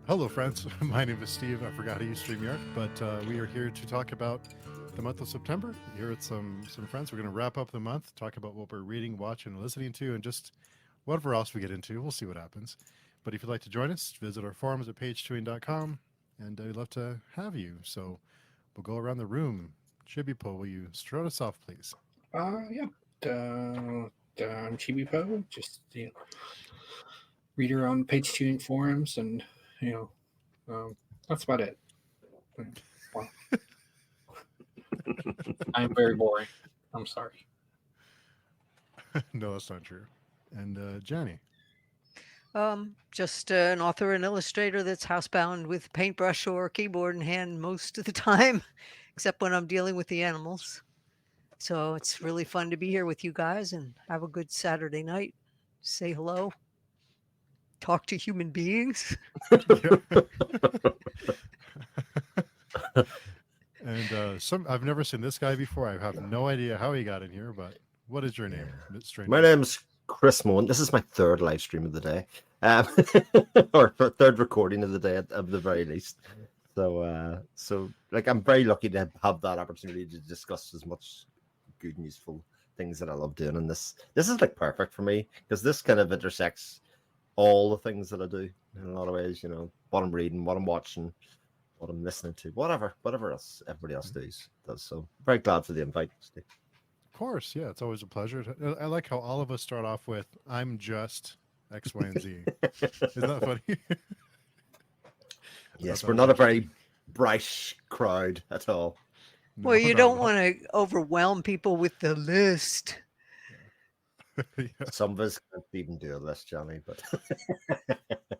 Hello, friends. My name is Steve. I forgot to use StreamYard, but we are here to talk about the month of September. Here with some friends. We're going to wrap up the month, talk about what we're reading, watching, and listening to, and just whatever else we get into. We'll see what happens. But if you'd like to join us, visit our forums at page2ing.com, and we'd love to have you. So we'll go around the room. Chibipoe, will you start us off, please? Yeah. Chibipoe, just reader on page two forums, and that's about it. Well, I'm very boring. I'm sorry. No, that's not true. And Janny. Just an author and illustrator that's housebound with paintbrush or keyboard in hand most of the time, except when I'm dealing with the animals. So it's really fun to be here with you guys and have a good Saturday night. Say hello. Talk to human beings. And I've never seen this guy before. I have no idea how he got in here, but what is your name, stranger? My name's Chris Mohan. This is my third live stream of the day, or third recording of the day at the very least. So I'm very lucky to have that opportunity to discuss as much good and useful things that I love doing. And this is like perfect for me because this kind of intersects all the things that I do in a lot of ways. What I'm reading, what I'm watching, what I'm listening to, whatever else everybody else does. So very glad for the invite, Steve. Of course, yeah, it's always a pleasure. I like how all of us start off with "I'm just X, Y, and Z." Isn't that funny? Yes, we're not a very bright crowd at all. Well, you don't want to overwhelm people with the list. Yeah. Some of us can't even do a list, Johnny, but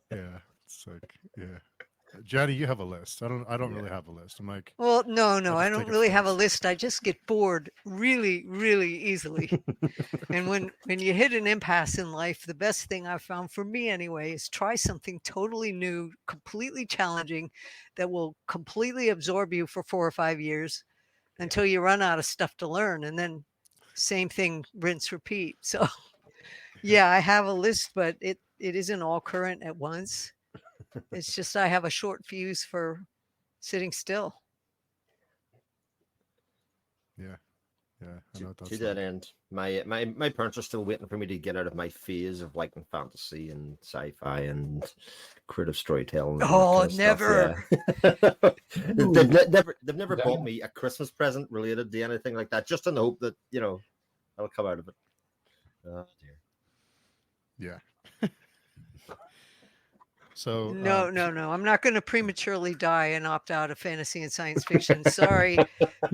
yeah, it's like, yeah. Johnny, you have a list. I don't really have a list. I'm like, well, no, I don't really have a list. I just get bored really, really easily. And when you hit an impasse in life, the best thing I've found for me anyway is try something totally new, completely challenging, that will completely absorb you for 4 or 5 years until you run out of stuff to learn. And then same thing, rinse, repeat. So yeah, I have a list, but it isn't all current at once. It's just I have a short fuse for sitting still. Yeah. I know what that's to that end, my parents are still waiting for me to get out of my phase of liking fantasy and sci-fi and creative storytelling. Oh, never! They've never bought me a Christmas present related to anything like that, just in the hope that I'll come out of it. Oh dear. Yeah. So no. I'm not going to prematurely die and opt out of fantasy and science fiction. Sorry.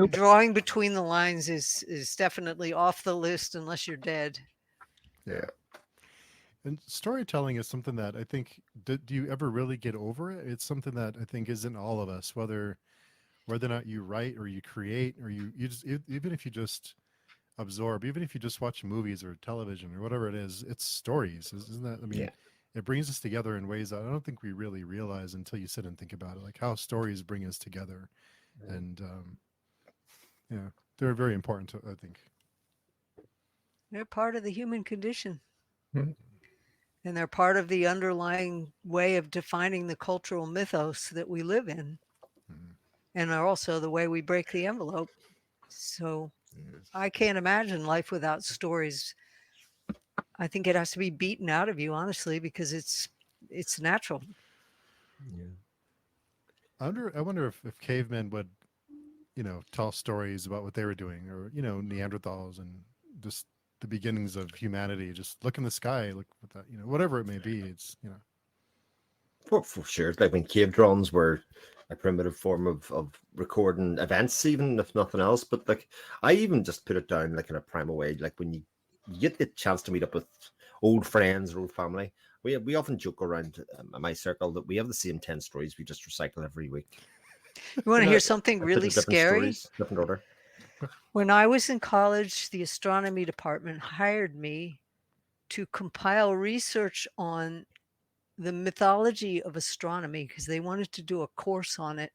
Drawing between the lines is definitely off the list unless you're dead. Yeah. And storytelling is something that I think, do you ever really get over it? It's something that I think is in all of us, whether or not you write or you create or you just, even if you just absorb, even if you just watch movies or television or whatever it is, it's stories. Isn't that, I mean, Yeah. It brings us together in ways that I don't think we really realize until you sit and think about it, like how stories bring us together. And yeah, they're very important to, I think. They're part of the human condition. Mm-hmm. And they're part of the underlying way of defining the cultural mythos that we live in. Mm-hmm. And are also the way we break the envelope. So I can't imagine life without stories. I think it has to be beaten out of you, honestly, because it's natural. Yeah. I wonder if cavemen would, tell stories about what they were doing, or Neanderthals, and just the beginnings of humanity. Just look in the sky, look at that, whatever it may be. It's For sure, it's like when cave drawings were a primitive form of recording events, even if nothing else. But like, I even just put it down like in a primal way, like when you get the chance to meet up with old friends or old family. We often joke around in my circle that we have the same 10 stories we just recycle every week. You want to hear something really scary? Different order. When I was in college, the astronomy department hired me to compile research on the mythology of astronomy because they wanted to do a course on it.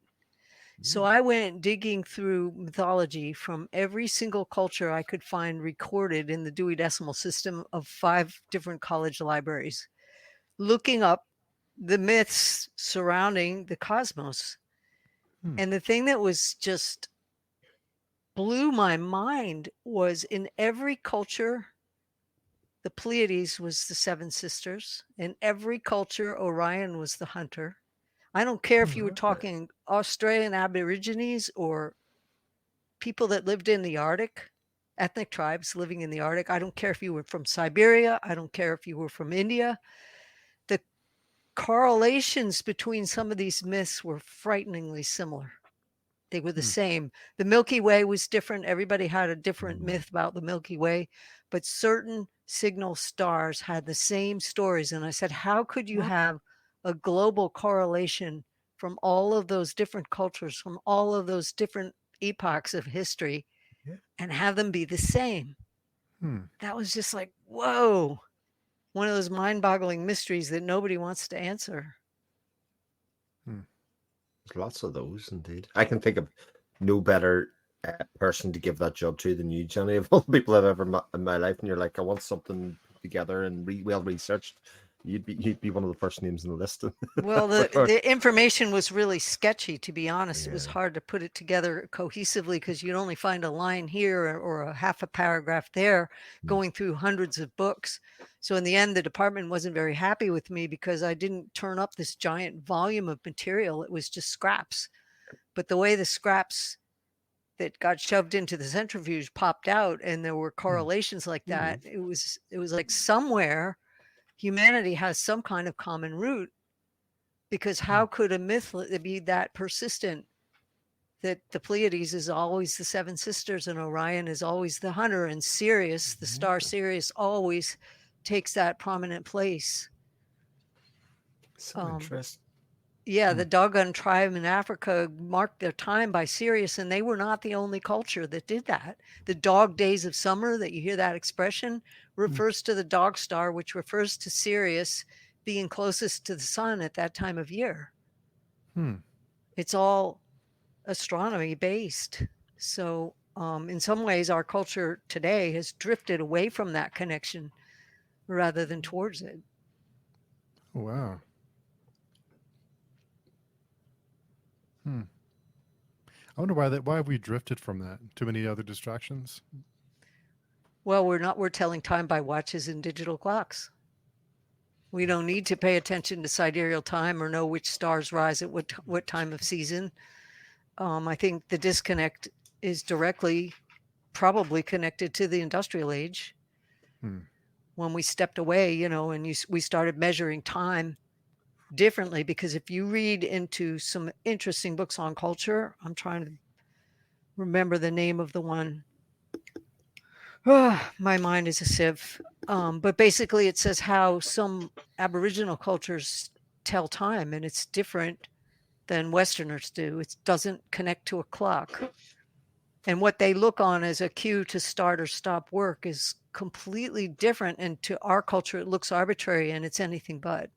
So I went digging through mythology from every single culture I could find recorded in the Dewey Decimal System of 5 different college libraries, looking up the myths surrounding the cosmos. Hmm. And the thing that was just blew my mind was in every culture, the Pleiades was the seven sisters. In every culture, Orion was the hunter. I don't care if you were talking Australian Aborigines or people that lived in the Arctic, ethnic tribes living in the Arctic. I don't care if you were from Siberia. I don't care if you were from India. The correlations between some of these myths were frighteningly similar. They were the same. The Milky Way was different. Everybody had a different myth about the Milky Way, but certain signal stars had the same stories. And I said, how could you have a global correlation from all of those different cultures, from all of those different epochs of history, and have them be the same? That was just like, whoa, one of those mind-boggling mysteries that nobody wants to answer. There's lots of those, indeed. I can think of no better person to give that job to than you, Johnny, of all the people I've ever met in my life. And you're like, I want something put together and well researched. You'd be one of the first names on the list. Well, the information was really sketchy, to be honest. It was hard to put it together cohesively because you'd only find a line here or a half a paragraph there going through hundreds of books. So in the end, the department wasn't very happy with me because I didn't turn up this giant volume of material. It was just scraps. But the way the scraps that got shoved into the centrifuge popped out and there were correlations like that, it was like somewhere humanity has some kind of common root, because how could a myth be that persistent that the Pleiades is always the seven sisters and Orion is always the hunter and Sirius, the star Sirius, always takes that prominent place? So interesting. Yeah, the Dogon tribe in Africa marked their time by Sirius, and they were not the only culture that did that. The dog days of summer, that you hear that expression, refers to the dog star, which refers to Sirius being closest to the sun at that time of year. It's all astronomy based. So in some ways, our culture today has drifted away from that connection rather than towards it. Wow. I wonder why have we drifted from that? Too many other distractions? Well, we're telling time by watches and digital clocks. We don't need to pay attention to sidereal time or know which stars rise at what time of season. I think the disconnect is directly probably connected to the industrial age. When we stepped away, and we started measuring time differently, because if you read into some interesting books on culture, I'm trying to remember the name of the one. My mind is a sieve. But basically it says how some Aboriginal cultures tell time, and it's different than Westerners do. It doesn't connect to a clock. And what they look on as a cue to start or stop work is completely different. And to our culture, it looks arbitrary, and it's anything but.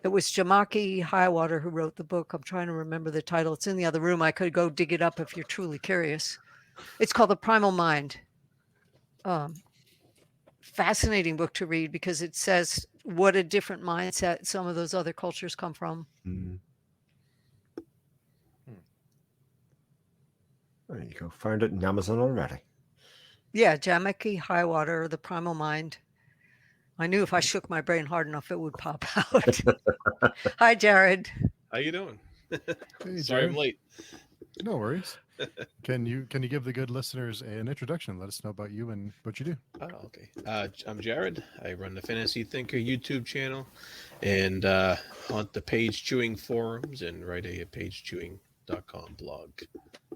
It was Jamaki Highwater who wrote the book. I'm trying to remember the title. It's in the other room. I could go dig it up if you're truly curious. It's called The Primal Mind. Fascinating book to read because it says what a different mindset some of those other cultures come from. There you go. Found it in Amazon already. Yeah, Jamaki Highwater, The Primal Mind. I knew if I shook my brain hard enough, it would pop out. Hi, Jarrod. How you doing? Hey, Sorry I'm Jared. late. No worries. Can you give the good listeners an introduction? Let us know about you and what you do. Oh, okay. I'm Jarrod. I run the Fantasy Thinker YouTube channel and haunt the page chewing forums and write a pagechewing.com blog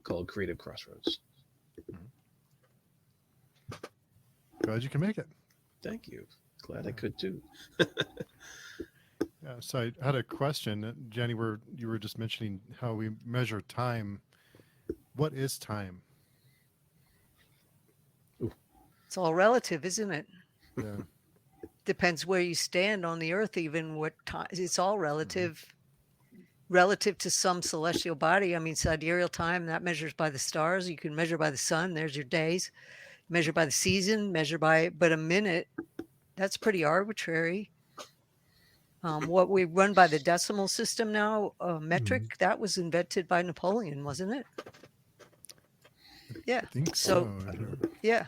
called Creative Crossroads. Glad you can make it. Thank you. Glad I could too. Yeah, so I had a question, Janny, where you were just mentioning how we measure time. What is time? It's all relative, isn't it? Yeah. Depends where you stand on the earth, even what time. It's all relative. Relative to some celestial body. I mean, sidereal time, that measures by the stars. You can measure by the sun. There's your days. Measure by the season, but a minute, that's pretty arbitrary. What we run by the decimal system now, metric, that was invented by Napoleon, wasn't it? Yeah. I think So, so. yeah.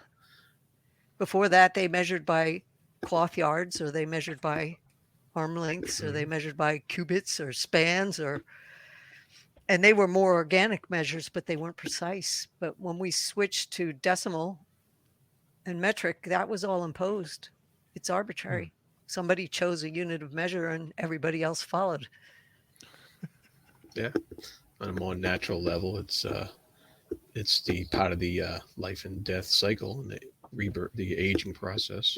Before that, they measured by cloth yards, or they measured by arm lengths, or they measured by cubits or spans, and they were more organic measures, but they weren't precise. But when we switched to decimal and metric, that was all imposed. It's arbitrary. Somebody chose a unit of measure and everybody else followed. Yeah, on a more natural level, it's the part of the life and death cycle and the rebirth, the aging process.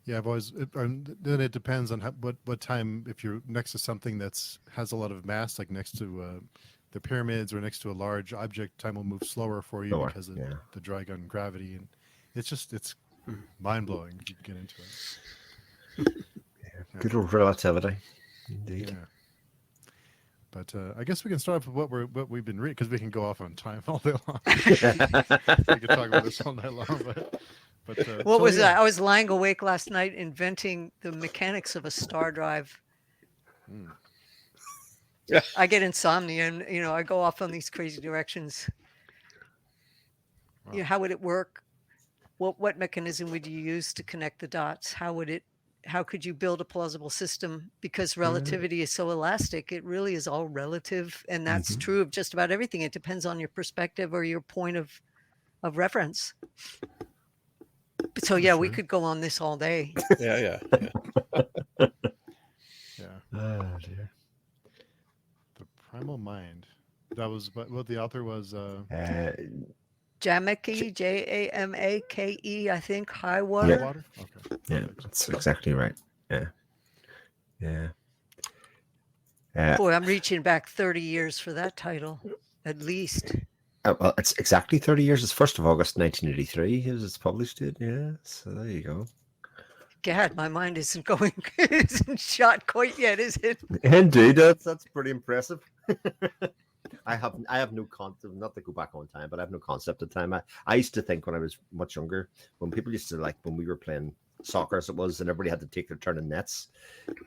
Yeah, I've always. Then it depends on what time. If you're next to something that's has a lot of mass, like next to the pyramids or next to a large object, time will move slower for you because of the drag on gravity, and it's mind blowing if you get into it. Good old relativity, indeed. Yeah. But I guess we can start off with what we've been reading, because we can go off on time all day long. We could talk about this all night long, but what was that? I was lying awake last night inventing the mechanics of a star drive. Yeah. I get insomnia, and I go off on these crazy directions. Wow. How would it work? What mechanism would you use to connect the dots? How could you build a plausible system? Because relativity is so elastic, it really is all relative, and that's true of just about everything. It depends on your perspective or your point of reference. So yeah, we could go on this all day. Yeah. Oh dear. The Primal Mind. That was what the author was. Jamake, Jamake, I think. High water. High water. Okay. Yeah, that's exactly right. Yeah. Boy, I'm reaching back 30 years for that title, at least. Well, it's exactly 30 years. It's 1st of August 1983 as it's published. Yeah, so there you go. Gad, my mind isn't shot quite yet, is it? Indeed, that's pretty impressive. I have no concept, not to go back on time, but I have no concept of time. I used to think when I was much younger, when people used to, like, when we were playing soccer as it was, and everybody had to take their turn in nets,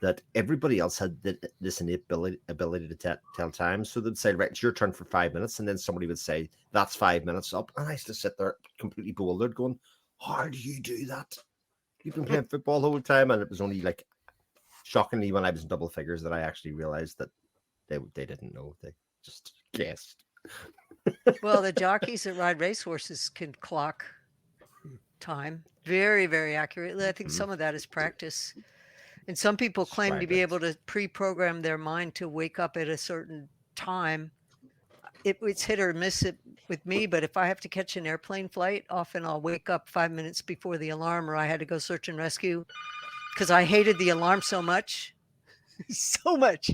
that everybody else had this innate ability to tell time. So they'd say, right, it's your turn for 5 minutes, and then somebody would say, that's 5 minutes up. And I used to sit there completely bewildered going, how do you do that? You've been playing football the whole time. And it was only, like, shockingly when I was in double figures that I actually realized that they didn't know. They just guessed. Well, the jockeys that ride racehorses can clock time very, very accurately. I think some of that is practice. And some people claim to be able to pre-program their mind to wake up at a certain time. It's hit or miss it with me, but if I have to catch an airplane flight, often I'll wake up 5 minutes before the alarm, or I had to go search and rescue because I hated the alarm so much. So much.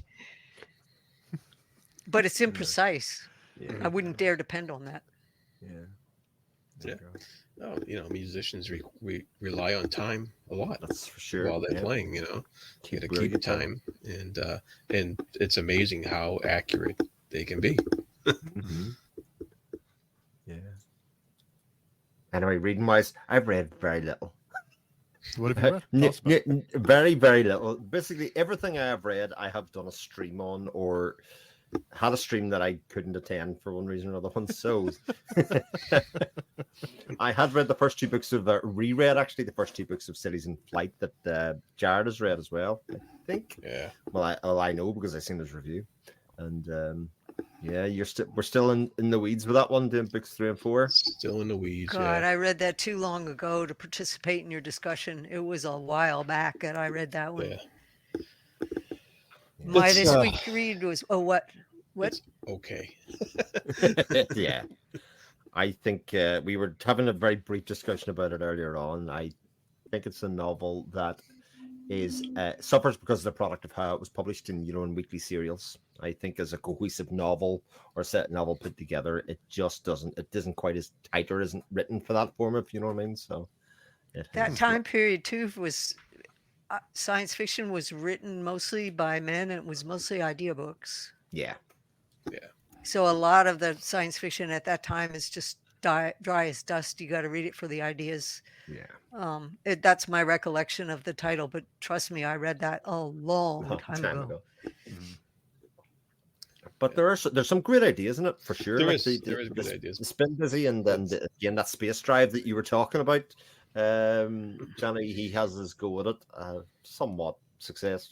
But it's imprecise. Yeah. I wouldn't dare depend on that. Yeah. Oh, musicians rely on time a lot. That's for sure. While they're playing, to keep time, and it's amazing how accurate they can be. Yeah. Anyway, reading wise, I've read very little. What have you read? Very, very little. Basically, everything I have read, I have done a stream on, or had a stream that I couldn't attend for one reason or another. So I had read the first 2 books of reread actually the first 2 books of Cities in Flight that Jarrod has read as well, I think. Yeah. Well, I know because I've seen his review, and yeah, we're still in the weeds with that one, doing books 3 and 4. Still in the weeds. God, yeah. I read that too long ago to participate in your discussion. It was a while back that I read that one. Yeah. My this week read was what? It's okay. Yeah, I think we were having a very brief discussion about it earlier on. I think it's a novel that is suffers because of the product of how it was published in weekly serials. I think as a cohesive novel or set novel put together, it just doesn't. It isn't quite as tight or isn't written for that form, if you know what I mean. So that time period too was. Science fiction was written mostly by men, and it was mostly idea books. Yeah. So a lot of the science fiction at that time is just dry as dust. You got to read it for the ideas. Yeah. That's my recollection of the title, but trust me, I read that a long time ago. Mhm. But there's some great ideas in it for sure. There Like is good ideas. the spin busy, and then again that space drive that you were talking about. Johnny, he has his go at it, somewhat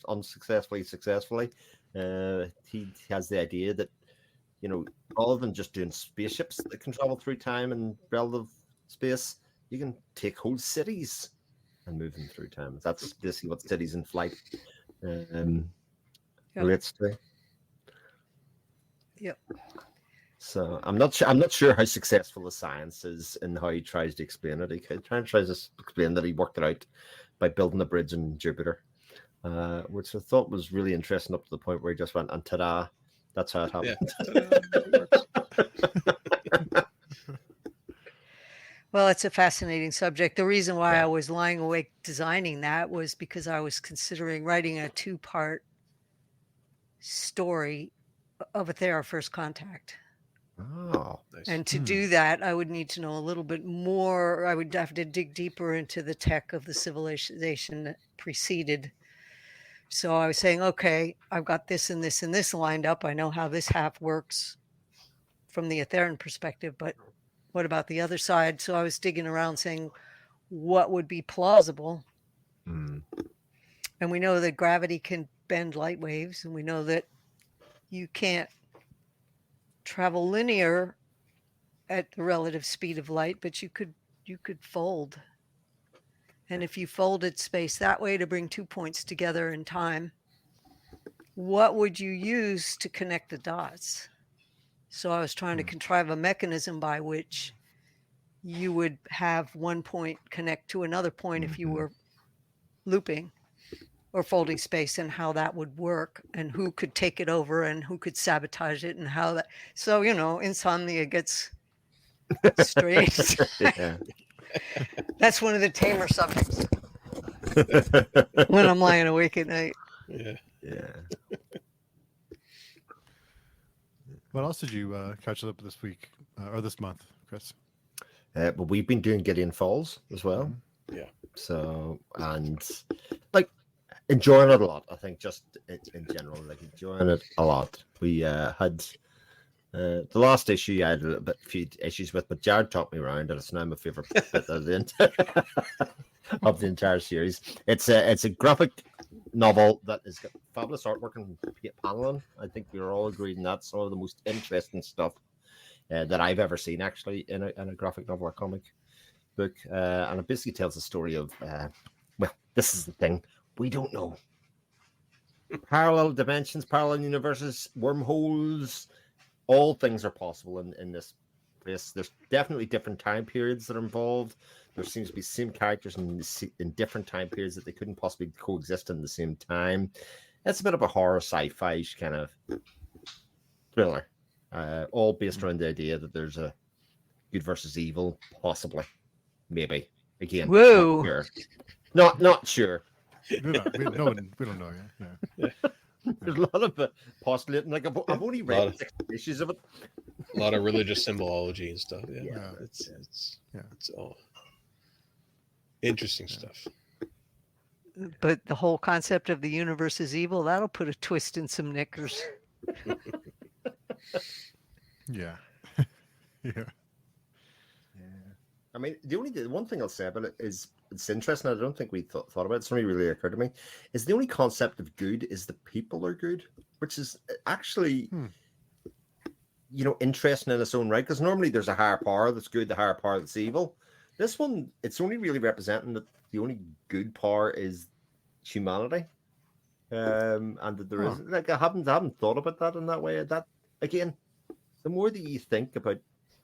unsuccessfully, successfully. He has the idea that, you know, rather than just doing spaceships that can travel through time and relative space, you can take whole cities and move them through time. That's basically what Cities in Flight relates to. Yep. So I'm not sure how successful the science is and how he tries to explain it. He tries to explain that he worked it out by building a bridge in Jupiter, which I thought was really interesting up to the point where he just went, and ta-da, that's how it happened. Yeah. Well, it's a fascinating subject. The reason why I was lying awake designing that was because I was considering writing a 2-part story of Aethera First Contact. Oh, Nice. And to do that, I would need to know a little bit more. I would have to dig deeper into the tech of the civilization that preceded. So I was saying, okay, I've got this and this and this lined up. I know how this half works from the Aetheran perspective, but what about the other side? So I was digging around saying, what would be plausible? Hmm. And we know that gravity can bend light waves, and we know that you can't travel linear at the relative speed of light, but you could fold. And if you folded space that way to bring 2 points together in time, what would you use to connect the dots? So I was trying to contrive a mechanism by which you would have one point connect to another point if you were looping or folding space, and how that would work, and who could take it over and who could sabotage it, and how that. So, you know, insomnia gets strange. Yeah. That's one of the tamer subjects when I'm lying awake at night. Yeah. Yeah. What else did you catch up this week or this month, Chris? But we've been doing Gideon Falls as well. Yeah. So, and like enjoying it a lot. I think just in general, like enjoying it a lot. We had the last issue I had a few issues with, but Jarrod talked me around, and it's now my favorite bit of the entire series. It's a graphic novel that has got fabulous artwork and paneling. I think we're all agreed on that. Some of the most interesting stuff that I've ever seen, actually, in a graphic novel or comic book. And it basically tells the story of, well, this is the thing, we don't know. Parallel dimensions, parallel universes, wormholes, all things are possible in this place. There's definitely different time periods that are involved. There seems to be same characters in different time periods that they couldn't possibly coexist in the same time. It's a bit of a horror sci-fi kind of thriller, all based around the idea that there's a good versus evil, possibly, maybe. Again, Whoa. not sure. We don't know yet. Yeah. There's a lot of postulating. Like I've only read 6 issues of it. A lot of religious symbology and stuff. Yeah. Yeah. It's all interesting stuff. But the whole concept of the universe is evil, that'll put a twist in some knickers. Yeah. Yeah. I mean, the one thing I'll say about it is it's interesting. I don't think we thought about it. Something really occurred to me. Is the only concept of good is the people are good, which is actually, interesting in its own right. Because normally there's a higher power that's good, the higher power that's evil. This one, it's only really representing that the only good power is humanity, and that there is like I haven't thought about that in that way. That again, the more that you think about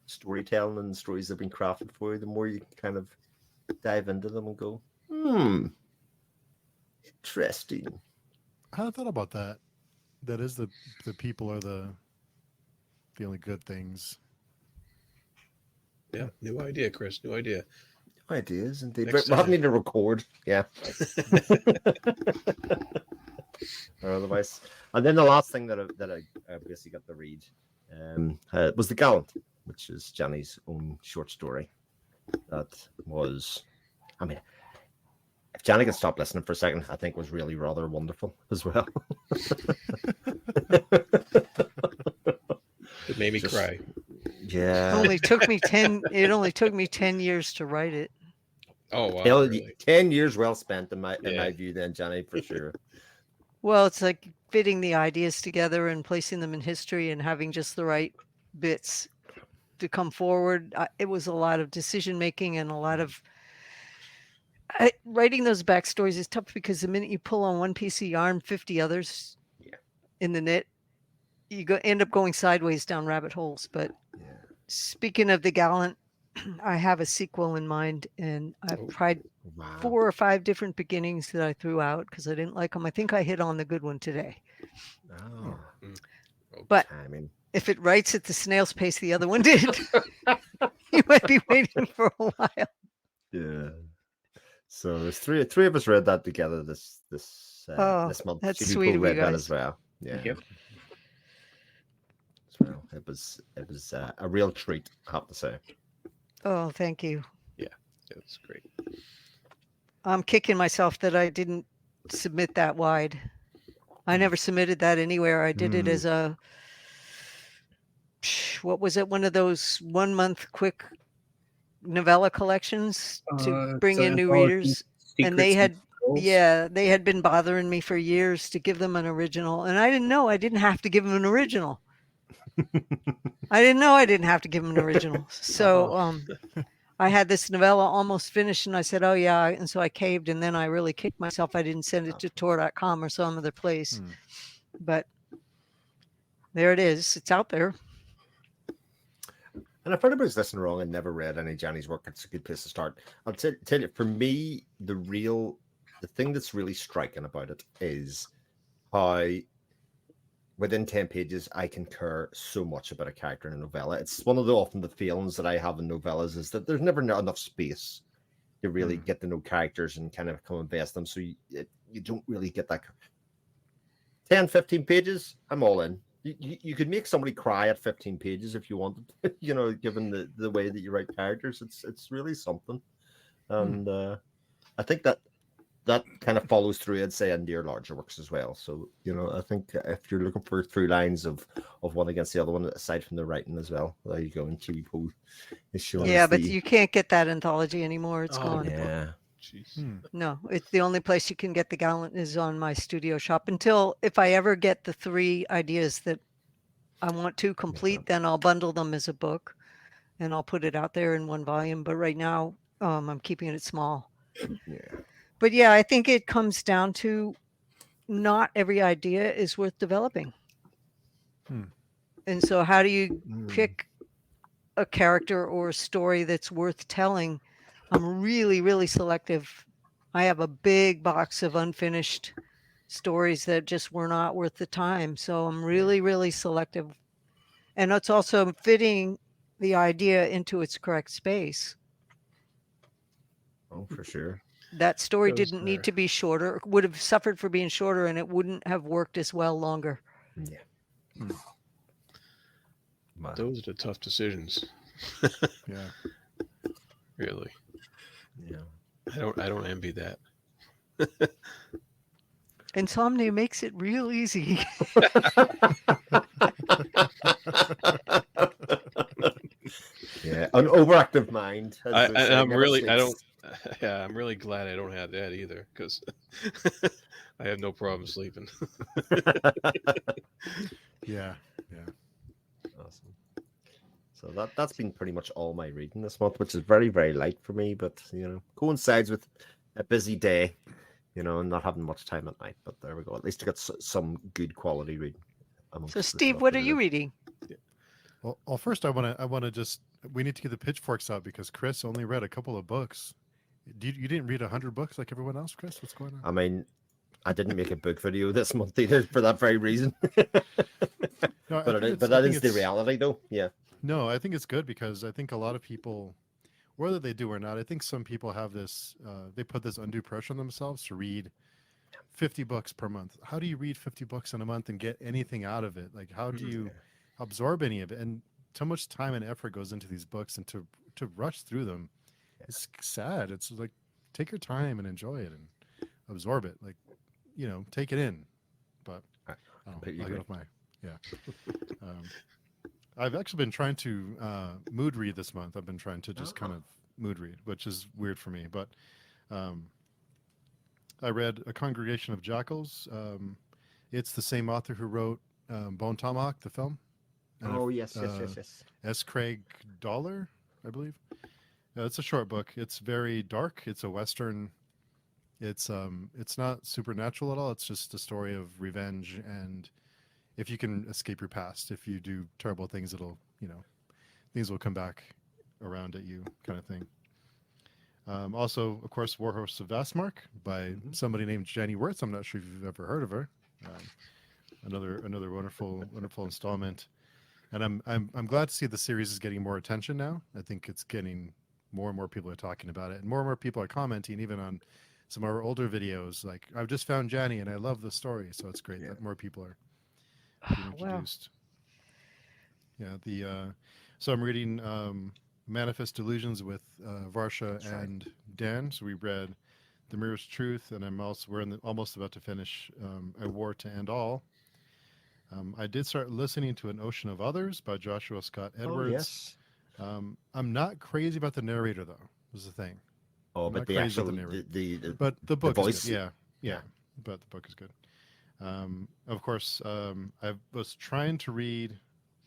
storytelling and stories that have been crafted for you, the more you kind of dive into them and go, interesting. I hadn't thought about that. That is the people are the only good things. Yeah, new idea, Chris. New idea. Ideas indeed. Next We haven't time. need to record, yeah. Or otherwise. And then the last thing that I basically got to read was The Gallant, which is Janny's own short story. That was, I mean, if Janny could stop listening for a second, I think was really rather wonderful as well. It made me Just- cry. Yeah. It only took me 10 years to write it. Oh wow! Hell, Really? 10 years well spent in my Yeah. view then, Janny, for sure. Well, it's like fitting the ideas together and placing them in history and having just the right bits to come forward. It was a lot of decision making and a lot of writing those backstories is tough because the minute you pull on one piece of yarn, 50 others Yeah. in the knit, you end up going sideways down rabbit holes. But Yeah. speaking of The Gallant, I have a sequel in mind, and I've Oh. tried Wow. 4 or 5 different beginnings that I threw out because I didn't like them. I think I hit on the good one today. Oh, But timing. if it writes at the snail's pace the other one did, you might be waiting for a while. Yeah. So there's three of us read that together this Oh, this month. that's Chibipoe sweet of you read that guys. as well. Yeah. Yep. As well. It was a real treat, I have to say. Oh, thank you. That's great. I'm kicking myself that I didn't submit that wide. I never submitted that anywhere. I did it as a, what was it? One of those 1 month quick novella collections to bring in new readers. And they had, they had been bothering me for years to give them an original. And I didn't know I didn't have to give them an original. I didn't know I didn't have to give them an original. So, I had this novella almost finished and I said, oh yeah. And so I caved and then I really kicked myself. I didn't send it to Tor.com or some other place, but there it is. It's out there. And if anybody's listening wrong and never read any Janny's work, it's a good place to start. I'll tell you, for me, the thing that's really striking about it is how within 10 pages, I can care so much about a character in a novella. It's one of the feelings that I have in novellas is that there's never enough space to really get to know characters and kind of come invest them. So you don't really get that. 10, 15 pages, I'm all in. You could make somebody cry at 15 pages if you wanted, given the way that you write characters. It's really something. And I think that kind of follows through, I'd say, into your larger works as well. So, I think if you're looking for through lines of one against the other one, aside from the writing as well, there you go. And Chibipoe is showing us but you can't get that anthology anymore. It's gone. Yeah. Jeez. No, it's the only place you can get The Gallant is on my studio shop until if I ever get the 3 ideas that I want to complete, then I'll bundle them as a book and I'll put it out there in 1 volume. But right now, I'm keeping it small. Yeah. But yeah, I think it comes down to not every idea is worth developing. And so how do you pick a character or a story that's worth telling? I'm really, really selective. I have a big box of unfinished stories that just were not worth the time. So I'm really, really selective. And it's also fitting the idea into its correct space. Oh, for sure. That story Those didn't need to be shorter, would have suffered for being shorter, and it wouldn't have worked as well longer. Yeah. Wow. Those are the tough decisions. Yeah. Really. Yeah. I don't envy that. Insomnia makes it real easy. Yeah, an overactive mind. I'm really glad I don't have that either, because I have no problem sleeping. Yeah. Awesome. So that's been pretty much all my reading this month, which is very, very light for me, but coincides with a busy day, and not having much time at night. But there we go. At least I got some good quality reading. So Steve, what are you reading? Well, first I want to just, we need to get the pitchforks out because Chris only read a couple of books. You didn't read 100 books like everyone else, Chris? What's going on? I mean, I didn't make a book video this month either for that very reason. No, but that is the reality, though. Yeah. No, I think it's good because I think a lot of people, whether they do or not, I think some people have this, they put this undue pressure on themselves to read 50 books per month. How do you read 50 books in a month and get anything out of it? Like, how do absorb any of it. And so much time and effort goes into these books, and to rush through them, it's sad. It's like, take your time and enjoy it and absorb it. Like, take it in. But I I'll completely get agree. off my I've actually been trying to mood read this month. I've been trying to just kind of mood read, which is weird for me. But I read A Congregation of Jackals. It's the same author who wrote Bone Tomahawk, the film. And Oh, yes. S. Craig Dollar, I believe. It's a short book. It's very dark. It's a Western. It's not supernatural at all. It's just a story of revenge, and if you can escape your past, if you do terrible things, it'll, things will come back around at you, kind of thing. Also, of course, Warhorse of Vastmark by somebody named Janny Wurts. I'm not sure if you've ever heard of her. Another wonderful installment, and I'm glad to see the series is getting more attention now. I think it's getting more and more people are talking about it, and more people are commenting, even on some of our older videos. Like, I've just found Janny and I love the story, so it's great that more people are being introduced. Yeah, so I'm reading Manifest Delusions with Varsha and Dan. So we read The Mirror's Truth, and we're almost about to finish A War to End All. I did start listening to An Ocean of Others by Joshua Scott Edwards. Oh, yes. I'm not crazy about the narrator, though, is the thing. Oh, I'm but not the crazy actual, about the narrator. but the book is voice. good. Yeah, but the book is good. Of course, I was trying to read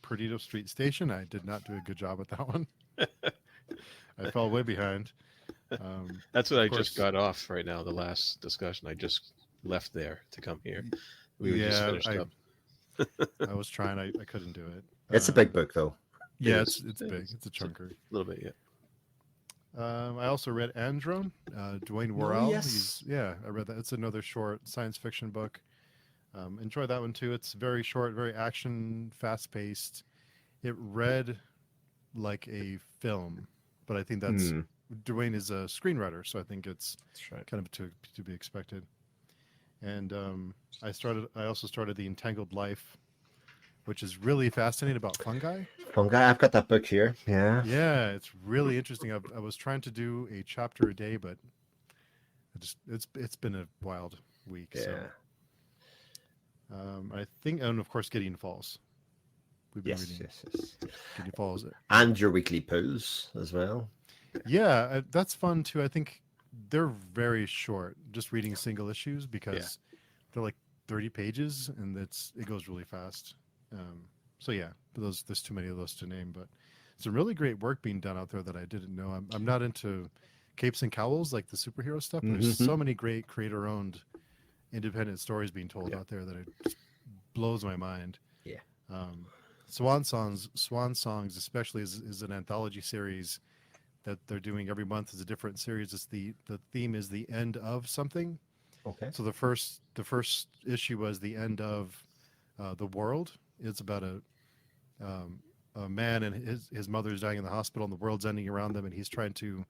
Perdido Street Station. I did not do a good job with that one. I fell way behind. That's what of I course- just got off right now. The last discussion, I just left there to come here. We were just Yeah, finished up. I was trying. I couldn't do it. It's a big book, though. Yeah, is. it's It big. is. It's a chunker. A little bit, yeah. I also read Androne, Dwayne Worrell. yes. I read that. It's another short science fiction book. Enjoy that one too. It's very short, very action, fast paced. It read like a film, but I think that's Dwayne is a screenwriter, so I think it's That's right. kind of to be expected. And I also started The Entangled Life, which is really fascinating about fungi. Fungi. I've got that book here. Yeah. Yeah, it's really interesting. I was trying to do a chapter a day, but it's been a wild week. Yeah. So I think, and of course, Gideon Falls. We've been reading Yes. Gideon Falls. And your weekly pools as well. Yeah, that's fun too. I think they're very short, just reading single issues, because they're like 30 pages, and it goes really fast. So yeah, there's too many of those to name, but some really great work being done out there that I didn't know. I'm not into capes and cowls like the superhero stuff, but there's so many great creator-owned independent stories being told out there that it just blows my mind. Yeah. Swan Songs especially is an anthology series that they're doing every month. Is a different series. It's the theme is the end of something. Okay. So the first issue was the end of the world. It's about a man and his mother's dying in the hospital, and the world's ending around them, and he's trying to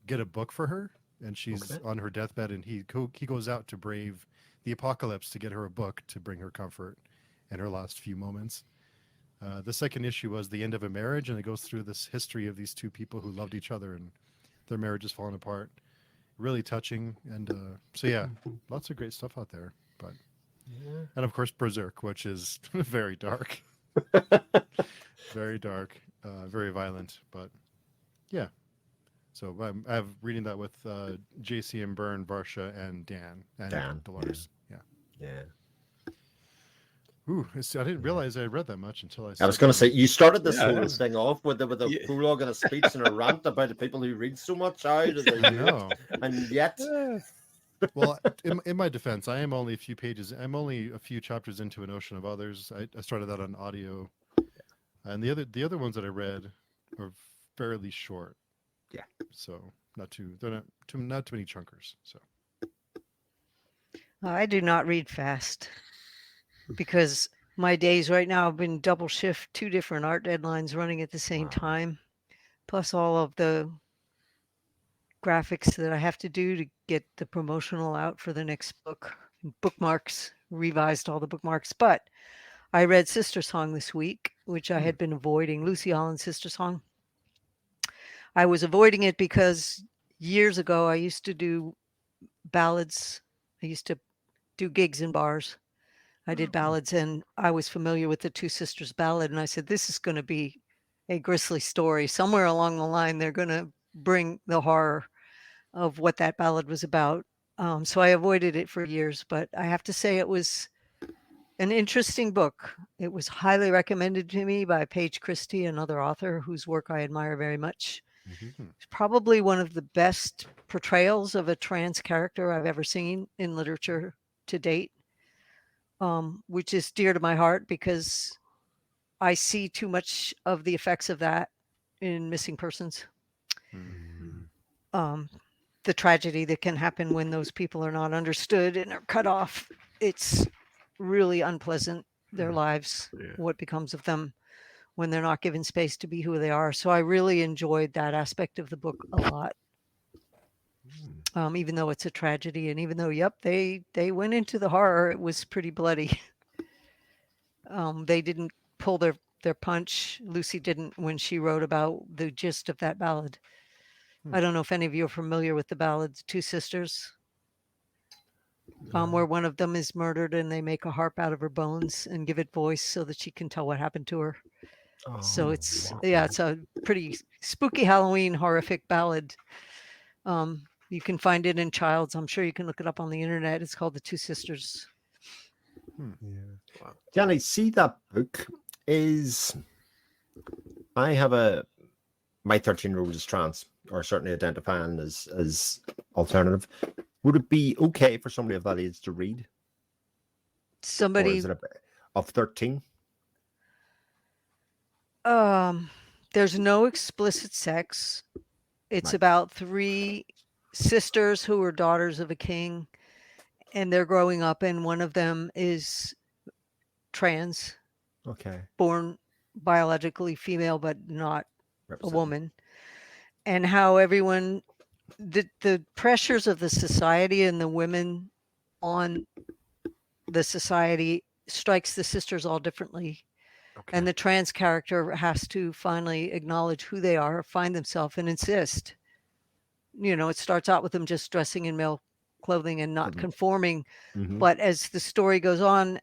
get a book for her, and she's on her deathbed, and he goes out to brave the apocalypse to get her a book to bring her comfort in her last few moments. The second issue was the end of a marriage, and it goes through this history of these two people who loved each other, and their marriage is falling apart. Really touching, and so yeah, lots of great stuff out there. But and of course Berserk, which is very dark, very dark, very violent. But yeah, so I'm reading that with JC and Byrne, Varsha, and Dan Dolores. Yeah. Ooh, I didn't realize I read that much until I. I was going to say, you started this Yeah, whole thing off with a prologue and a speech and a rant about the people who read so much. How do they I do know. it? And yet, Well, in my defense, I am only a few pages. I'm only a few chapters into An Ocean of Others. I started that on audio, and the other ones that I read are fairly short. Yeah. So not too many chunkers. So I do not read fast because my days right now have been double shift, 2 different art deadlines running at the same time, plus all of the graphics that I have to do to get the promotional out for the next book, bookmarks, revised all the bookmarks. But I read Sister Song this week, which I had been avoiding, Lucy Allen's Sister Song. I was avoiding it because years ago I used to do ballads. I used to do gigs in bars. I did ballads, and I was familiar with the Two Sisters ballad, and I said, this is going to be a grisly story. Somewhere along the line, they're going to bring the horror of what that ballad was about. So I avoided it for years, but I have to say it was an interesting book. It was highly recommended to me by Paige Christie, another author whose work I admire very much. It's probably one of the best portrayals of a trans character I've ever seen in literature to date, which is dear to my heart because I see too much of the effects of that in missing persons. The tragedy that can happen when those people are not understood and are cut off. It's really unpleasant, their lives, what becomes of them when they're not given space to be who they are. So I really enjoyed that aspect of the book a lot. Even though it's a tragedy, and even though, they went into the horror, it was pretty bloody. They didn't pull their punch. Lucy didn't when she wrote about the gist of that ballad. I don't know if any of you are familiar with the ballad Two Sisters, where one of them is murdered and they make a harp out of her bones and give it voice so that she can tell what happened to her. So it's a pretty spooky Halloween horrific ballad. You can find it in Childs. I'm sure you can look it up on the internet. It's called The Two Sisters. Wow. Janny, see that book is. I have my 13-year-old is trans, or certainly identifying as alternative. Would it be okay for somebody of that age to read? Or Somebody is it of 13? there's no explicit sex. It's Right. about three sisters who are daughters of a king, and they're growing up, and one of them is trans, Okay. born biologically female but not a Represent- woman, and how everyone, the pressures of the society and the women on the society strikes the sisters all differently. Okay. And the trans character has to finally acknowledge who they are, find themselves, and insist. It starts out with them just dressing in male clothing and not conforming. Mhm. But as the story goes on,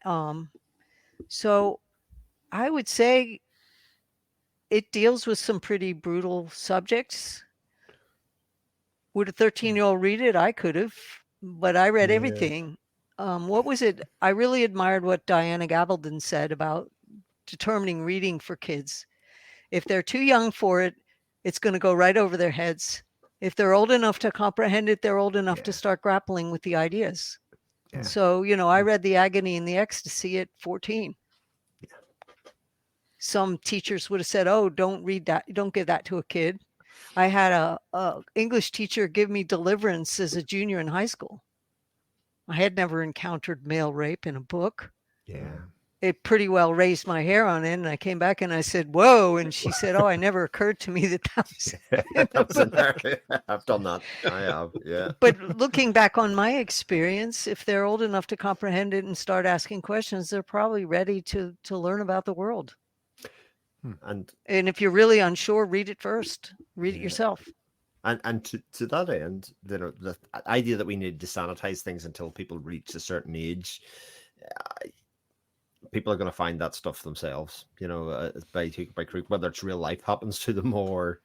so I would say it deals with some pretty brutal subjects. Would a 13-year-old read it? I could have, but I read everything. What was it? I really admired what Diana Gabaldon said about determining reading for kids. If they're too young for it, it's going to go right over their heads. If they're old enough to comprehend it, they're old enough to start grappling with the ideas. Yeah. So, I read The Agony and the Ecstasy at 14. Some teachers would have said, oh, don't read that. Don't give that to a kid. I had a English teacher give me Deliverance as a junior in high school. I had never encountered male rape in a book. Yeah. It pretty well raised my hair on end. And I came back and I said, whoa. And she said, oh, I never occurred to me that was. That was in there. I've done that. I have. Yeah. But looking back on my experience, if they're old enough to comprehend it and start asking questions, they're probably ready to learn about the world. And if you're really unsure, read it first. Read it yourself. And to that end, the idea that we need to sanitize things until people reach a certain age, people are going to find that stuff themselves, by crook, whether it's real life happens to them or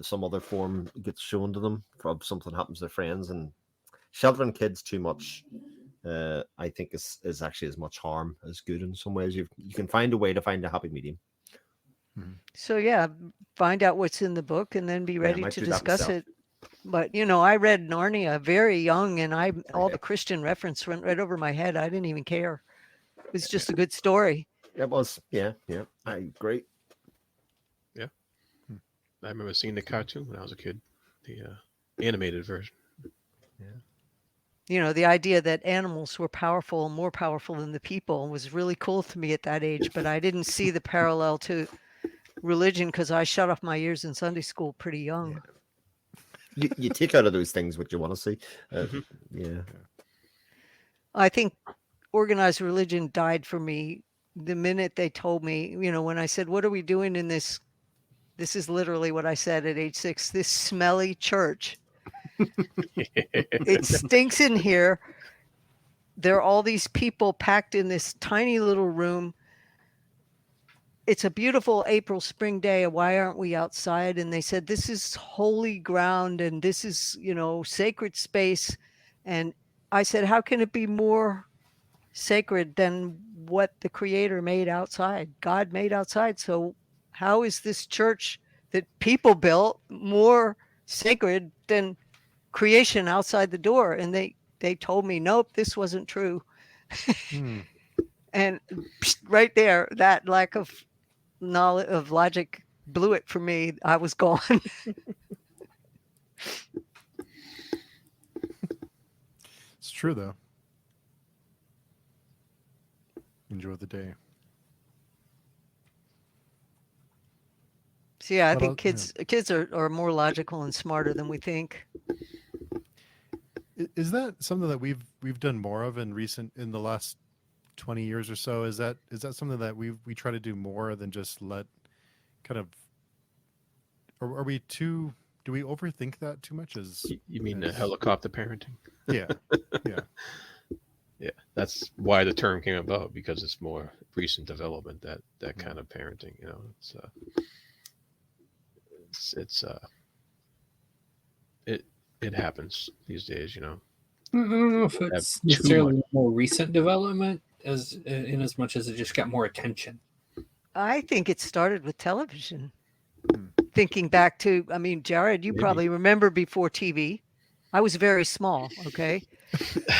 some other form gets shown to them from something happens to their friends. And sheltering kids too much, I think is actually as much harm as good in some ways. You can find a way to find a happy medium. So find out what's in the book and then be ready to discuss it. But I read Narnia very young, and all the Christian reference went right over my head. I didn't even care. It was just a good story. It was, yeah. I agree. Yeah, I remember seeing the cartoon when I was a kid, the animated version. The idea that animals were powerful, more powerful than the people, was really cool to me at that age. But I didn't see the parallel to religion because I shut off my ears in Sunday school pretty young. You take out of those things what you want to see. Yeah. I think organized religion died for me the minute they told me, when I said, what are we doing in this is literally what I said at age 6, this smelly church. It stinks in here. There are all these people packed in this tiny little room. It's a beautiful April spring day. Why aren't we outside? And they said, this is holy ground and this is, sacred space. And I said, how can it be more sacred than what the Creator made outside? God made outside. So how is this church that people built more sacred than creation outside the door? And they told me, nope, this wasn't true. Hmm. And right there, that lack of knowledge of logic blew it for me. I was gone. It's true though. Enjoy the day. So yeah, I But think kids are more logical and smarter than we think. Is that something that we've done more of in the last 20 years or so? Is that something that we try to do more than just let kind of, or are we too, do we overthink that too much? You mean the helicopter parenting? Yeah. Yeah. Yeah, that's why the term came about, because it's more recent development, that kind of parenting. It happens these days. I don't know if it's Have too necessarily more recent development in as much as it just got more attention. I think it started with television. Thinking back to, Jarrod, you Maybe. probably remember before TV. I was very small, okay?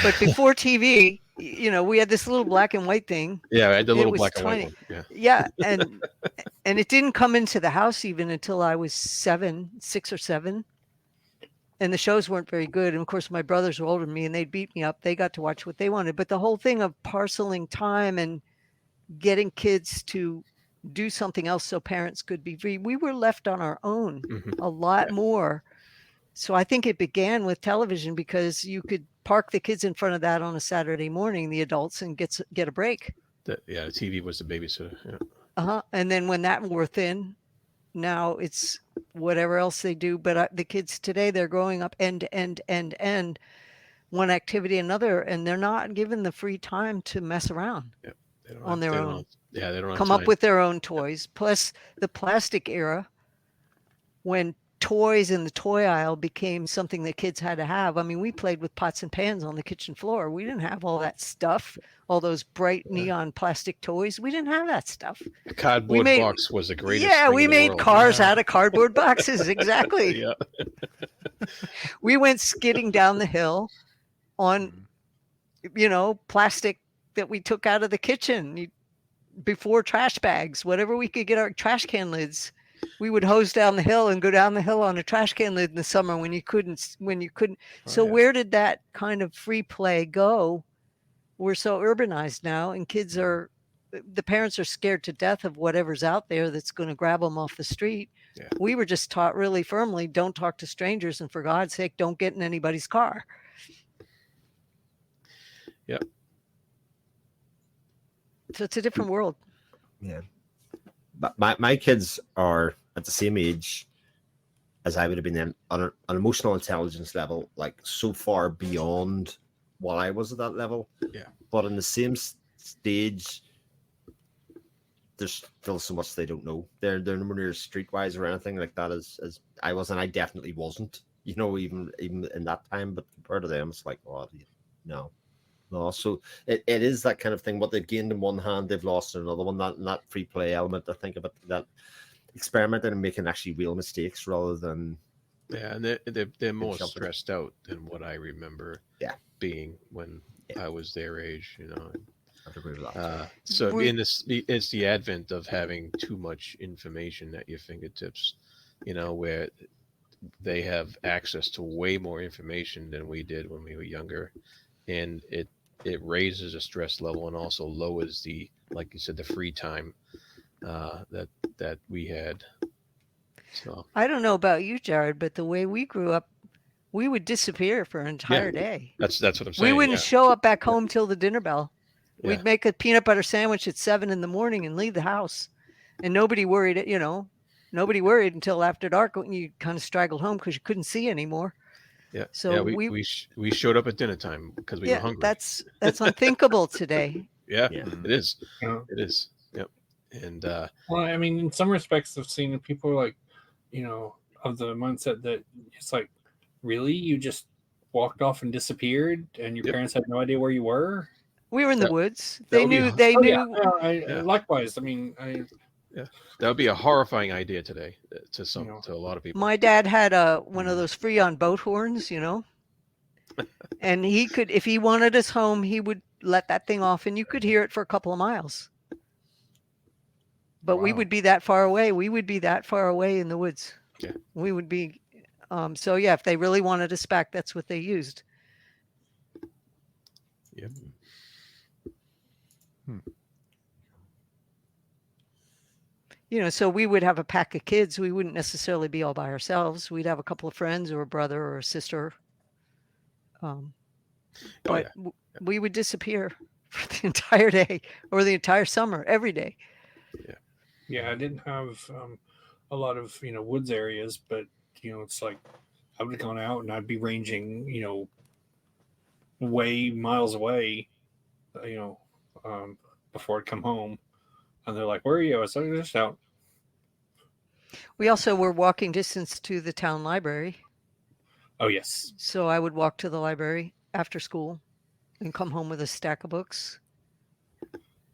But before TV, we had this little black and white thing. Yeah, I had the It little was black and white tiny. one. Yeah. Yeah, and it didn't come into the house even until I was 6 or 7. And the shows weren't very good. And of course, my brothers were older than me and they'd beat me up. They got to watch what they wanted. But the whole thing of parceling time and getting kids to do something else so parents could be free, we were left on our own a lot more. So I think it began with television because you could park the kids in front of that on a Saturday morning, the adults, and get a break. The TV was the babysitter. Yeah. And then when that wore thin, now it's whatever else they do. But the kids today, they're growing up end to end, one activity another, and they're not given the free time to mess around on their own. They don't have Come time. up with their own toys. Plus the plastic era, when toys in the toy aisle became something that kids had to have. We played with pots and pans on the kitchen floor. We didn't have all that stuff, all those bright neon plastic toys. We didn't have that stuff. The cardboard box was the greatest. Yeah, thing we in the made world. cars out of cardboard boxes. Exactly. Yeah. We went skidding down the hill on, plastic that we took out of the kitchen before trash bags, whatever we could get our trash can lids. We would hose down the hill and go down the hill on a trash can lid in the summer when you couldn't. So where did that kind of free play go? We're so urbanized now, and the parents are scared to death of whatever's out there that's going to grab them off the street. Yeah. We were just taught really firmly, don't talk to strangers, and for God's sake, don't get in anybody's car. Yep. So it's a different world. Yeah. But my kids are at the same age as I would have been then, on an emotional intelligence level, like so far beyond what I was at that level. Yeah. But in the same stage, there's still so much they don't know. They're nowhere near streetwise or anything like that as I was, and I definitely wasn't. Even in that time. But compared to them, it's like, oh, no. So it is that kind of thing. What they've gained in one hand, they've lost in another one. That free play element, I think, about that experimenting and making actually real mistakes rather than. Yeah, and they're more stressed out than what I remember. Being when I was their age, I agree with that. So it's the advent of having too much information at your fingertips, where they have access to way more information than we did when we were younger, and it raises a stress level and also lowers the, like you said, the free time that we had. So I don't know about you, Jarrod, but the way we grew up, we would disappear for an entire day. That's what I'm saying. We wouldn't show up back home till the dinner bell. Yeah. We'd make a peanut butter sandwich at 7 in the morning and leave the house, and nobody worried. Nobody worried until after dark when you kind of straggled home because you couldn't see anymore. Yeah. So yeah, we showed up at dinner time because we were hungry. That's unthinkable today. Yeah, Yeah. it is. Yeah. It is. Yep. And Well, I mean, in some respects, I've seen people like, of the mindset that it's like, really, you just walked off and disappeared, and your Yep. parents had no idea where you were. We were in the That- woods. that They would be knew. a- They Oh, knew. Yeah. Likewise. I mean, that would be a horrifying idea today to a lot of people. My dad had one of those Freon boat horns, and he could, if he wanted us home, he would let that thing off, and you could hear it for a couple of miles. But we Wow. would be that far away. We would be that far away in the woods. Yeah. We would be. So yeah, if they really wanted us back, that's what they used. Yep. So we would have a pack of kids. We wouldn't necessarily be all by ourselves. We'd have a couple of friends or a brother or a sister. But we would disappear for the entire day or the entire summer, every day. yeah, I didn't have a lot of woods areas, but it's like I would have gone out and I'd be ranging way miles away, before I'd come home, and they're like, "Where are you?" I was like, "Just out." We also were walking distance to the town library. Oh yes, So I would walk to the library after school and come home with a stack of books.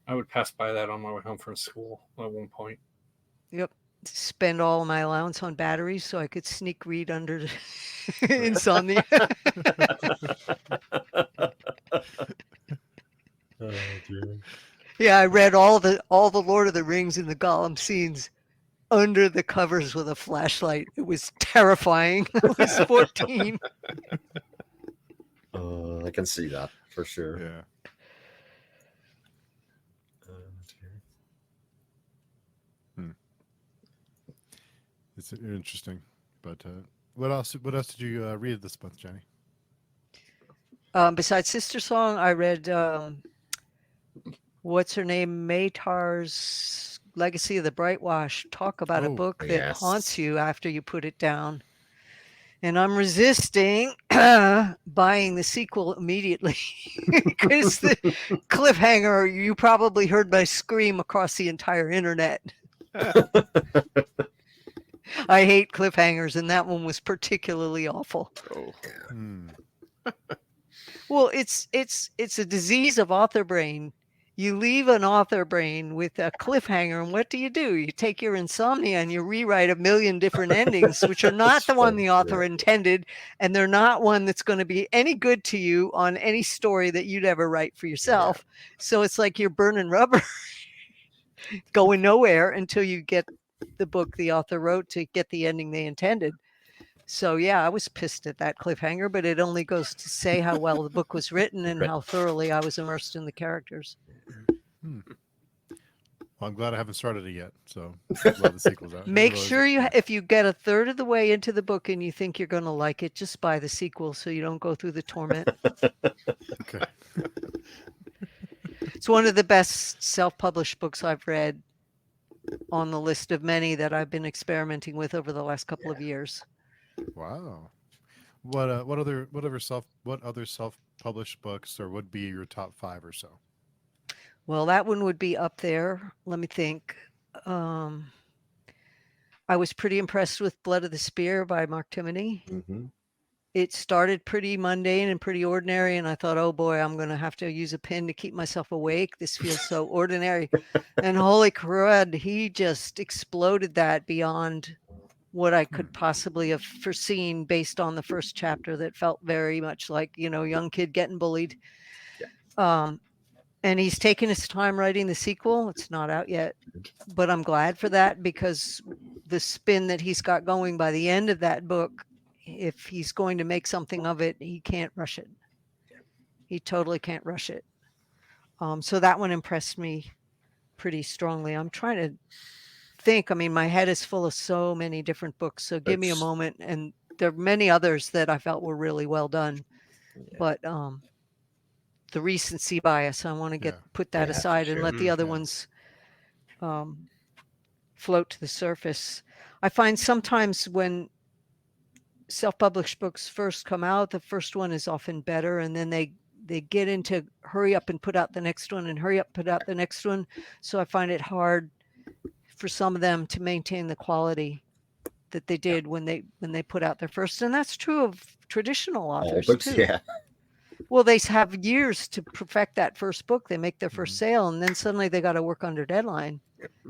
I would pass by that on my way home from school at one point. Yep. Spend all my allowance on batteries so I could sneak read under the insomnia. Oh, dear. Yeah, I read all the Lord of the Rings and the Gollum scenes under the covers with a flashlight. It was terrifying. I was 14. I can see that for sure. Yeah. Dear. It's interesting. But what else did you read this month, Jenny? Besides Sister Song, I read what's her name? Maytar's Legacy of the Brightwash. Talk about a Oh, book that yes. haunts you after you put it down. And I'm resisting buying the sequel immediately because the cliffhanger, you probably heard my scream across the entire internet. I hate cliffhangers, and that one was particularly awful. Oh. Hmm. Well, it's a disease of author brain. You leave an author brain with a cliffhanger, and what do? You take your insomnia and you rewrite a million different endings, which are not That's the one funny, the author yeah. intended, and they're not one that's going to be any good to you on any story that you'd ever write for yourself. So it's like you're burning rubber, going nowhere until you get the book the author wrote to get the ending they intended. So yeah, I was pissed at that cliffhanger, but it only goes to say how well the book was written and how thoroughly I was immersed in the characters. Well, I'm glad I haven't started it yet. So I'm glad the sequel's out. Make Otherwise, sure if you get a third of the way into the book and you think you're going to like it, just buy the sequel so you don't go through the torment. Okay. It's one of the best self-published books I've read, on the list of many that I've been experimenting with over the last couple of years. Wow. What other self-published books or would be your top 5 or so? Well, that one would be up there. Let me think. I was pretty impressed with Blood of the Spear by Mark Timoney. Mhm. It started pretty mundane and pretty ordinary, and I thought, oh boy, I'm going to have to use a pen to keep myself awake. This feels so ordinary. And holy crud, he just exploded that beyond what I could possibly have foreseen based on the first chapter that felt very much like, young kid getting bullied. And he's taken his time writing the sequel. It's not out yet, but I'm glad for that because the spin that he's got going by the end of that book, if he's going to make something of it, he can't rush it. He totally can't rush it. So that one impressed me pretty strongly. I'm trying to think. I mean, my head is full of so many different books. So give me a moment. And there are many others that I felt were really well done. Yeah. But the recency bias. I want to put that Yeah, for aside and sure. let the other ones float to the surface. I find sometimes when self-published books first come out, the first one is often better, and then they get into hurry up and put out the next one and hurry up, put out the next one. So I find it hard for some of them to maintain the quality that they did when they put out their first. And that's true of traditional authors All books, too. yeah. Well, they have years to perfect that first book. They make their first sale, and then suddenly they got to work under deadline.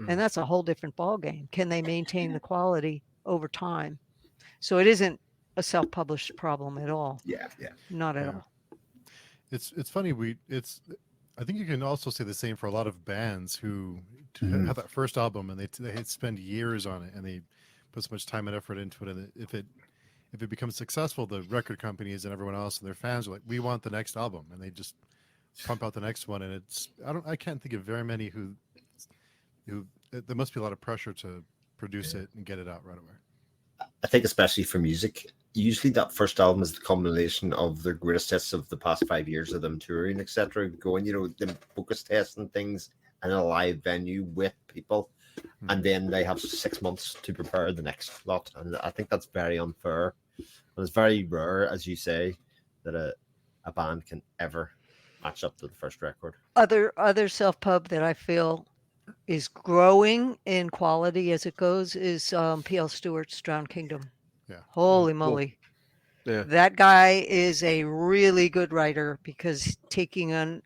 And that's a whole different ballgame. Can they maintain the quality over time? So it isn't a self-published problem at all. Yeah. Not at all. It's funny. I think you can also say the same for a lot of bands who have that first album and they spend years on it and they put so much time and effort into it. And if it becomes successful, the record companies and everyone else and their fans are like, we want the next album, and they just pump out the next one. And I can't think of very many who there must be a lot of pressure to produce it and get it out right away. I think especially for music, usually that first album is the culmination of their greatest hits of the past 5 years of them touring, etc. Going, them focus testing things in a live venue with people. And then they have 6 months to prepare the next lot. And I think that's very unfair. And it's very rare, as you say, that a band can ever match up to the first record. Other self-pub that I feel is growing in quality as it goes is P.L. Stewart's Drowned Kingdom. Yeah. Holy moly. Yeah. That guy is a really good writer because taking an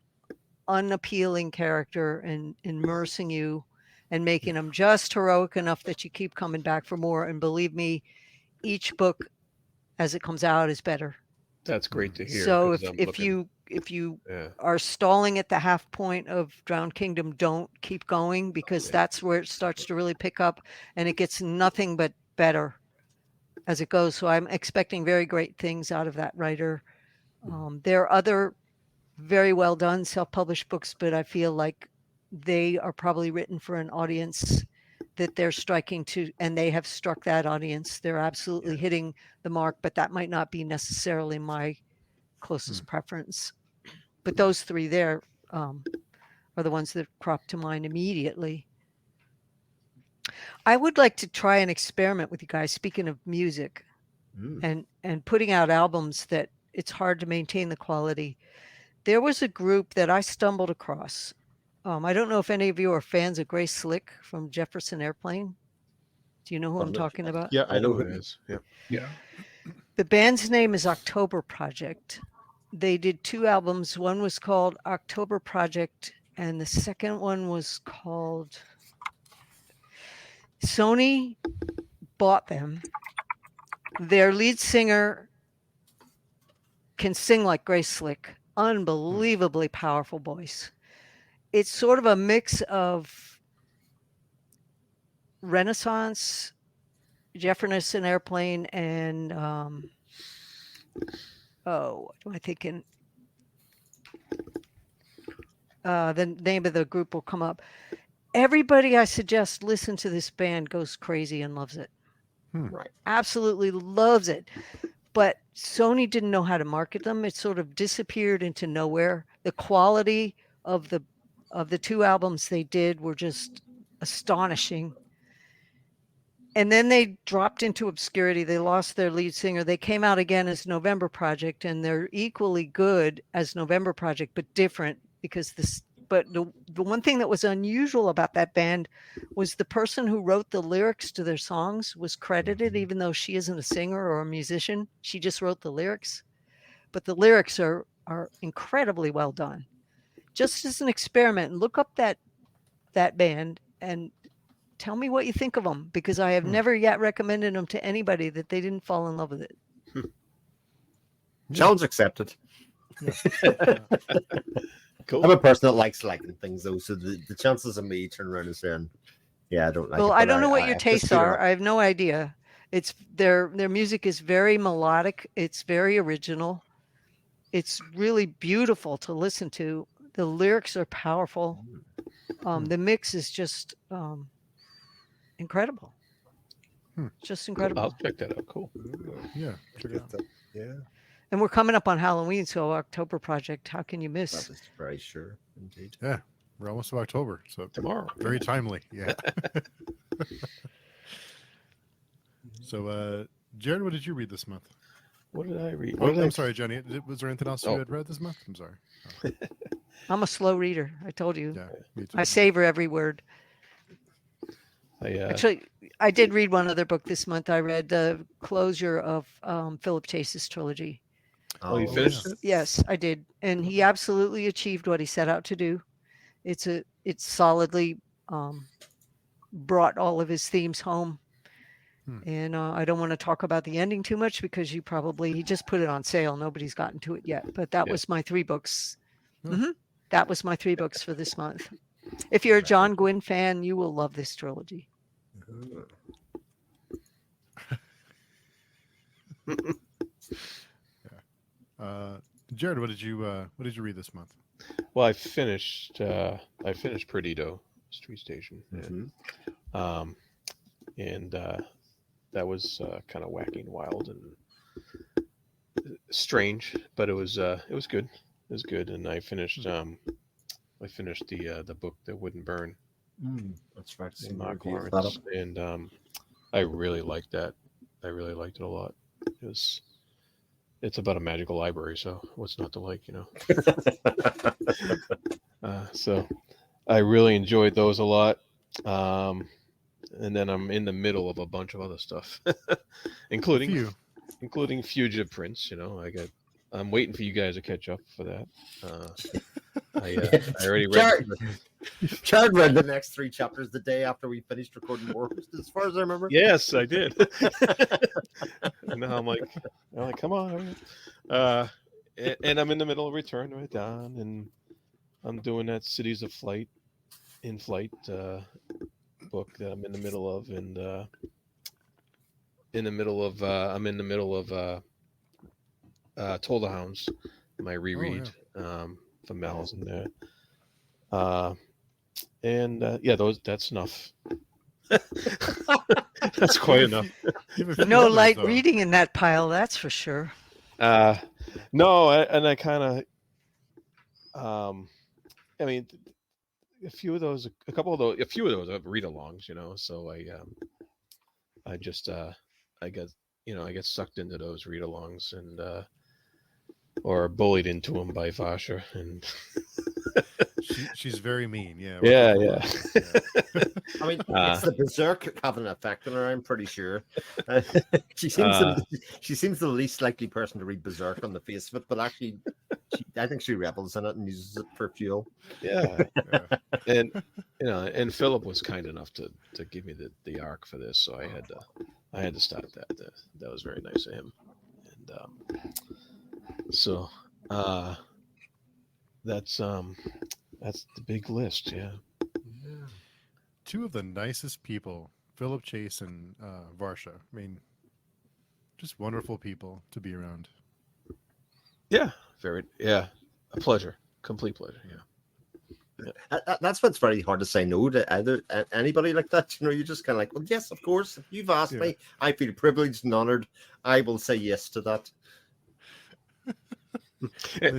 unappealing character and immersing you and making them just heroic enough that you keep coming back for more. And believe me, each book as it comes out is better. That's great to hear. So 'cause if you yeah. are stalling at the half point of Drowned Kingdom, don't keep going, because that's where it starts to really pick up and it gets nothing but better as it goes. So I'm expecting very great things out of that writer. There are other very well done self-published books, but I feel like they are probably written for an audience that they're striking to, and they have struck that audience. They're absolutely hitting the mark, but that might not be necessarily my closest preference. But those three there are the ones that crop to mind immediately. I would like to try an experiment with you guys, speaking of music, and putting out albums that it's hard to maintain the quality. There was a group that I stumbled across. I don't know if any of you are fans of Grace Slick from Jefferson Airplane. Do you know who I'm talking about? Yeah, I know who who it is. Yeah. Yeah. The band's name is October Project. They did 2 albums. One was called October Project, and the second one was called... Sony bought them. Their lead singer can sing like Grace Slick. Unbelievably powerful voice. It's sort of a mix of Renaissance, Jefferson Airplane, and what am I thinking? The name of the group will come up. Everybody I suggest listen to this band goes crazy and loves it. Right. Absolutely loves it. But Sony didn't know how to market them. It sort of disappeared into nowhere. The quality of the 2 albums they did were just astonishing. And then they dropped into obscurity. They lost their lead singer. They came out again as November Project, and they're equally good as November Project, but different because the one thing that was unusual about that band was the person who wrote the lyrics to their songs was credited, even though she isn't a singer or a musician. She just wrote the lyrics. But the lyrics are incredibly well done. Just as an experiment, look up that band and tell me what you think of them, because I have never yet recommended them to anybody that they didn't fall in love with it. Challenge accepted. Cool. I'm a person that likes liking things, though, so the chances of me turning around and saying, "Yeah, I don't like." Well, it, I but don't know what your just tastes put it are. up. I have no idea. It's their music is very melodic. It's very original. It's really beautiful to listen to. The lyrics are powerful. The mix is just incredible. Just incredible. I'll check that out. Cool. Yeah, check it out. Yeah. And we're coming up on Halloween, so October Project, how can you That miss? is very sure, indeed. Yeah, we're almost to October, so Tomorrow. very timely. Yeah. So, Jared, what did you read this month? What did I read? Oh, What did I'm I... sorry, Jenny. Was there anything else you Oh. had read this month? I'm sorry. I'm a slow reader. I told you. Yeah, me too. I savor every word. Actually, I did read one other book this month. I read the closure of Philip Chase's trilogy. Oh, you finished it? Yes, I did, and he absolutely achieved what he set out to do. It's solidly brought all of his themes home. And I don't want to talk about the ending too much because he just put it on sale. Nobody's gotten to it yet. But that was my 3 books. That was my 3 books for this month. If you're a John Gwynne fan, you will love this trilogy. Jared, what did you read this month? Well, I finished Perdido Street Station. And that was kind of wacky and wild and strange, but it was good. It was good, and I finished the book that wouldn't burn. That's right. In Mark Lawrence, and I really liked that. I really liked it a lot. It's about a magical library, so what's not to like, So I really enjoyed those a lot. And then I'm in the middle of a bunch of other stuff, including Fugitive Prince. I'm waiting for you guys to catch up for that. I already read. Jared read the next 3 chapters the day after we finished recording Warhorse, as far as I remember. Yes, I did. And now I'm like, come on. And I'm in the middle of Return to Dawn, and I'm doing that Cities of Flight in Flight book that I'm in the middle of, and I'm in the middle of Toll the Hounds, my reread from Mal's in there. That's enough. That's quite enough. No light reading in that pile, that's for sure. No, and I kind of, a few of those are read-alongs, so I get sucked into those read-alongs and or bullied into them by Vasha, and she's very mean. Yeah. I mean, it's the Berserk having an effect on her. I'm pretty sure. She seems the least likely person to read Berserk on the face of it, but actually, I think she revels in it and uses it for fuel. Yeah. And Philip was kind enough to give me the arc for this, so I had to start that. That was very nice of him, and so that's the big list. Yeah. 2 of the nicest people, Philip Chase and Varsha. I mean, just wonderful people to be around. Yeah, a pleasure, complete pleasure. Yeah. That's what's very hard to say no to anybody like that. You're just kind of like, well, yes, of course. If you've asked me, I feel privileged and honored. I will say yes to that. and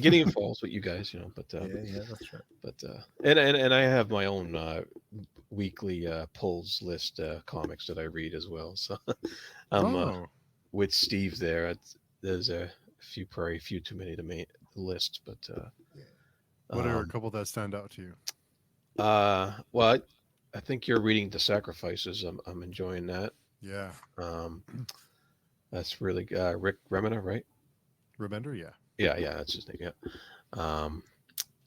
getting involved with you guys, but that's right. But and I have my own weekly pulls list comics that I read as well. So I'm with Steve there. There's a few too many to make the list, but what are a couple that stand out to you? Well, I think you're reading The Sacrifices. I'm enjoying that. Yeah. That's really Rick Remender, right? Remender, yeah. Yeah, that's his name. Yeah.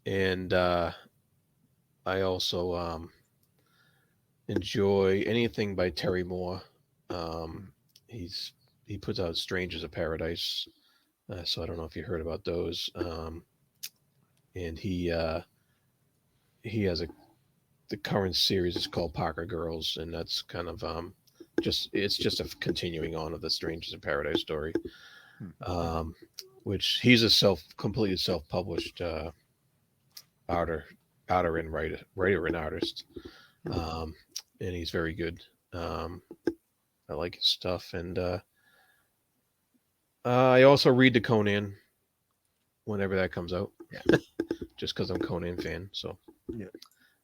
And I also enjoy anything by Terry Moore. He puts out Strangers of Paradise, so I don't know if you heard about those. And he has the current series is called Parker Girls, and that's kind of it's just a continuing on of the Strangers of Paradise story. Which he's a completely self-published writer and artist, and he's very good. I like his stuff, and I also read the Conan whenever that comes out. Yeah. Just because I'm a Conan fan, so Yeah.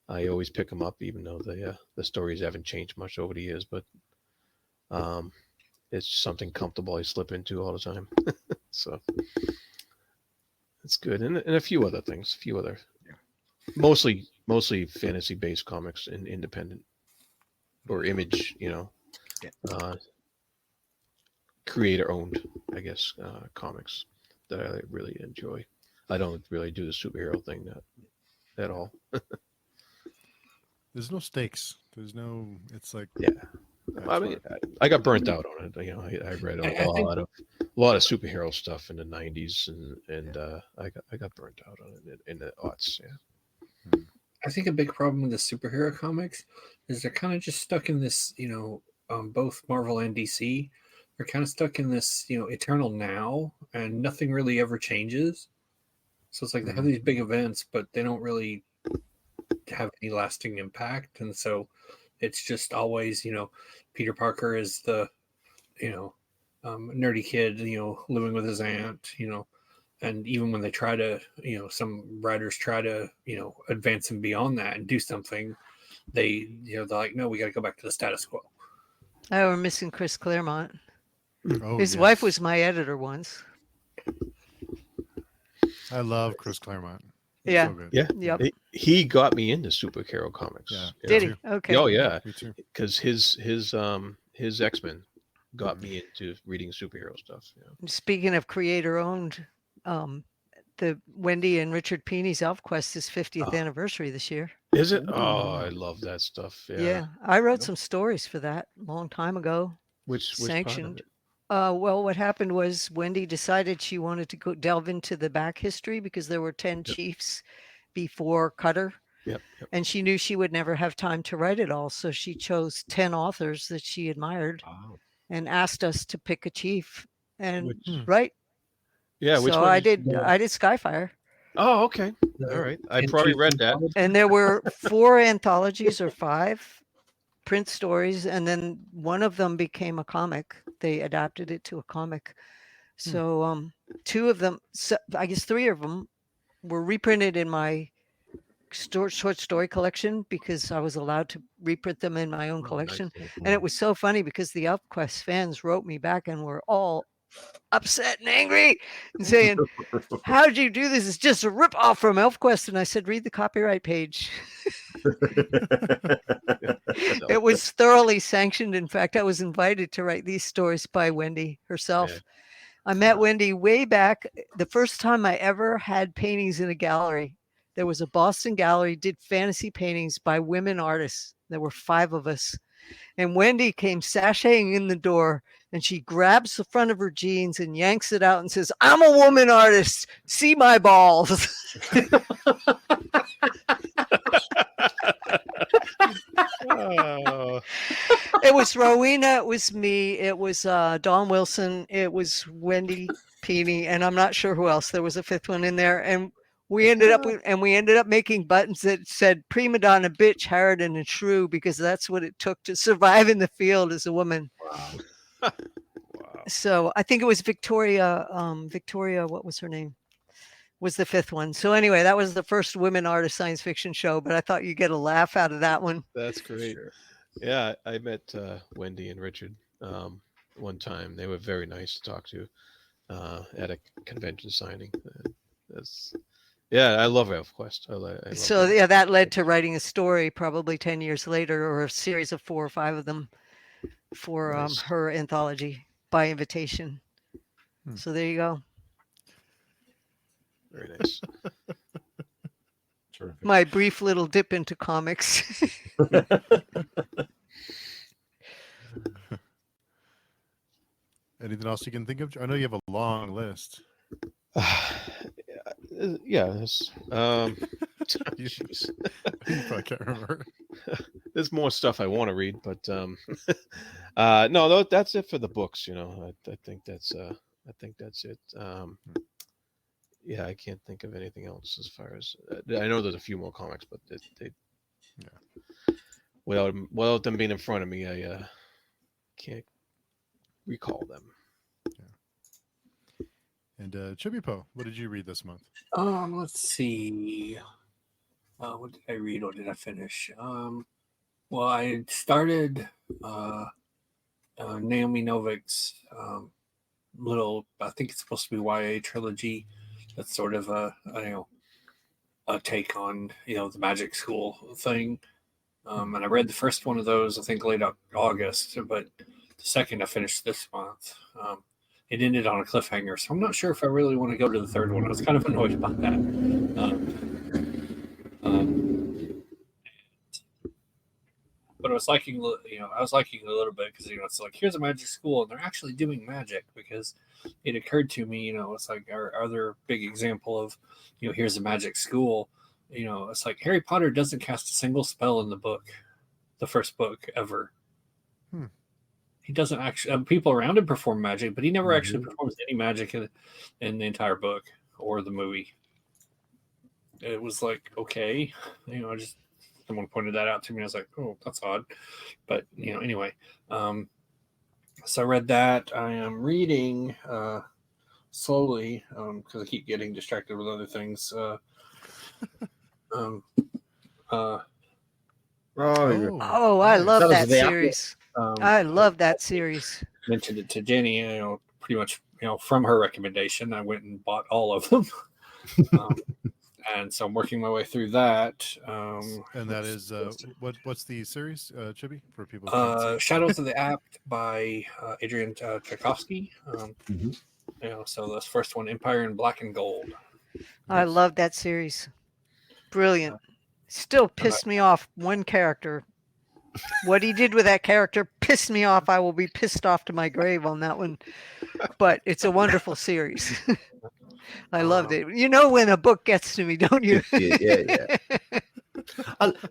I always pick them up, even though the stories haven't changed much over the years. But it's something comfortable I slip into all the time. So it's good, and a few other things, mostly fantasy based comics and independent or Image, Yeah. Creator owned, I guess, comics that I really enjoy. I don't really do the superhero thing at all. There's no stakes. There's no. It's like Yeah. that's I mean, what- I got burnt out on it. I read I think- a lot of superhero stuff in the '90s, and I got burnt out on it in the aughts. Yeah. I think a big problem with the superhero comics is they're kind of just stuck in this, both Marvel and DC. They're kind of stuck in this, eternal now, and nothing really ever changes. So it's like they have these big events, but they don't really have any lasting impact. And so it's just always, Peter Parker is the, nerdy kid, living with his aunt, and even when they try to, some writers try to, advance him beyond that and do something, they're like, no, we got to go back to the status quo. Oh, we're missing Chris Claremont. Oh, His wife yes. was my editor once. I love Chris Claremont. He's Yeah. so good. Yeah. Yep. He got me into superhero comics. Yeah. Did Me he? too. Okay. Oh yeah, Me too. because his X-Men got me into reading superhero stuff. Yeah. Speaking of creator owned, the Wendy and Richard Peeny's ElfQuest is 50th anniversary this year. Is it? Oh, I love that stuff. Yeah. Yeah. I wrote some stories for that a long time ago. Which part of Sanctioned. it? Well, what happened was Wendy decided she wanted to go delve into the back history because there were 10 chiefs before Cutter. Yep. And she knew she would never have time to write it all. So she chose 10 authors that she admired Wow. and asked us to pick a chief and Which- write. Yeah. Which So one I did did Skyfire. Oh, okay. All right. I probably read that. And there were 4 anthologies or 5 print stories. And then one of them became a comic. They adapted it to a comic. So 2 of them, I guess 3 of them were reprinted in my short story collection because I was allowed to reprint them in my own collection. Nice. And it was so funny because the ElfQuest fans wrote me back and were all upset and angry and saying, how'd you do this? It's just a ripoff from ElfQuest. And I said, read the copyright page. It was thoroughly sanctioned. In fact, I was invited to write these stories by Wendy herself. Yeah. I met Wendy way back. The first time I ever had paintings in a gallery, there was a Boston gallery, did fantasy paintings by women artists. There were 5 of us. And Wendy came sashaying in the door and she grabs the front of her jeans and yanks it out and says, I'm a woman artist. See my balls. Oh, It was Rowena, it was me, it was Dawn Wilson, it was Wendy Peeny, and I'm not sure who else. There was a 5th one in there, and we ended up making buttons that said "Prima Donna, Bitch, Harridan, and Shrew" because that's what it took to survive in the field as a woman. wow. So I think it was Victoria. Victoria, what was her name? Was the 5th one. So anyway, that was the first women artist science fiction show. But I thought you'd get a laugh out of that one. That's great. Yeah, I met Wendy and Richard one time. They were very nice to talk to at a convention signing. I love ElfQuest. I love So it. yeah, that led to writing a story probably 10 years later, or a series of 4 or 5 of them for Nice. her anthology by invitation. So there you go. Very nice. Terrific. My brief little dip into comics. Anything else you can think of? I know you have a long list. Yeah. There's, You jeez. probably can't remember. There's more stuff I want to read, but no, that's it for the books. I think that's it. Yeah, I can't think of anything else as far as I know. There's a few more comics, but they without them being in front of me, I can't recall them. And Chibipoe, what did you read this month? Let's see. What did I read or did I finish? Well, I started Naomi Novik's little, I think it's supposed to be YA trilogy. That's sort of a take on, the magic school thing. And I read the first one of those, I think, late August, but the second I finished this month. It ended on a cliffhanger, so I'm not sure if I really want to go to the third one. I was kind of annoyed about that. But I was liking, I was liking it a little bit because, it's like, here's a magic school, and they're actually doing magic, because it occurred to me, it's like our other big example of, here's a magic school. It's like Harry Potter doesn't cast a single spell in the book, the first book ever. He doesn't actually. People around him perform magic, but he never actually performs any magic in the entire book or the movie. It was like, okay, just someone pointed that out to me. I was like, oh, that's odd, but anyway. So I read that. I am reading slowly because I keep getting distracted with other things. I love that series. I love that series. Mentioned it to Jenny, pretty much, from her recommendation, I went and bought all of them. And so I'm working my way through that. And that is what's the series, Chibi, for people? Shadows of the Apt by Adrian Tchaikovsky. So this first one, Empire in Black and Gold. I love that series. Brilliant. Still pissed me off. One character. What he did with that character pissed me off. I will be pissed off to my grave on that one. But it's a wonderful series. I loved it. When a book gets to me, don't you? Yeah.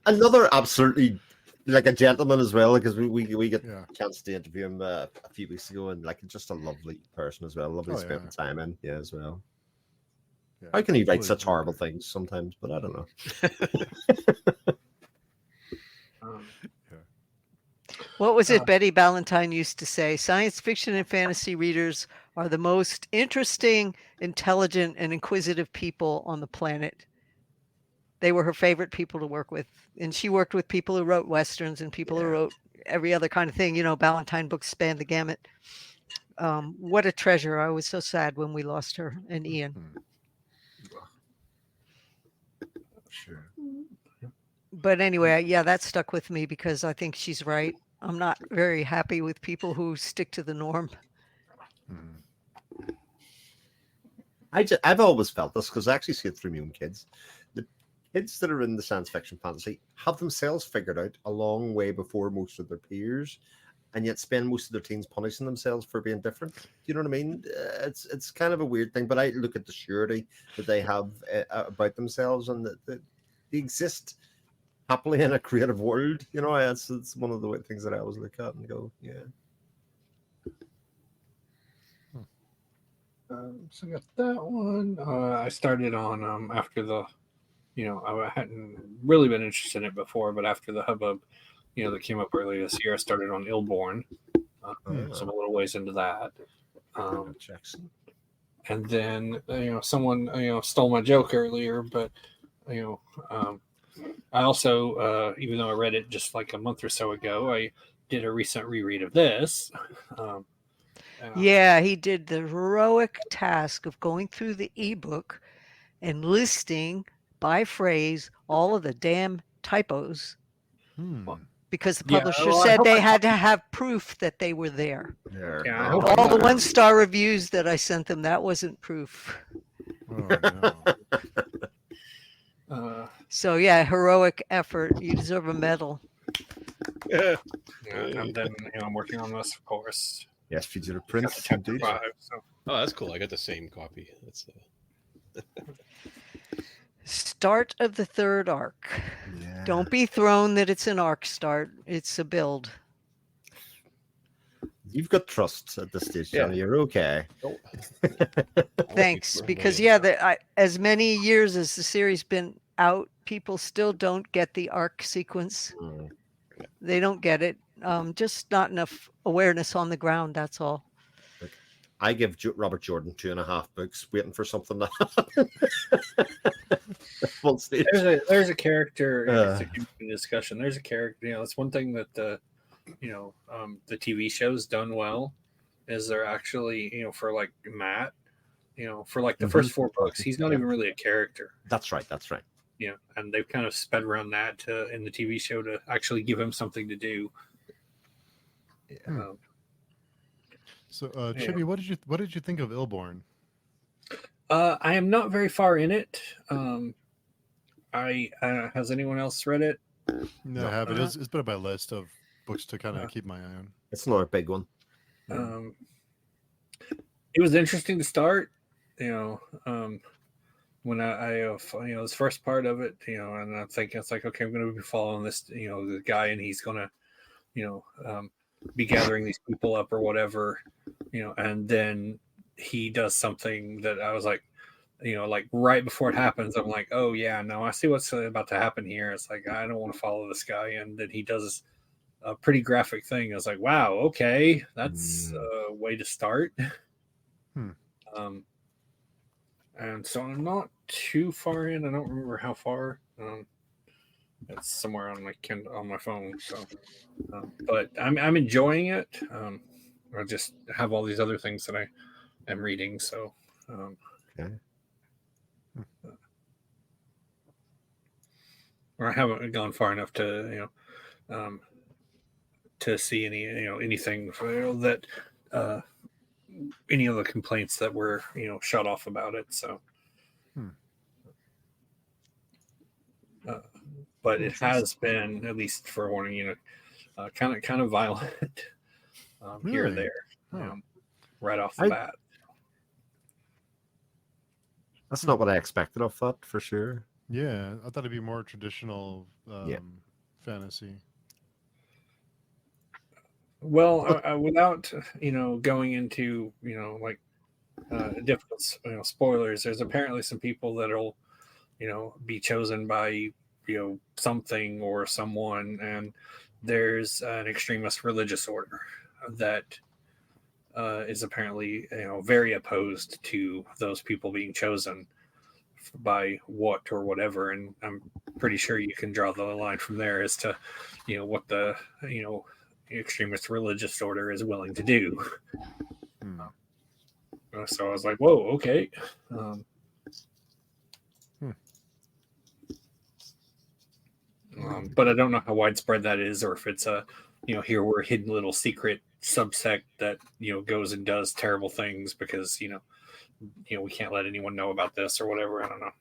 Another absolutely like a gentleman as well, because we get a chance to interview him a few weeks ago, and like just a lovely person as well. Lovely spending time in as well. Yeah, how can he write such horrible things sometimes? But I don't know. What was it Betty Ballantyne used to say? Science fiction and fantasy readers are the most interesting, intelligent, and inquisitive people on the planet. They were her favorite people to work with. And she worked with people who wrote Westerns and people who wrote every other kind of thing. Ballantyne books spanned the gamut. What a treasure. I was so sad when we lost her and Ian. Sure. But anyway, that stuck with me because I think she's right. I'm not very happy with people who stick to the norm. I've always felt this because I actually see it through my own kids. The kids that are in the science fiction fantasy have themselves figured out a long way before most of their peers, and yet spend most of their teens punishing themselves for being different. Do you know what I mean? It's kind of a weird thing, but I look at the surety that they have about themselves, and that they exist happily in a creative world. It's one of the things that I always look at and go, So I got that one. I started on after the, I hadn't really been interested in it before, but after the hubbub, that came up earlier this year, I started on Illborn. So I'm a little ways into that. Jackson. And then someone stole my joke earlier, but I also, even though I read it just like a month or so ago, I did a recent reread of this. He did the heroic task of going through the ebook and listing by phrase all of the damn typos because the publisher said they had to have proof that they were there. All the 1-star reviews that I sent them, that wasn't proof. So heroic effort. You deserve a medal. And then I'm working on this, of course. Yes, Fugitive Prince. Chapter 5, so. Oh, that's cool. I got the same copy. That's Start of the third arc. Don't be thrown that it's an arc start. It's a build. You've got trust at this stage, Johnny. You're okay. Thanks, because as many years as the series been out, people still don't get the arc sequence. They don't get it. Just not enough awareness on the ground. That's all. I give Robert Jordan 2.5 books, waiting for something to happen. One stage. There's a character. It's a good discussion. There's a character. It's one thing that the TV show's done well is they're actually for like Matt, for like the first 4 books, he's not even really a character. That's right. And they've kind of sped around that in the TV show to actually give him something to do. So, Chibi, what did you think of Illborn? I am not very far in it. Has anyone else read it? No, I haven't. It's been on my list of books to kind of keep my eye on. It's not a big one. It was interesting to start. When I this first part of it, and I'm thinking it's like, okay, I'm going to be following this, the guy, and he's going to, be gathering these people up or whatever, and then he does something that I was like, like right before it happens, I'm like, oh yeah, no, I see what's about to happen here. It's like, I don't want to follow this guy. And then he does a pretty graphic thing. I was like, wow, okay, that's a way to start. And so I'm not too far in. I don't remember how far. It's somewhere on my phone. So, but I'm enjoying it. I just have all these other things that I am reading. So, or I haven't gone far enough to to see any anything that any of the complaints that were shut off about it. So. But it has been, at least for warning, kind of violent here and there, right off the bat. That's not what I expected of that, for sure. Yeah, I thought it'd be more traditional fantasy. Well, without going into like difficult spoilers, there's apparently some people that'll be chosen by something or someone, and there's an extremist religious order that is apparently very opposed to those people being chosen by what or whatever, and I'm pretty sure you can draw the line from there as to what the extremist religious order is willing to do. So I was like, whoa, okay. But I don't know how widespread that is, or if it's a, here we're a hidden little secret subsect that, goes and does terrible things because, we can't let anyone know about this or whatever. I don't know.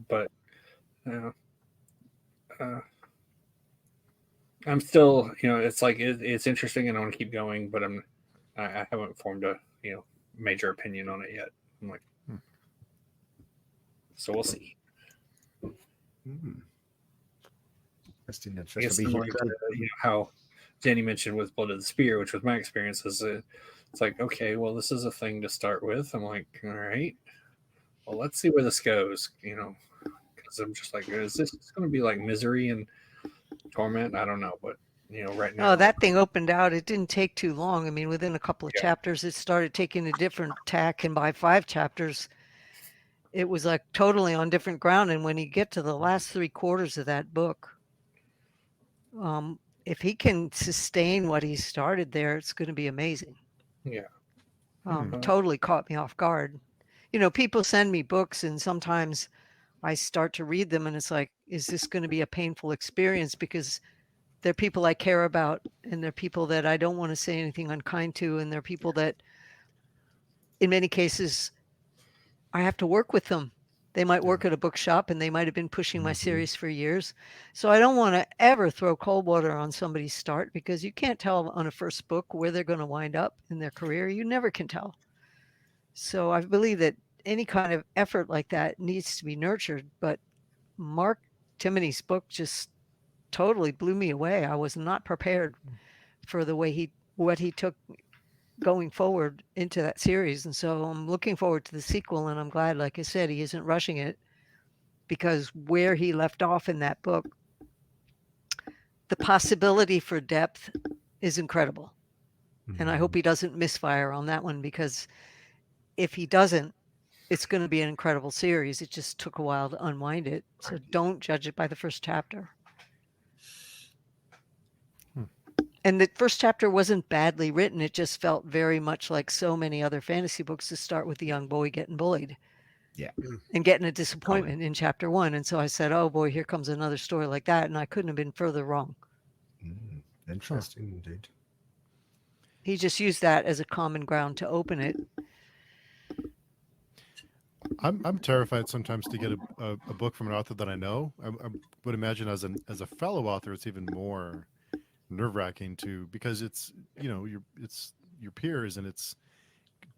But, I'm still, it's like, it's interesting and I want to keep going, but I haven't formed a, major opinion on it yet. I'm like, so we'll see. Interesting. I guess how Janny mentioned with Blood of the Spear, which was my experience, is it's like, okay, well, this is a thing to start with. I'm like, all right, well, let's see where this goes, because I'm just like, is this going to be like misery and torment? I don't know, but right now. Oh, that thing opened out. It didn't take too long. I mean, within a couple of chapters, it started taking a different tack, and by 5 chapters, it was like totally on different ground. And when you get to the last 3/4 of that book, if he can sustain what he started there, it's going to be amazing. Yeah. Totally caught me off guard. People send me books and sometimes I start to read them and it's like, is this going to be a painful experience? Because they're people I care about and they're people that I don't want to say anything unkind to. And they're people that in many cases I have to work with them. They might work at a bookshop and they might have been pushing my series for years. So I don't want to ever throw cold water on somebody's start because you can't tell on a first book where they're going to wind up in their career. You never can tell. So I believe that any kind of effort like that needs to be nurtured. But Mark Timoney's book just totally blew me away. I was not prepared for the way what he took going forward into that series. And so I'm looking forward to the sequel, and I'm glad, like I said, he isn't rushing it, because where he left off in that book, the possibility for depth is incredible. And I hope he doesn't misfire on that one, because if he doesn't, it's going to be an incredible series. It just took a while to unwind it. So don't judge it by the first chapter. And the first chapter wasn't badly written. It just felt very much like so many other fantasy books to start with the young boy getting bullied. Yeah. And getting a disappointment in chapter 1. And so I said, oh boy, here comes another story like that. And I couldn't have been further wrong. Interesting indeed. He just used that as a common ground to open it. I'm terrified sometimes to get a book from an author that I know. I would imagine as a fellow author, it's even more nerve-wracking because it's it's your peers, and it's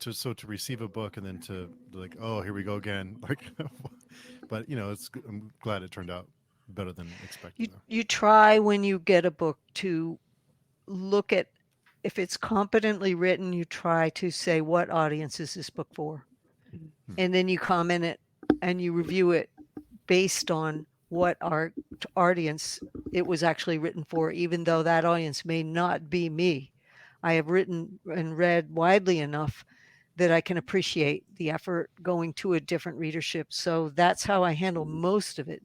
to receive a book and then to like, oh, here we go again, like. But I'm glad it turned out better than expected. You try, when you get a book, to look at, if it's competently written, you try to say, what audience is this book for? And then you comment it and you review it based on what audience it was actually written for, even though that audience may not be me. I have written and read widely enough that I can appreciate the effort going to a different readership. So that's how I handle most of it.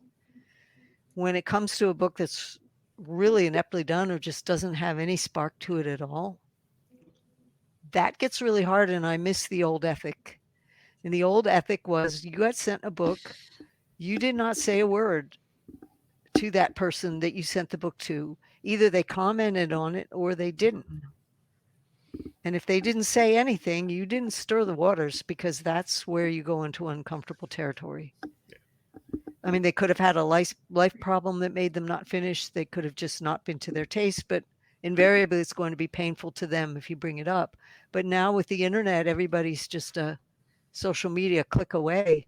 When it comes to a book that's really ineptly done or just doesn't have any spark to it at all, that gets really hard, and I miss the old ethic. And the old ethic was, you got sent a book, you did not say a word to that person that you sent the book to. Either they commented on it or they didn't. And if they didn't say anything, you didn't stir the waters, because that's where you go into uncomfortable territory. I mean, they could have had a life problem that made them not finish. They could have just not been to their taste, but invariably it's going to be painful to them if you bring it up. But now with the internet, everybody's just a social media click away.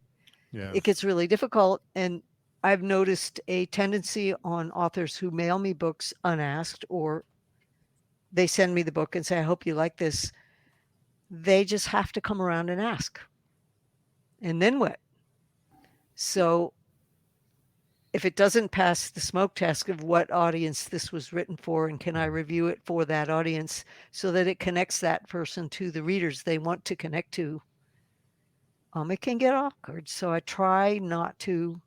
Yeah. It gets really difficult. And I've noticed a tendency on authors who mail me books unasked, or they send me the book and say, I hope you like this. They just have to come around and ask. And then what? So if it doesn't pass the smoke test of what audience this was written for, and can I review it for that audience so that it connects that person to the readers they want to connect to, it can get awkward. So I try not to.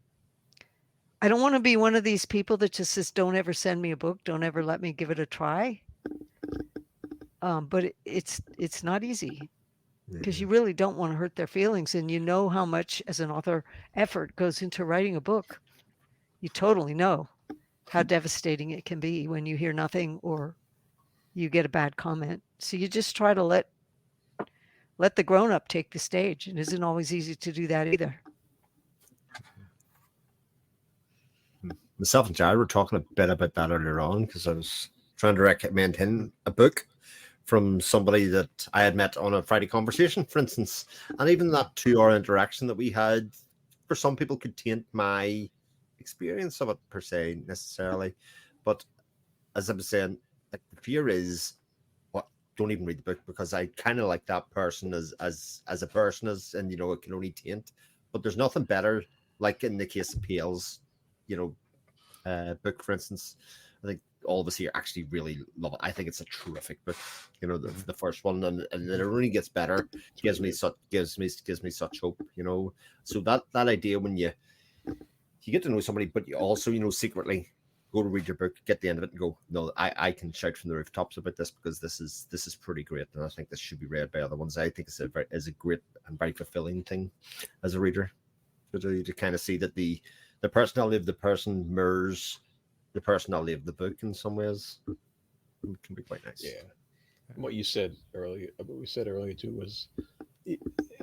I don't want to be one of these people that just says, don't ever send me a book. Don't ever let me give it a try. But it's not easy, because you really don't want to hurt their feelings. And you know how much, as an author, effort goes into writing a book. You totally know how devastating it can be when you hear nothing or you get a bad comment. So you just try to let the grown-up take the stage. It isn't always easy to do that either. Myself and Jarrod were talking a bit about that earlier on, because I was trying to recommend him a book from somebody that I had met on a Friday conversation, for instance. And even that 2-hour interaction that we had, for some people, could taint my experience of it per se necessarily. But as I was saying, like, the fear is, what, don't even read the book, because I kind of like that person as a person, and it can only taint. But there's nothing better, like in the case of PL's book, for instance. I think all of us here actually really love it. I think it's a terrific book. The first one, and then it only gets better. Gives me such hope. So that idea, when you get to know somebody, but you also secretly go to read your book, get the end of it, and go, no, I can shout from the rooftops about this, because this is pretty great, and I think this should be read by other ones. I think it's a great and very fulfilling thing as a reader, to kind of see that the personality of the person mirrors the personality of the book in some ways. It can be quite nice. Yeah. What you said earlier, too, was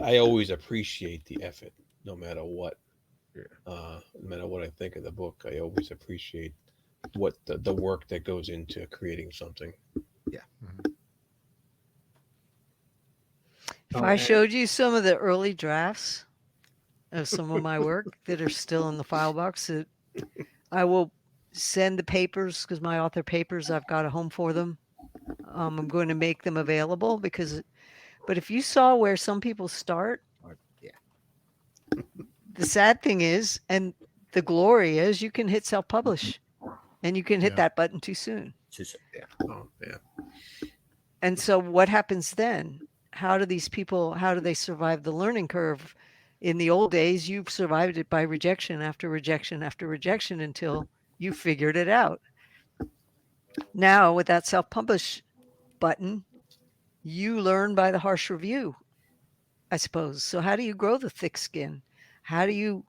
I always appreciate the effort, no matter what. No matter what I think of the book, I always appreciate what the work that goes into creating something. Yeah. If I showed you some of the early drafts of some of my work that are still in the file box, that I will send the papers, because my author papers, I've got a home for them. I'm going to make them available, but if you saw where some people start, the sad thing is, and the glory is, you can hit self-publish, and you can hit that button too soon. Yeah. Oh, yeah. And so what happens then? How do they survive the learning curve? In the old days, you've survived it by rejection after rejection after rejection until you figured it out. Now, with that self-publish button, you learn by the harsh review, I suppose. So how do you grow the thick skin? How do you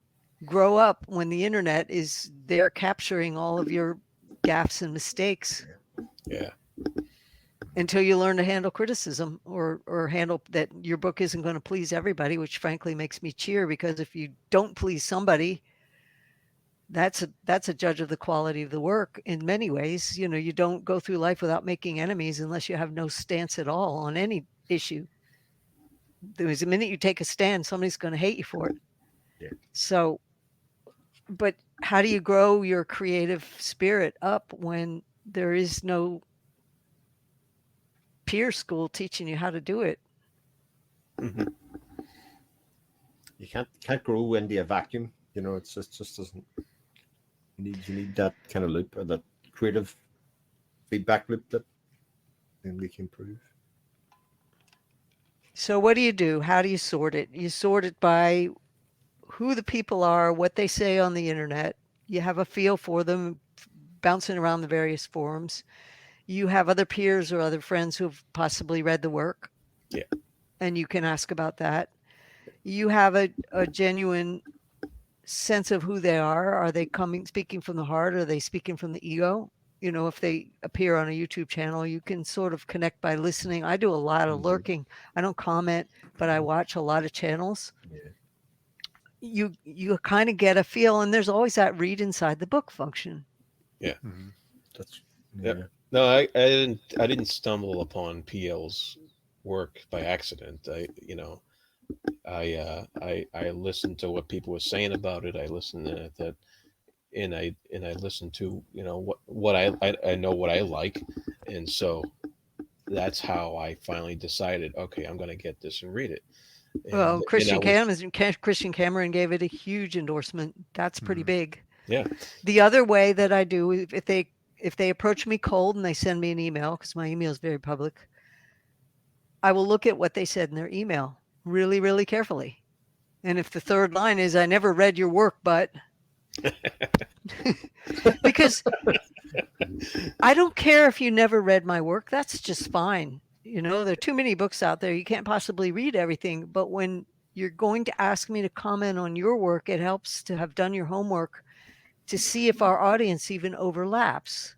grow up when the internet is there capturing all of your gaffes and mistakes? Yeah. Until you learn to handle criticism or handle that your book isn't going to please everybody, which frankly makes me cheer, because if you don't please somebody, that's a judge of the quality of the work in many ways. You know, you don't go through life without making enemies unless you have no stance at all on any issue. There's a minute you take a stand, somebody's going to hate you for it. Yeah. So, but how do you grow your creative spirit up when there is no peer school teaching you how to do it? Mhm. You can't grow into a vacuum. You know, it just doesn't. You need that kind of loop, or that creative feedback loop that then we can improve. So what do? How do you sort it? You sort it by who the people are, what they say on the internet. You have a feel for them bouncing around the various forums. You have other peers or other friends who've possibly read the work. Yeah. And you can ask about that. You have a genuine sense of who they are. Are they speaking from the heart? Are they speaking from the ego? You know, if they appear on a YouTube channel, you can sort of connect by listening. I do a lot of lurking. I don't comment, but I watch a lot of channels. Yeah. You kind of get a feel, and there's always that read inside the book function. Yeah. Mhm. That's Yep. No, I didn't stumble upon PL's work by accident. I listened to what people were saying about it. I listened to that, and I listened to what I know what I like, and so that's how I finally decided, okay, I'm going to get this and read it. Well, And Christian I Cameron gave it a huge endorsement. That's pretty big. Yeah. The other way that I do, if they approach me cold and they send me an email, because my email is very public, I will look at what they said in their email really, really carefully. And if the third line is, I never read your work, but because I don't care if you never read my work, that's just fine. You know, there are too many books out there. You can't possibly read everything. But when you're going to ask me to comment on your work, it helps to have done your homework to see if our audience even overlaps.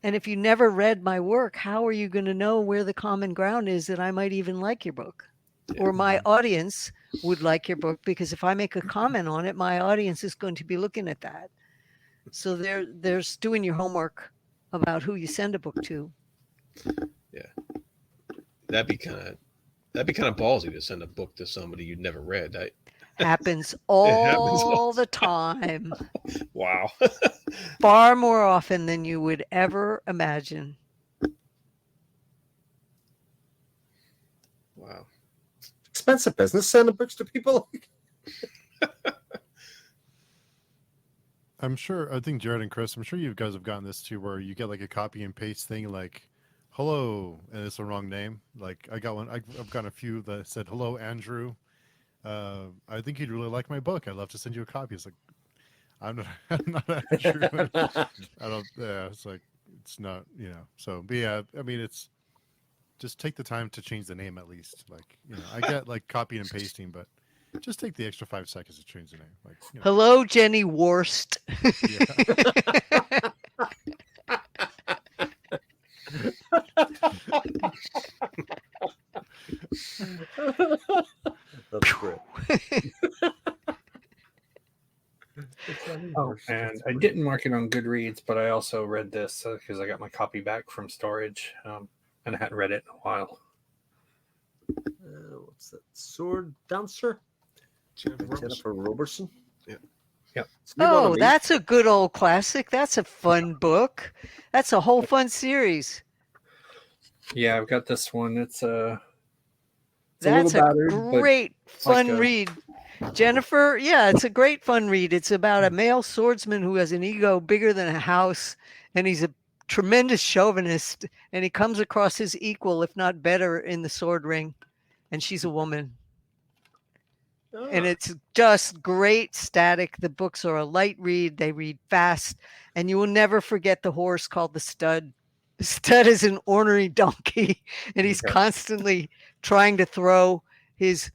And if you never read my work, how are you going to know where the common ground is that I might even like your book? Or my audience would like your book, because if I make a comment on it, my audience is going to be looking at that. So there's doing your homework about who you send a book to. Yeah. That'd be kind of ballsy to send a book to somebody you'd never read. Happens all the time. Wow. Far more often than you would ever imagine. Wow. expensive business sending books to people. I'm sure, I think Jarrod and Chris, I'm sure you guys have gotten this too, where you get like a copy and paste thing like, hello, and it's the wrong name. Like I got one, I've gotten a few that said, hello, Andrew. I think you'd really like my book. I'd love to send you a copy. It's like, I'm not Andrew. I don't, yeah, it's like, it's not, you know, so, but yeah, I mean, it's just take the time to change the name at least. Like, you know, I get like copying and pasting, but just take the extra 5 seconds to change the name. Like, you know. Hello, Janny Wurts. That's great. Oh, and I didn't mark it on Goodreads, but I also read this because I got my copy back from storage, and I hadn't read it in a while. What's that? Sword Dancer? Jennifer Robertson. Yeah. Yep. Oh, that's a good old classic. That's a fun book. That's a whole fun series. Yeah, I've got this one. It's That's a battered, great fun like read. Jennifer, yeah, it's a great fun read. It's about a male swordsman who has an ego bigger than a house, and he's a tremendous chauvinist, and he comes across his equal, if not better, in the sword ring, and she's a woman. And it's just great static. The books are a light read. They read fast, and you will never forget the horse called the Stud. The Stud is an ornery donkey, and he's constantly trying to throw his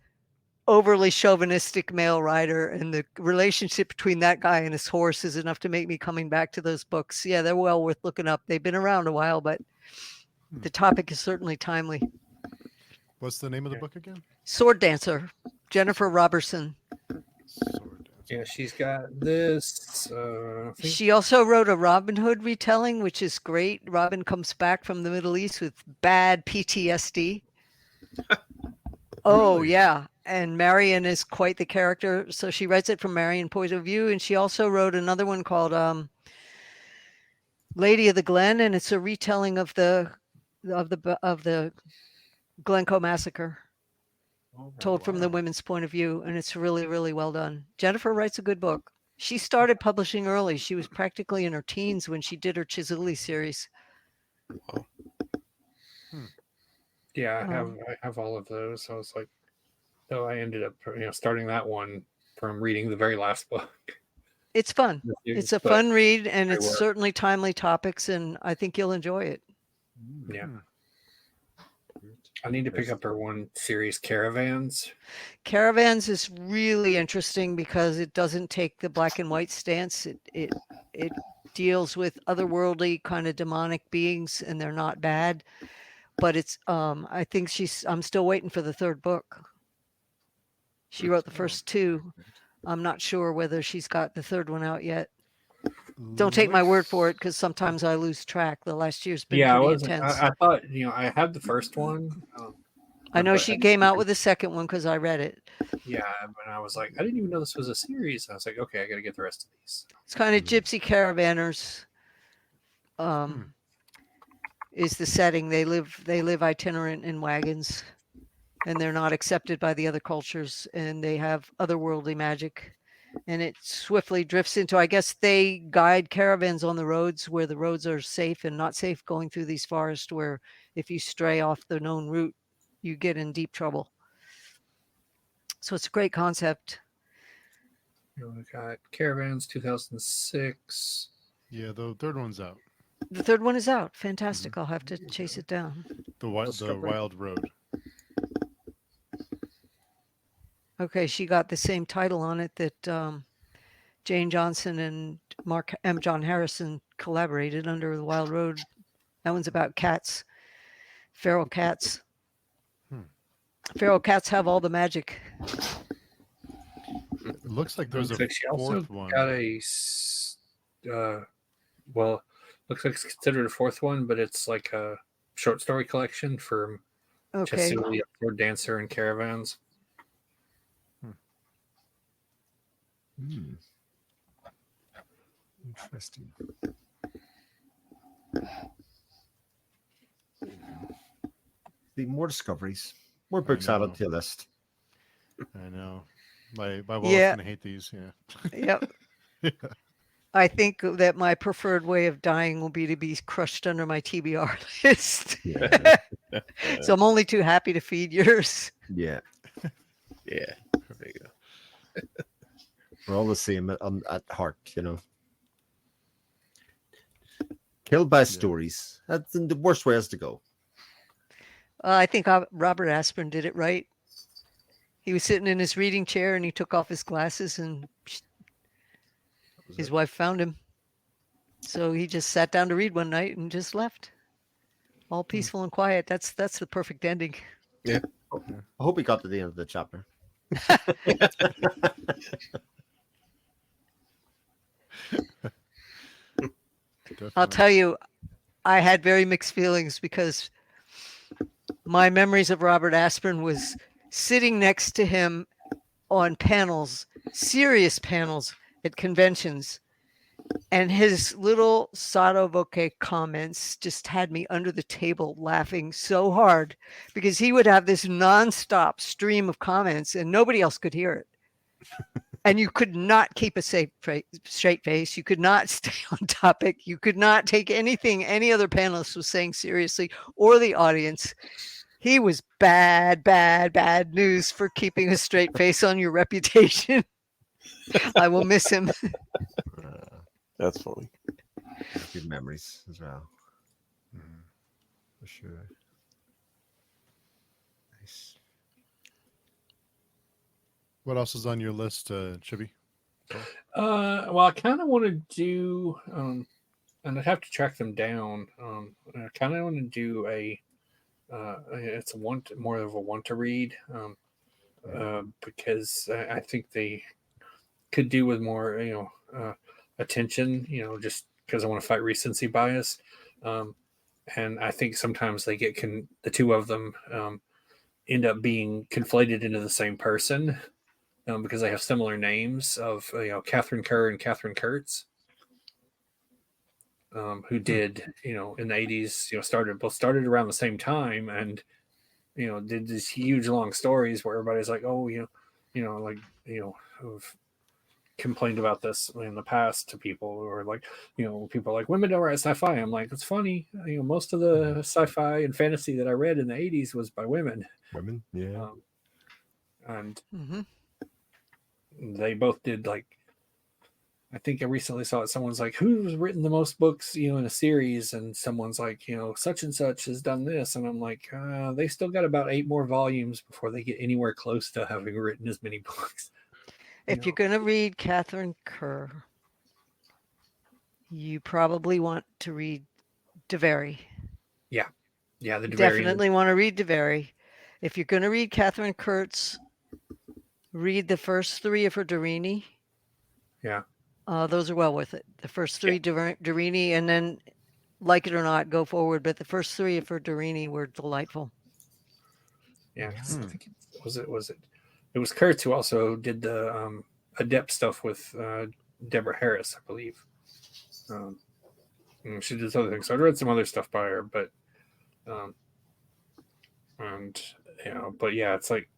overly chauvinistic male rider, and the relationship between that guy and his horse is enough to make me coming back to those books. Yeah, they're well worth looking up. They've been around a while, but the topic is certainly timely. What's the name of the book again? Sword Dancer, Jennifer Robertson. Sword Dancer. Yeah, she's got this. She also wrote a Robin Hood retelling, which is great. Robin comes back from the Middle East with bad PTSD. Oh, Really? yeah. And Marion is quite the character. So she writes it from Marion's point of view. And she also wrote another one called Lady of the Glen. And it's a retelling of the Glencoe massacre, told from the women's point of view. And it's really, really well done. Jennifer writes a good book. She started publishing early. She was practically in her teens when she did her Chisuli series. Yeah, I have all of those. So it's like, so I ended up, starting that one from reading the very last book. It's fun. It's a fun read, and it's certainly timely topics, and I think you'll enjoy it. Yeah. I need to pick up her one series, Caravans. Caravans is really interesting because it doesn't take the black and white stance. It deals with otherworldly kind of demonic beings, and they're not bad. But it's I think I'm still waiting for the third book. She wrote the first two. I'm not sure whether she's got the third one out yet. Don't take my word for it, because sometimes I lose track. The last year's been pretty intense. I thought, I had the first one. I know she came out with the second one because I read it. Yeah, and I was like, I didn't even know this was a series. I was like, okay, I got to get the rest of these. It's kind of gypsy caravanners. Is the setting. They live itinerant in wagons, and they're not accepted by the other cultures, and they have otherworldly magic. And it swiftly drifts into, I guess they guide caravans on the roads where the roads are safe and not safe, going through these forests where if you stray off the known route, you get in deep trouble. So it's a great concept. We got Caravans 2006. Yeah, the third one's out. The third one is out. Fantastic. I'll have to chase it down. The Wild Road. Okay, she got the same title on it that Jane Johnson and Mark M. John Harrison collaborated under, The Wild Road. That one's about cats, feral cats. Feral cats have all the magic. It looks like there's Looks a like she also fourth one. got a, looks like it's considered a fourth one, but it's like a short story collection for Okay. Chisuli, Sword Dancer, and Caravans. Interesting. See, more discoveries, more books added to your list. I know. My wife's Yeah. gonna hate these. Yeah. Yep. I think that my preferred way of dying will be to be crushed under my TBR list. Yeah. So I'm only too happy to feed yours. Yeah. Yeah. There you go. We're all the same at heart, Killed by stories. That's the worst way has to go. I think Robert Aspirin did it right. He was sitting in his reading chair and he took off his glasses and his wife found him. So he just sat down to read one night and just left. All peaceful and quiet. That's the perfect ending. Yeah. I hope he got to the end of the chapter. I'll tell you, I had very mixed feelings because my memories of Robert Aspirin was sitting next to him on panels, serious panels at conventions. And his little sotto voce comments just had me under the table laughing so hard because he would have this nonstop stream of comments and nobody else could hear it. And you could not keep a straight face. You could not stay on topic. You could not take anything any other panelist was saying seriously, or the audience. He was bad news for keeping a straight face on your reputation. I will miss him. That's funny. Good memories as well. For sure. Nice. What else is on your list, Chibi? Well, I kind of want to do, and I'd have to track them down. I kind of want to do it's more of a want to read, because I think they could do with more, attention, just because I want to fight recency bias. And I think sometimes they get the two of them end up being conflated into the same person. Because they have similar names of Catherine Kerr and Catherine Kurtz, who did in the 80s started around the same time, and did these huge long stories where everybody's like, have complained about this in the past to people, or like people are like, women don't write sci-fi. I'm like, it's funny, most of the sci-fi and fantasy that I read in the 80s was by women. Yeah. And Mm-hmm. they both did, like, I think I recently saw it. Someone's like, who's written the most books, in a series? And someone's like, such and such has done this. And I'm like, they still got about 8 more volumes before they get anywhere close to having written as many books. If you're going to read Catherine Kerr, you probably want to read DeVary. Yeah, the DeVary. Definitely want to read DeVary. If you're going to read Catherine Kurtz, read the first 3 of her Derini. Yeah. Those are well worth it. The first 3 Derini, and then, like it or not, go forward. But the first 3 of her Derini were delightful. Yeah, I think it was Kurtz who also did the Adept stuff with Deborah Harris, I believe. She did other things. So I read some other stuff by her, but it's like,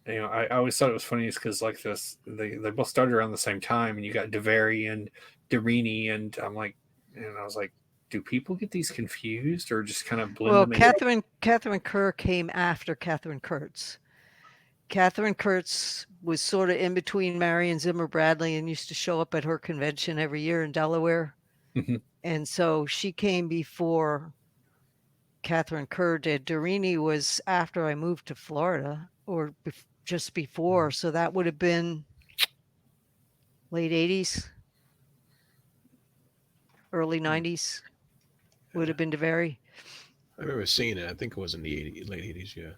I always thought it was funny because like this, they both started around the same time, and you got DeVary and Derini, and I'm like, and I was like, do people get these confused or just kind of blend them together? Catherine Kerr came after Catherine Kurtz. Catherine Kurtz was sort of in between Marion Zimmer Bradley and used to show up at her convention every year in Delaware. Mm-hmm. And so she came before Catherine Kerr did. Derini was after I moved to Florida, or just before. So that would have been late 80s, early 90s would have been DeVary. I remember seeing it. I think it was in the late 80s, yeah.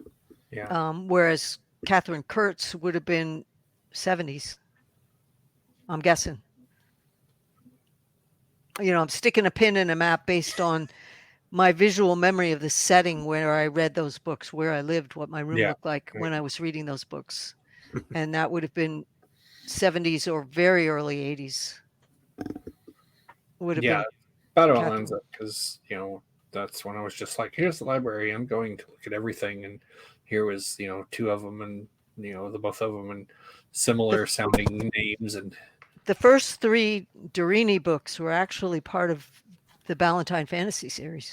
Yeah. Whereas Catherine Kurtz would have been 70s, I'm guessing. I'm sticking a pin in a map based on my visual memory of the setting where I read those books, where I lived, what my room looked like when I was reading those books. And that would have been 70s or very early 80s. Would have been. About all lines up, because, that's when I was just like, here's the library. I'm going to look at everything. And here was, 2 of them, and, the both of them, and similar sounding names. And the first 3 Derini books were actually part of the Ballantine Fantasy series.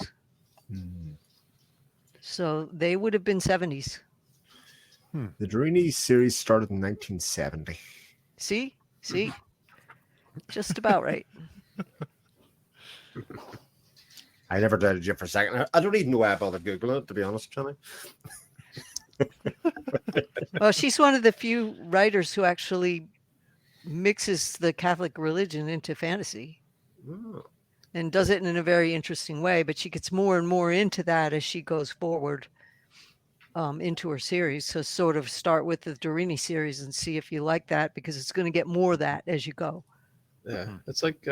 So they would have been 70s. The Derini series started in 1970. See? Just about right. I never doubted you for a second. I don't even know why I bothered Googling it, to be honest, Johnny. Well, she's one of the few writers who actually mixes the Catholic religion into fantasy. And does it in a very interesting way, but she gets more and more into that as she goes forward into her series. So sort of start with the Derini series and see if you like that, because it's going to get more of that as you go. Yeah, it's like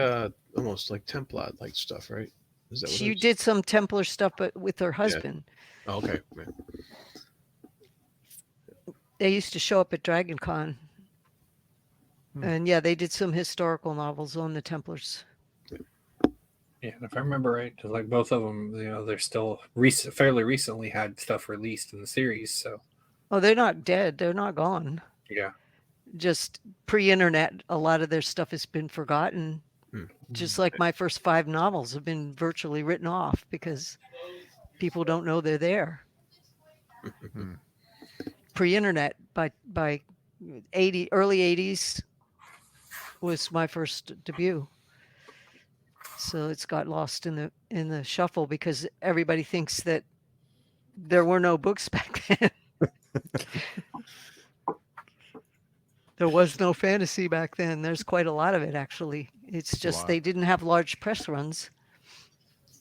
almost like Templar like stuff, right? Is that what she did some Templar stuff, but with her husband. Yeah. Oh, okay. Yeah. They used to show up at Dragon Con. And they did some historical novels on the Templars. Yeah, and if I remember right, like both of them, they're still fairly recently had stuff released in the series. So, they're not dead; they're not gone. Yeah, just pre-internet, a lot of their stuff has been forgotten. Just like my first 5 novels have been virtually written off because people don't know they're there. Pre-internet by early 80s was my first debut. So it's got lost in the shuffle because everybody thinks that there were no books back then. There was no fantasy back then. There's quite a lot of it, actually. It's just they didn't have large press runs.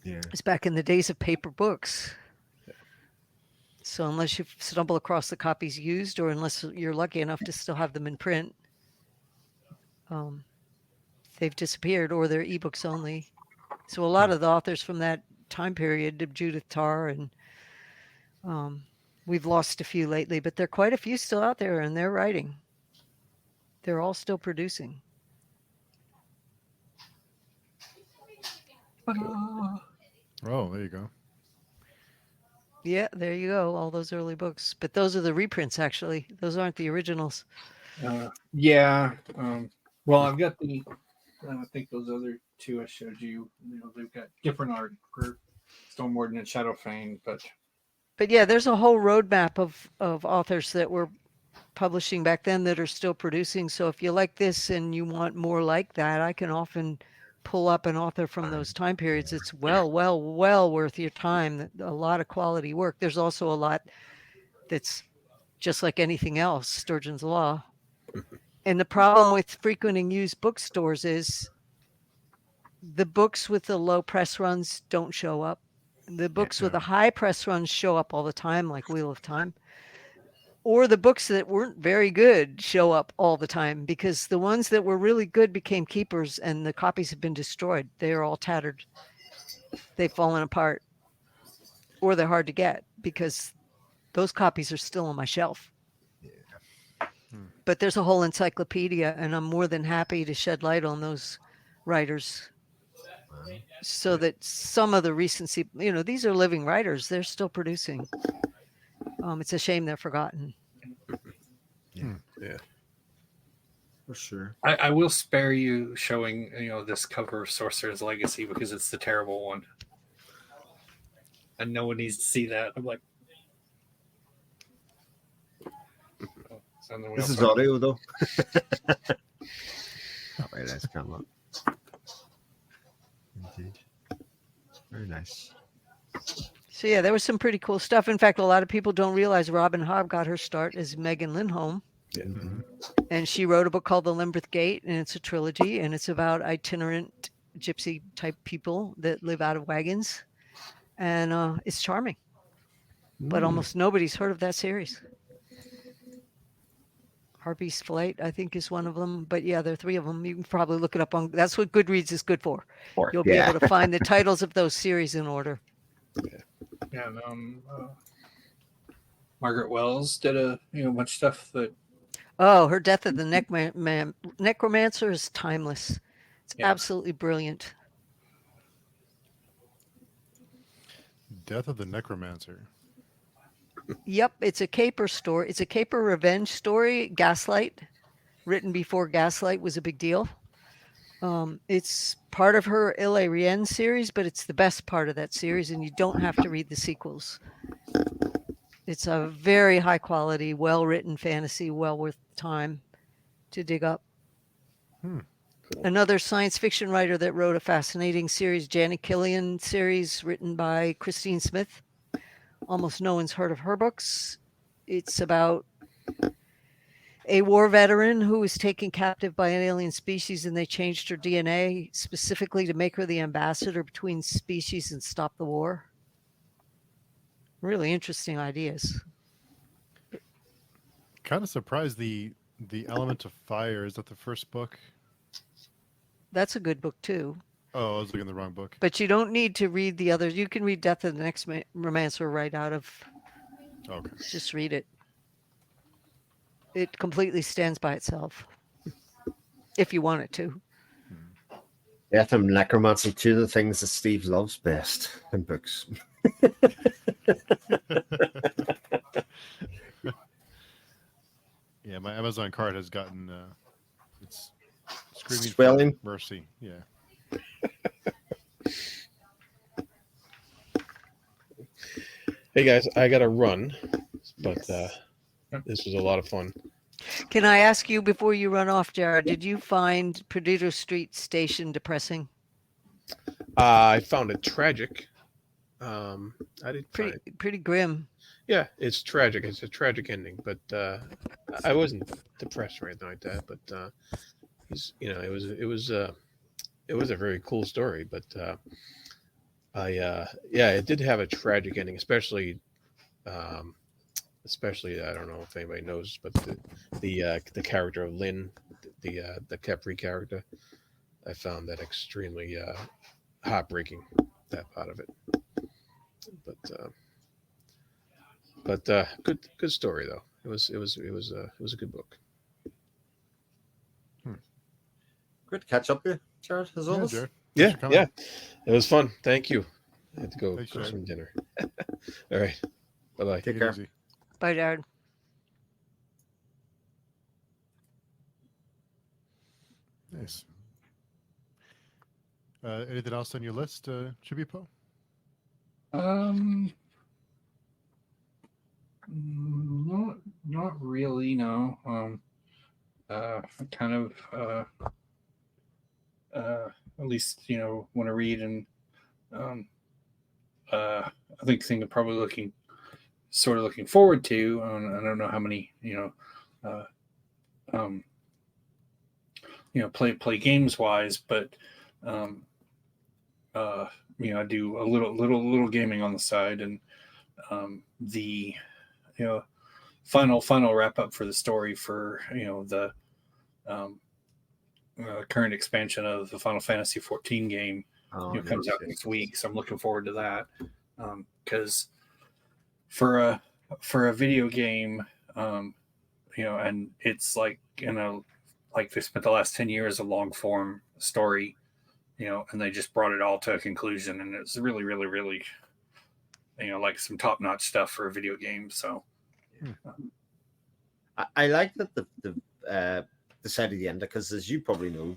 Yeah. It's back in the days of paper books. So unless you stumble across the copies used, or unless you're lucky enough to still have them in print, they've disappeared, or they're ebooks only. So a lot of the authors from that time period, Judith Tarr, and we've lost a few lately, but there are quite a few still out there, and they're writing. They're all still producing. Oh, there you go. Yeah, there you go. All those early books. But those are the reprints, actually. Those aren't the originals. Yeah. Well, I've got I think those other 2 I showed you, they've got different art for Stormwarden and Shadowfang, But yeah, there's a whole roadmap of authors that were publishing back then that are still producing. So if you like this and you want more like that, I can often pull up an author from those time periods. It's well worth your time. A lot of quality work. There's also a lot that's just like anything else, Sturgeon's Law. And the problem with frequenting used bookstores is the books with the low press runs don't show up. The books with the high press runs show up all the time, like Wheel of Time. Or the books that weren't very good show up all the time, because the ones that were really good became keepers and the copies have been destroyed. They are all tattered. They've fallen apart. Or they're hard to get because those copies are still on my shelf. But there's a whole encyclopedia, and I'm more than happy to shed light on those writers so that some of the recency, these are living writers. They're still producing. It's a shame they're forgotten. Yeah. For sure. I will spare you showing, this cover of Sorcerer's Legacy because it's the terrible one. And no one needs to see that. I'm like, this is audio, though. Oh, very nice camera. Indeed. Very nice. So yeah, there was some pretty cool stuff. In fact, a lot of people don't realize Robin Hobb got her start as Megan Lindholm. Yeah. And she wrote a book called The Limerick Gate, and it's a trilogy, and it's about itinerant gypsy type people that live out of wagons. And it's charming. But almost nobody's heard of that series. Harpy's Flight, I think, is one of them. But yeah, there are 3 of them. You can probably look it up on. That's what Goodreads is good for. You'll be able to find the titles of those series in order. Yeah. And Margaret Wells did a bunch of stuff that. Oh, her Death of the Necromancer is timeless. It's absolutely brilliant. Death of the Necromancer. Yep, it's a caper story. It's a caper revenge story. Gaslight, written before Gaslight was a big deal. It's part of her Illyrienne series, but it's the best part of that series, and you don't have to read the sequels. It's a very high quality, well-written fantasy, well worth time to dig up. Cool. Another science fiction writer that wrote a fascinating series, Janny Killian series, written by Christine Smith. Almost no one's heard of her books. It's about a war veteran who was taken captive by an alien species, and they changed her DNA specifically to make her the ambassador between species and stop the war. Really interesting ideas. Kind of surprised the element of fire. Is that the first book? That's a good book too. Oh, I was looking at the wrong book. But you don't need to read the others. You can read Death of the Necromancer right out of. Okay. Just read it. It completely stands by itself. If you want it to. Death of Necromancer, 2 of the things that Steve loves best in books. Yeah, my Amazon card has gotten it's screaming Swelling. for mercy. Yeah. Hey guys, I got to run, but Yes. this was a lot of fun. Can I ask you before you run off, Jarrod? Did you find Perdido Street Station depressing? I found it tragic. I did find it. Pretty grim. Yeah, it's tragic. It's a tragic ending, but I wasn't depressed or anything like that. But he's, it was a very cool story. But it did have a tragic ending, especially I don't know if anybody knows, but the character of Lynn, the Capri character, I found that extremely heartbreaking, that part of it. But good story though. It was a good book. Great to catch up with you, Jarrod, as always. Jared. Yeah, Thanks for coming. yeah, it was fun. Thank you. I had to go Thanks, cook Jared. some dinner. All right, bye bye. Take Take it care. easy. Bye, Jarrod. Nice. Anything else on your list, Chibipoe? Not really. No. I kind of at least want to read, and I think thing I'm probably looking forward to. I don't know how many play games wise, but I do a little gaming on the side, and the final wrap up for the story for the current expansion of the Final Fantasy 14 game comes out next week, so I'm looking forward to that, because for a video game, and it's like like they spent the last 10 years a long form story, and they just brought it all to a conclusion, and it's really like some top notch stuff for a video game. So I like that the side of the end, because as you probably know,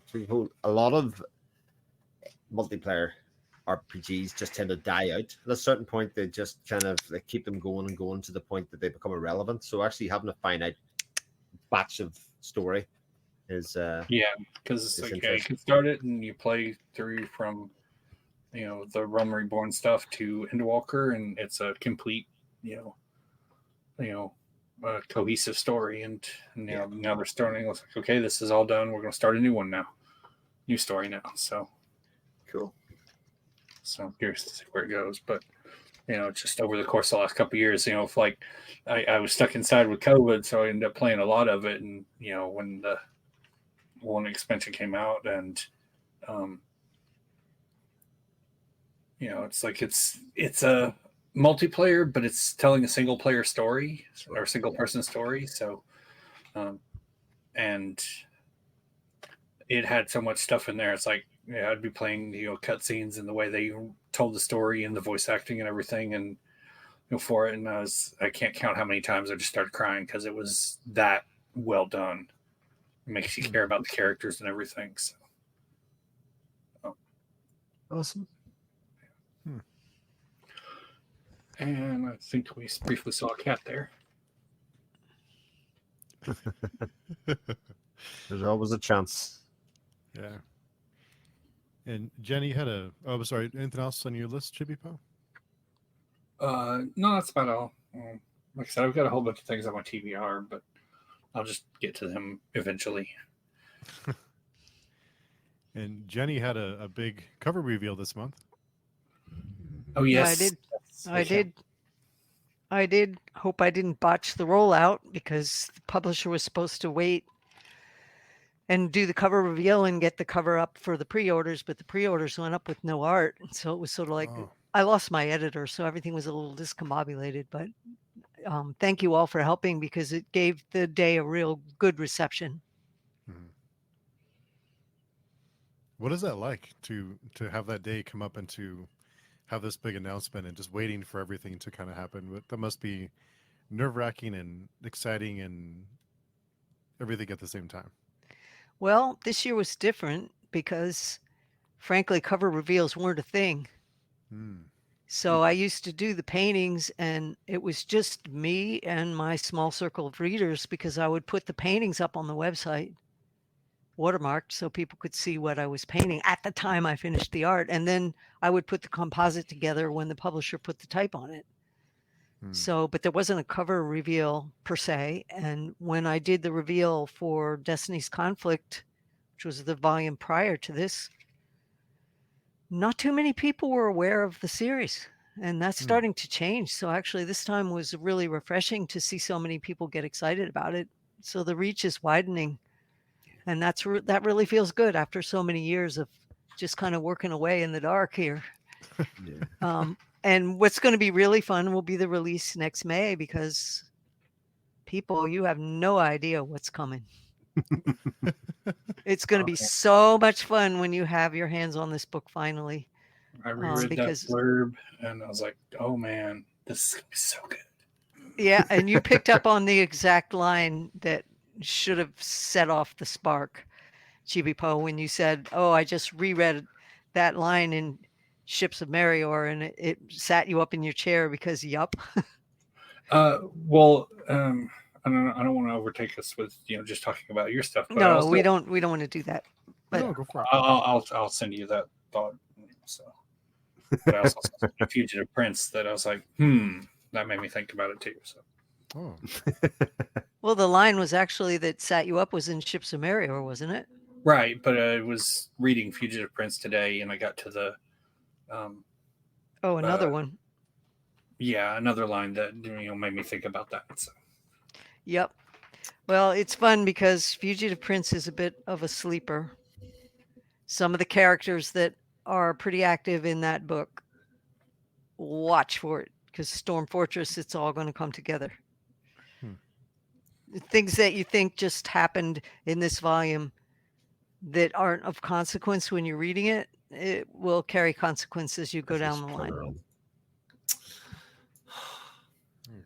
a lot of multiplayer RPGs just tend to die out. At a certain point, they just kind of like keep them going and going to the point that they become irrelevant. So actually having a finite batch of story is because it's like you can start it and you play through from the Realm Reborn stuff to Endwalker, and it's a complete cohesive story, and now they're starting. It's like, okay, this is all done, we're going to start a new one now, new story now. So cool. So I'm curious to see where it goes, but just over the course of the last couple of years, if like I was stuck inside with COVID, so I ended up playing a lot of it, and when the one expansion came out, and it's like it's a multiplayer, but it's telling a single player story or single person story. So, and it had so much stuff in there. It's like I'd be playing cutscenes and the way they told the story and the voice acting and everything, and for it, and I can't count how many times I just started crying because it was that well done. It makes you care about the characters and everything. So, Awesome. And I think we briefly saw a cat there. There's always a chance. Yeah. And Jenny had sorry, anything else on your list, Chibipoe? No, that's about all. Like I said, I've got a whole bunch of things on my TBR, but I'll just get to them eventually. And Jenny had a big cover reveal this month. Oh yes, Yeah, I did. Hope I didn't botch the rollout, because the publisher was supposed to wait and do the cover reveal and get the cover up for the pre-orders, but the pre-orders went up with no art, so it was sort of like I lost my editor, so everything was a little discombobulated. But thank you all for helping, because it gave the day a real good reception. Mm-hmm. What is that like to have that day come up and to have this big announcement and just waiting for everything to kind of happen? That must be nerve-wracking and exciting, and everything at the same time? Well, this year was different because, frankly, cover reveals weren't a thing. Hmm. So I used to do the paintings, and it was just me and my small circle of readers because I would put the paintings up on the website, watermarked, so people could see what I was painting at the time I finished the art. And then I would put the composite together when the publisher put the type on it. Hmm. So, but there wasn't a cover reveal per se. And when I did the reveal for Destiny's Conflict, which was the volume prior to this, not too many people were aware of the series. And that's Hmm. starting to change. So actually, this time was really refreshing to see so many people get excited about it. So the reach is widening, and that really feels good after so many years of just kind of working away in the dark here. Yeah. And what's going to be really fun will be the release next May, because people, you have no idea what's coming. It's going to be Okay. so much fun when you have your hands on this book finally. I reread because- that blurb and I was like, oh man, this is gonna be so good. Yeah, and you picked up on the exact line that should have set off the spark, Chibipoe, when you said, "Oh, I just reread that line in Ships of Merior, and it sat you up in your chair because, yup." Well, I don't want to overtake us with just talking about your stuff. But No, we don't want to do that. But No, go for it. I'll send you that thought. So, but I also saw Fugitive Prince that I was like, that made me think about it too. So, Oh, well, the line was actually that sat you up was in Ships of Merior, wasn't it? right. But I was reading Fugitive Prince today, and I got to the, Oh, another one. yeah, another line that made me think about that. So. Yep. Well, it's fun because Fugitive Prince is a bit of a sleeper. Some of the characters that are pretty active in that book, watch for it, because Storm Fortress, it's all going to come together. Things that you think just happened in this volume that aren't of consequence when you're reading it, it will carry consequences as you go down the line. nice.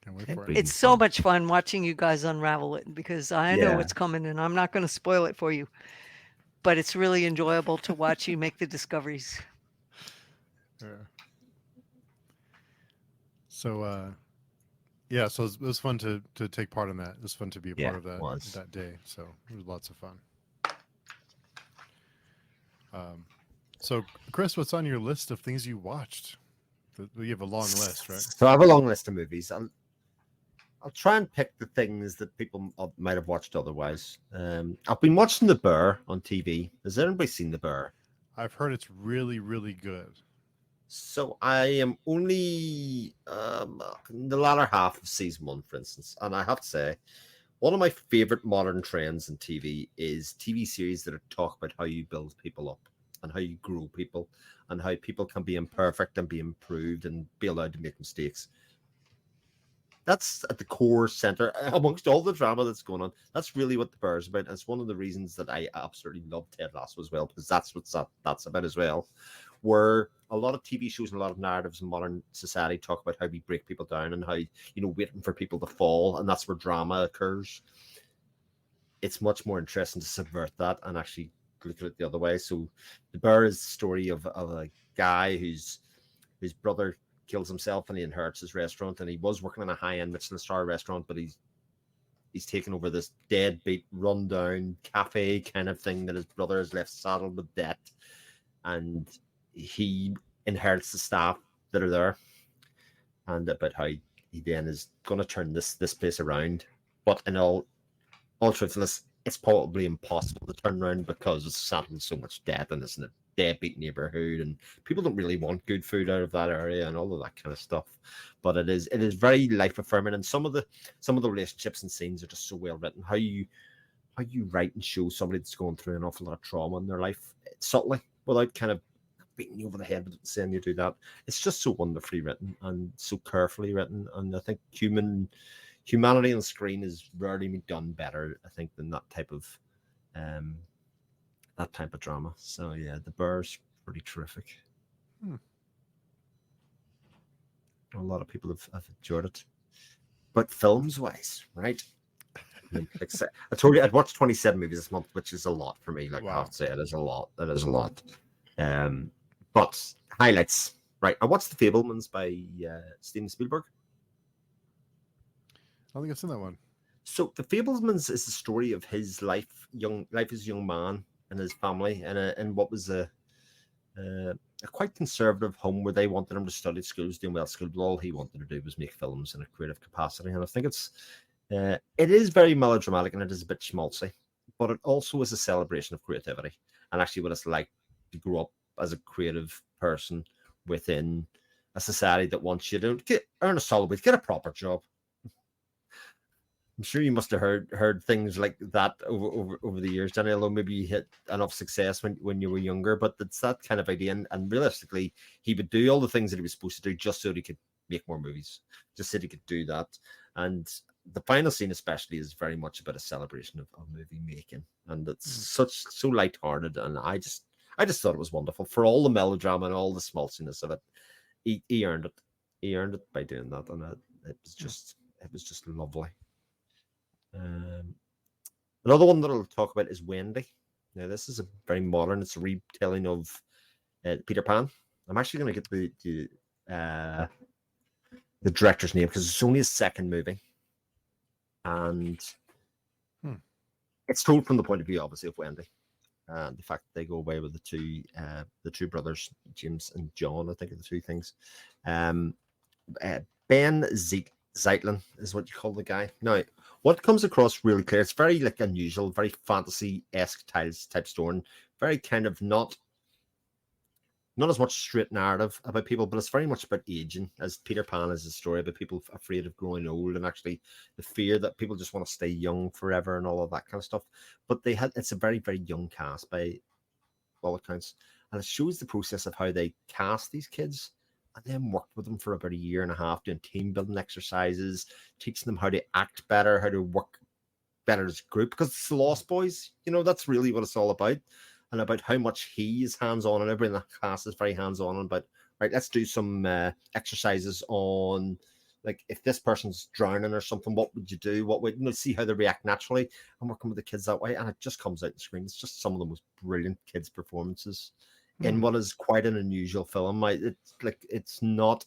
Can't wait for it. It's so much fun watching you guys unravel it, because I know what's coming and I'm not going to spoil it for you. But it's really enjoyable to watch you make the discoveries. Yeah. So, yeah, so it was fun to take part in that. It was fun to be a part of that day. So it was lots of fun. So, Chris, what's on your list of things you watched? You have a long list, right? So I have a long list of movies. I'll try and pick the things that people might have watched otherwise. I've been watching The Bear on TV. Has anybody seen The Bear? I've heard it's really, really good. So I am only in the latter half of season 1, for instance, and I have to say, one of my favorite modern trends in TV is TV series that talk about how you build people up and how you grow people and how people can be imperfect and be improved and be allowed to make mistakes. That's at the core center amongst all the drama that's going on. That's really what The Bear is about. And it's one of the reasons that I absolutely love Ted Lasso as well, because that's what that's about as well. Where a lot of TV shows and a lot of narratives in modern society talk about how we break people down and how, waiting for people to fall, and that's where drama occurs. It's much more interesting to subvert that and actually look at it the other way. So The Bear is the story of a guy whose brother kills himself and he inherits his restaurant, and he was working in a high-end Michelin star restaurant, but he's taken over this deadbeat, rundown cafe kind of thing that his brother has left saddled with debt, and he inherits the staff that are there, and about how he then is going to turn this place around. But in all truthfulness, it's probably impossible to turn around because it's saddled so much debt, and it's in a deadbeat neighborhood, and people don't really want good food out of that area and all of that kind of stuff. But it is very life affirming, and some of the relationships and scenes are just so well written. How you write and show somebody that's going through an awful lot of trauma in their life subtly, without kind of beating you over the head with saying you do that. It's just so wonderfully written and so carefully written, and I think humanity on screen is rarely done better, I think, than that type of drama. So yeah, The Bear's pretty terrific. A lot of people have enjoyed it. But films wise, right? I told you I'd watched 27 movies this month, which is a lot for me. Like I Wow. have to say, it is a lot. It is a lot. But highlights, right? I watched The Fablemans by Steven Spielberg. I don't think I've seen that one. So The Fablemans is the story of his life as a young man and his family, in what was a quite conservative home where they wanted him to study at school, was doing well at school, but all he wanted to do was make films in a creative capacity. And I think it is very melodramatic and it is a bit schmaltzy, but it also is a celebration of creativity and actually what it's like to grow up as a creative person within a society that wants you to earn a solid wage, get a proper job. I'm sure you must have heard things like that over the years, Janny, although maybe you hit enough success when you were younger, but it's that kind of idea. And realistically, he would do all the things that he was supposed to do just so he could make more movies, just so he could do that. And the final scene especially is very much about a celebration of movie making. And it's so lighthearted. And I just thought it was wonderful for all the melodrama and all the schmaltziness of it. He earned it. He earned it by doing that. And it was just lovely. Another one that I'll talk about is Wendy. Now, this is a very modern. It's a retelling of Peter Pan. I'm actually going to get the director's name because it's only his second movie, and it's told from the point of view, obviously, of Wendy. And the fact that they go away with the two brothers, James and John, I think are the two things. Ben Zeitlin is what you call the guy. Now, what comes across really clear, it's very like unusual, very fantasy-esque type story, and very kind of not as much straight narrative about people, but it's very much about aging, as Peter Pan is a story about people afraid of growing old and actually the fear that people just want to stay young forever and all of that kind of stuff. But it's a very, very young cast by all accounts, and it shows the process of how they cast these kids and then worked with them for about a year and a half doing team building exercises, teaching them how to act better, how to work better as a group, because it's the Lost Boys, that's really what it's all about, and about how much he is hands-on, and everybody in the class is very hands-on, and about, right, let's do some exercises on, like, if this person's drowning or something, what would you do? What would, see how they react naturally, and working with the kids that way, and it just comes out the screen. It's just some of the most brilliant kids' performances in what is quite an unusual film. It's not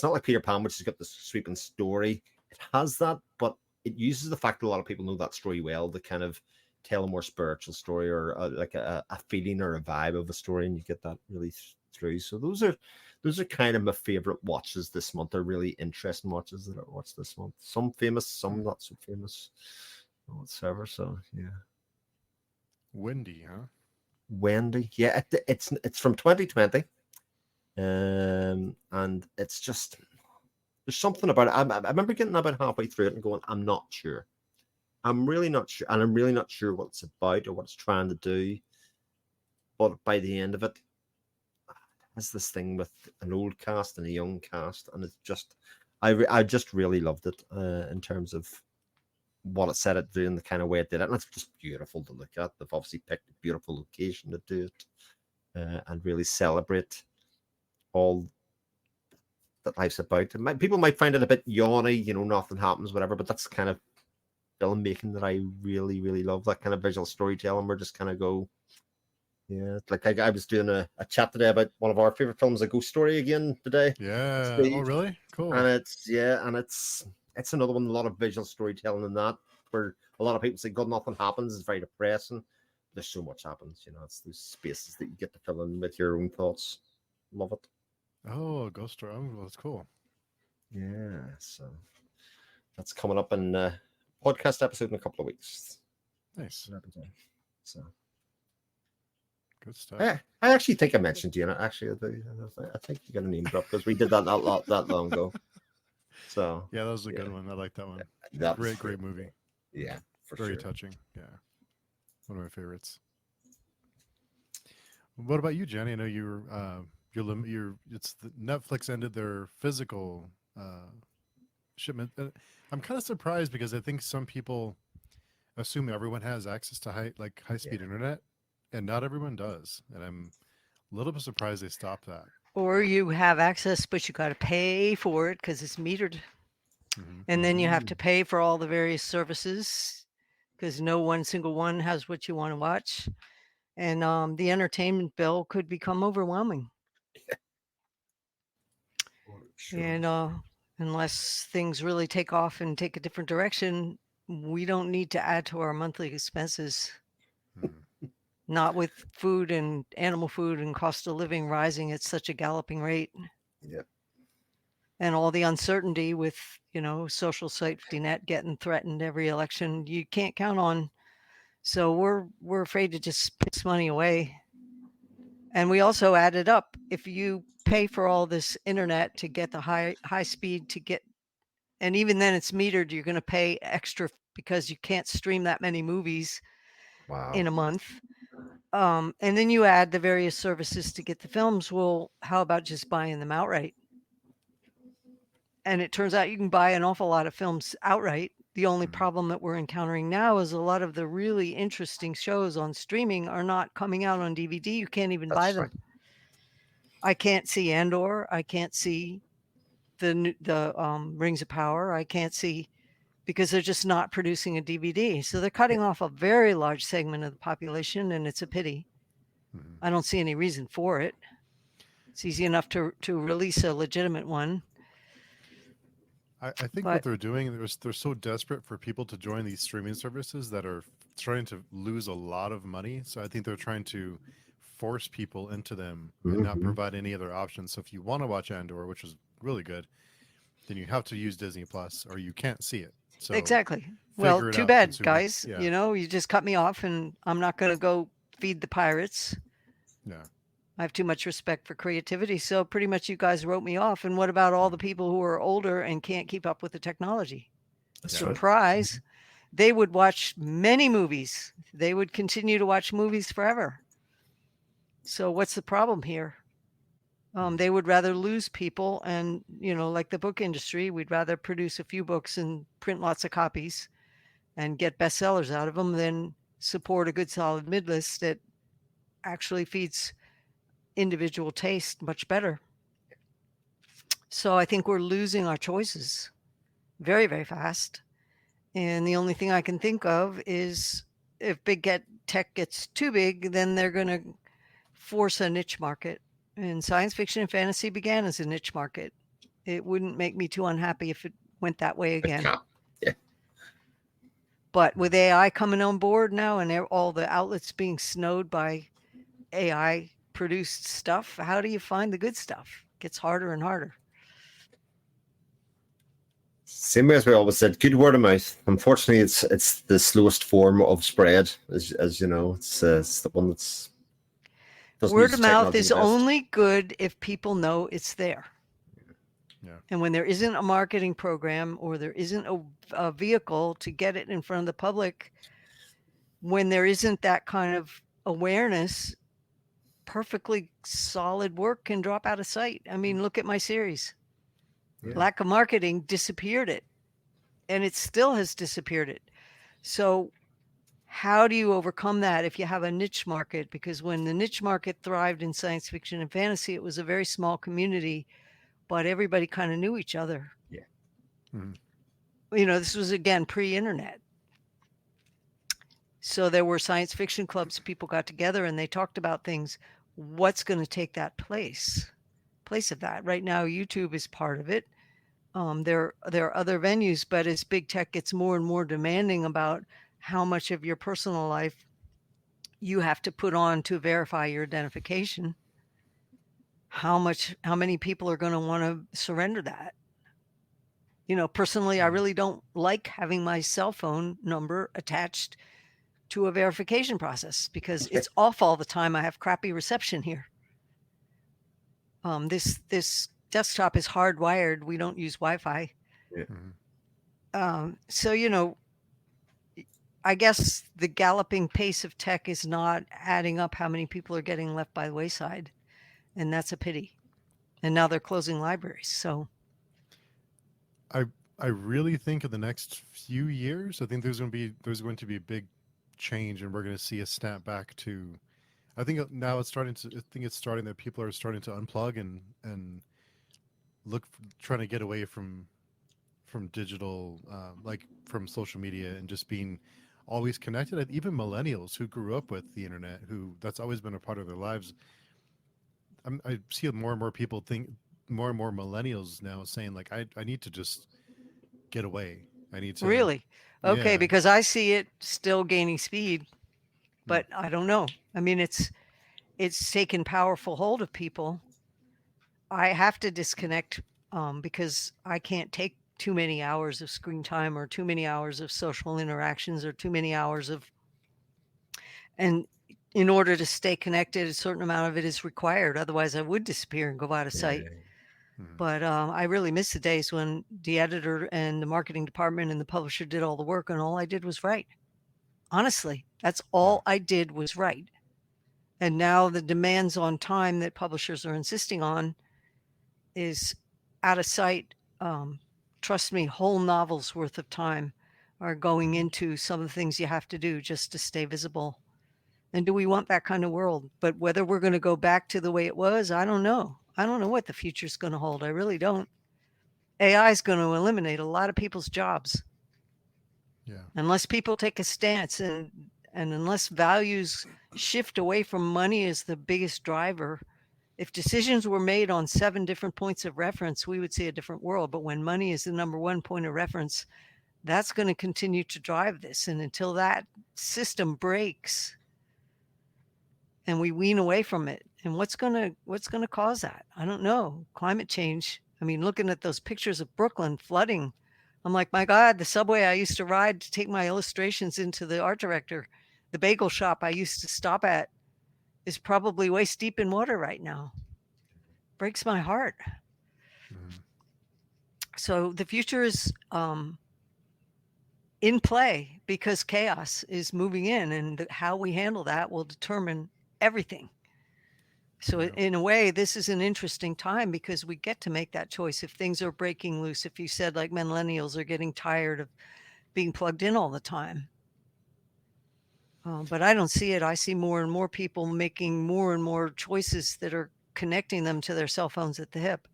like Peter Pan, which has got this sweeping story. It has that, but it uses the fact that a lot of people know that story well to kind of tell a more spiritual story or like a feeling or a vibe of a story, and you get that really through. So those are kind of my favorite watches this month. They're really interesting watches that I watched this month. Some famous, some not so famous, whatsoever. So yeah, Wendy, huh? Wendy, yeah, it's from 2020, and it's just, there's something about it. I remember getting about halfway through it and going, I'm not sure. I'm really not sure, and I'm really not sure what it's about or what it's trying to do. But by the end of it, it's this thing with an old cast and a young cast, and it's just, I just really loved it in terms of what it set it doing, the kind of way it did it, and it's just beautiful to look at. They've obviously picked a beautiful location to do it, and really celebrate all that life's about. People might find it a bit yawny, nothing happens, whatever, but that's kind of filmmaking that I really, really love. That kind of visual storytelling where just kind of go, yeah. Like I was doing a chat today about one of our favorite films, A Ghost Story, again today. Yeah. Oh, really? Cool. And it's another one, a lot of visual storytelling in that, where a lot of people say, God, nothing happens. It's very depressing. There's so much happens, it's those spaces that you get to fill in with your own thoughts. Love it. Oh, Ghost Story. Oh, that's cool. Yeah, so that's coming up in a podcast episode in a couple of weeks. Nice. So good stuff. I actually think I mentioned you. Actually, I think you got a name drop because we did that not that long ago. So yeah, that was a good one. I like that one. That great movie. Yeah, for very sure. touching. Yeah, one of my favorites. What about you, Janny? I know it's the Netflix ended their physical shipment. I'm kind of surprised because I think some people assume everyone has access to high speed internet, and not everyone does. And I'm a little bit surprised they stopped that. Or you have access, but you got to pay for it because it's metered. And then you have to pay for all the various services because no one single one has what you want to watch. And the entertainment bill could become overwhelming. Sure. And unless things really take off and take a different direction, we don't need to add to our monthly expenses. Not with food and animal food and cost of living rising at such a galloping rate. Yeah. And all the uncertainty with, social safety net getting threatened every election, you can't count on. So we're afraid to just piss money away. And we also added up, if you pay for all this internet to get the high speed to get, and even then it's metered, you're going to pay extra because you can't stream that many movies in a month. And then you add the various services to get the films. Well, how about just buying them outright? And it turns out you can buy an awful lot of films outright. The only problem that we're encountering now is a lot of the really interesting shows on streaming are not coming out on DVD. You can't even buy them. Right. I can't see Andor. I can't see the Rings of Power. I can't see because they're just not producing a DVD. So they're cutting off a very large segment of the population, and it's a pity. I don't see any reason for it. It's easy enough to release a legitimate one. I think what they're doing, they're so desperate for people to join these streaming services that are trying to lose a lot of money. So I think they're trying to force people into them and not provide any other options. So if you want to watch Andor, which is really good, then you have to use Disney Plus or you can't see it. So exactly. Well, too bad, guys. Yeah. You just cut me off and I'm not going to go feed the pirates. Yeah. I have too much respect for creativity. So pretty much you guys wrote me off. And what about all the people who are older and can't keep up with the technology? Surprise. Right. They would watch many movies. They would continue to watch movies forever. So what's the problem here? They would rather lose people and, like the book industry, we'd rather produce a few books and print lots of copies and get bestsellers out of them than support a good solid midlist that actually feeds individual taste much better. So I think we're losing our choices very, very fast. And the only thing I can think of is if tech gets too big, then they're going to force a niche market. And science fiction and fantasy began as a niche market. It wouldn't make me too unhappy if it went that way again. Yeah. But with AI coming on board now and all the outlets being snowed by AI produced stuff, how do you find the good stuff? It gets harder and harder. Same way as we always said, good word of mouth. Unfortunately, it's the slowest form of spread, as you know. It's the one that's word of mouth is only good if people know it's there. Yeah. And when there isn't a marketing program or there isn't a vehicle to get it in front of the public, when there isn't that kind of awareness, perfectly solid work can drop out of sight. I mean, look at my series. Yeah. Lack of marketing disappeared it, and it still has disappeared it. So how do you overcome that if you have a niche market? Because when the niche market thrived in science fiction and fantasy, it was a very small community, but everybody kind of knew each other. Yeah. Mm-hmm. This was, again, pre-internet. So there were science fiction clubs, people got together and they talked about things. What's going to take that place of that? Right now, YouTube is part of it. There are other venues, but as big tech gets more and more demanding about how much of your personal life you have to put on to verify your identification, how many people are going to want to surrender that? Personally, I really don't like having my cell phone number attached to a verification process because it's off all the time. I have crappy reception here. This desktop is hardwired. We don't use Wi-Fi. Yeah. So, I guess the galloping pace of tech is not adding up how many people are getting left by the wayside. And that's a pity. And now they're closing libraries. So I really think in the next few years, I think there's going to be a big change and we're going to see a snap back to, I think now it's starting that people are starting to unplug and trying to get away from from digital, like from social media, and just being always connected. And even millennials who grew up with the internet, who that's always been a part of their lives. I see more and more people think, more and more millennials now saying like, I need to just get away. I need to. Really? Okay, Yeah. because I see it still gaining speed, but I don't know. I mean, it's taken powerful hold of people. I have to disconnect because I can't take too many hours of screen time or too many hours of social interactions or too many hours of, and in order to stay connected, a certain amount of it is required. Otherwise, I would disappear and go out of sight. But I really miss the days when the editor and the marketing department and the publisher did all the work, and all I did was write. Honestly, that's all I did was write. And now the demands on time that publishers are insisting on is out of sight. Trust me, whole novels worth of time are going into some of the things you have to do just to stay visible. And do we want that kind of world? But whether we're going to go back to the way it was, I don't know. I don't know what the future is going to hold. I really don't. AI is going to eliminate a lot of people's jobs. Yeah. Unless people take a stance and unless values shift away from money as the biggest driver. If decisions were made on 7 different points of reference, we would see a different world. But when money is the number one point of reference, that's going to continue to drive this. And until that system breaks and we wean away from it, and what's going to cause that? I don't know. Climate change. I mean, looking at those pictures of Brooklyn flooding, I'm like, my God, the subway I used to ride to take my illustrations into the art director, the bagel shop I used to stop at, is probably waist deep in water right now. Breaks my heart. So the future is in play because chaos is moving in, and how we handle that will determine everything. So in a way, this is an interesting time because we get to make that choice. If things are breaking loose, if you said like millennials are getting tired of being plugged in all the time. But I don't see it. I see more and more people making more and more choices that are connecting them to their cell phones at the hip.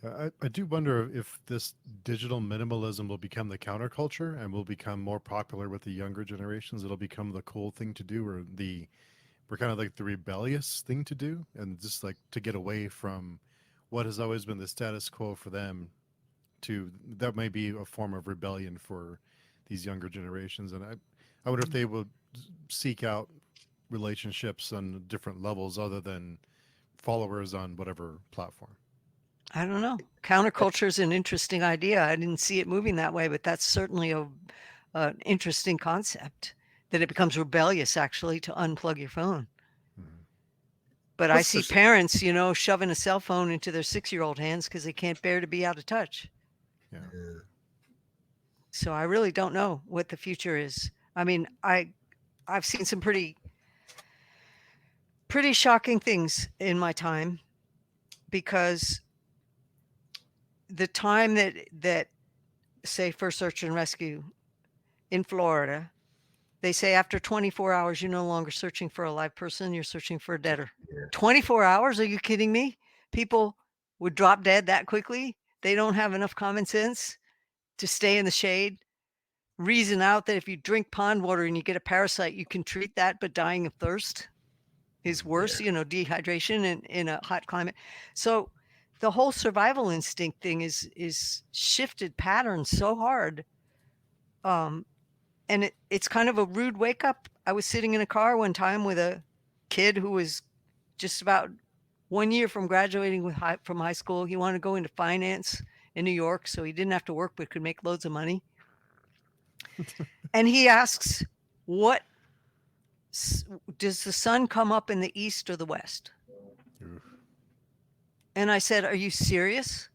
I do wonder if this digital minimalism will become the counterculture and will become more popular with the younger generations. It'll become the cool thing to do, or we're kind of like the rebellious thing to do, and just like to get away from what has always been the status quo for them. That may be a form of rebellion for these younger generations. And I wonder if they will seek out relationships on different levels other than followers on whatever platform. I don't know. Counterculture is an interesting idea. I didn't see it moving that way, but that's certainly an interesting concept, that it becomes rebellious actually to unplug your phone. But I see parents, shoving a cell phone into their 6-year-old hands because they can't bear to be out of touch. Yeah. So I really don't know what the future is. I mean, I've seen some pretty shocking things in my time, because the time that say for search and rescue in Florida, they say after 24 hours, you're no longer searching for a live person, you're searching for a deader. 24 hours? Are you kidding me? People would drop dead that quickly. They don't have enough common sense to stay in the shade. Reason out that if you drink pond water and you get a parasite, you can treat that, but dying of thirst is worse, dehydration in a hot climate. So the whole survival instinct thing is shifted patterns so hard. And it's kind of a rude wake up. I was sitting in a car one time with a kid who was just about 1 year from graduating from high school. He wanted to go into finance in New York, so he didn't have to work but could make loads of money. And he asks, what does the sun come up in the east or the west? And I said, are you serious?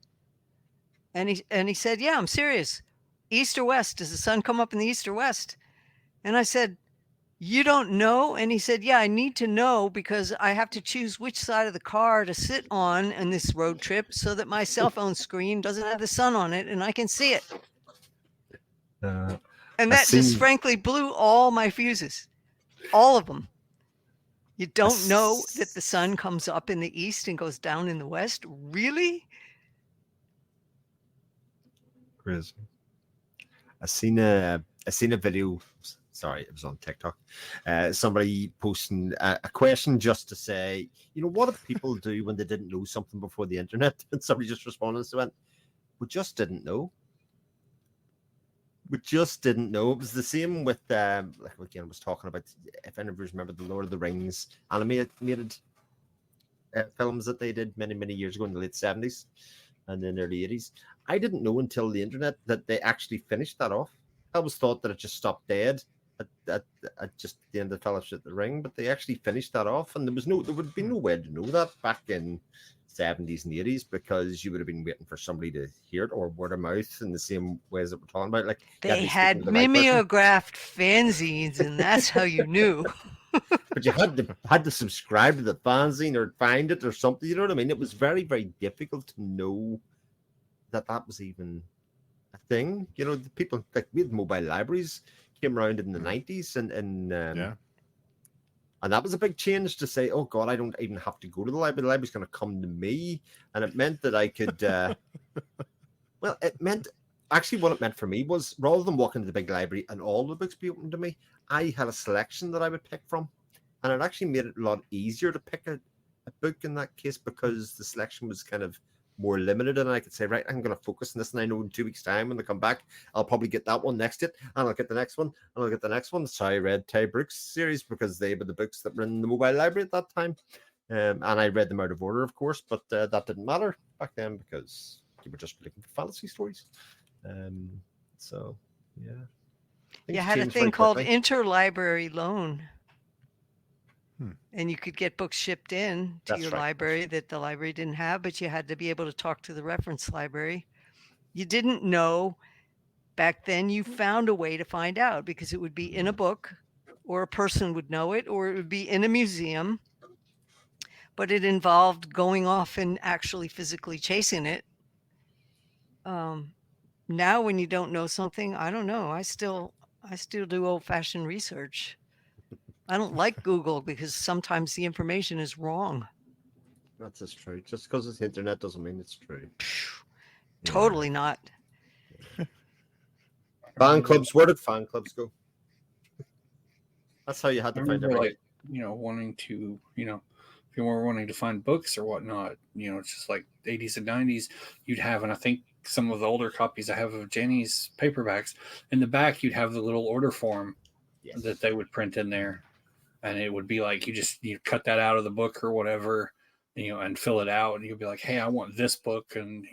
And he said, yeah, I'm serious. East or west? Does the sun come up in the east or west? And I said, you don't know? And he said, yeah, I need to know because I have to choose which side of the car to sit on in this road trip so that my cell phone screen doesn't have the sun on it and I can see it. And that just frankly blew all my fuses, all of them. You don't know that the sun comes up in the east and goes down in the west? Really? Crazy. I seen a video. Sorry, it was on TikTok. Somebody posting a question just to say, what did people do when they didn't know something before the internet? And somebody just responded and went, "We just didn't know. We just didn't know." It was the same with like again, I was talking about, if anybody's remember the Lord of the Rings animated films that they did many years ago in the late 70s and then early 80s. I didn't know until the internet that they actually finished that off. I always thought that it just stopped dead at just the end of Fellowship of the Ring, but they actually finished that off, and there would be no way to know that back in 70s and 80s, because you would have been waiting for somebody to hear it, or word of mouth, in the same ways that we're talking about. Like, They had mimeographed fanzines, and that's how you knew. But you had to subscribe to the fanzine or find it or something. You know what I mean? It was very, very difficult to know that was even a thing. The people, like, we had mobile libraries came around in the 90s, and that was a big change to say, oh God, I don't even have to go to the library. The library's going to come to me. And it meant that I could, well, it meant, actually what it meant for me was, rather than walking to the big library and all the books be open to me, I had a selection that I would pick from. And it actually made it a lot easier to pick a book in that case, because the selection was kind of more limited, and I could say, right, I'm going to focus on this, and I know in 2 weeks' time when they come back, I'll probably get that one next to it, and I'll get the next one, and I'll get the next one. So I read Ty Brooks' series because they were the books that were in the mobile library at that time, and I read them out of order, of course, but that didn't matter back then because you were just looking for fantasy stories. So yeah, You had a thing called interlibrary loan. And you could get books shipped in to your library that the library didn't have, but you had to be able to talk to the reference library. You didn't know back then. You found a way to find out, because it would be in a book, or a person would know it, or it would be in a museum. But it involved going off and actually physically chasing it. Now, when you don't know something, I don't know. I still do old-fashioned research. I don't like Google because sometimes the information is wrong. That's just true. Just because it's the internet doesn't mean it's true. Totally not. Fan clubs. Where did fan clubs go? That's how you had to find everything. Like, wanting to, if you were wanting to find books or whatnot, it's just like 80s and 90s, you'd have, and I think some of the older copies I have of Janny's paperbacks, in the back you'd have the little order form that they would print in there. And it would be like, you cut that out of the book or whatever, and fill it out. And you'll be like, hey, I want this book, and,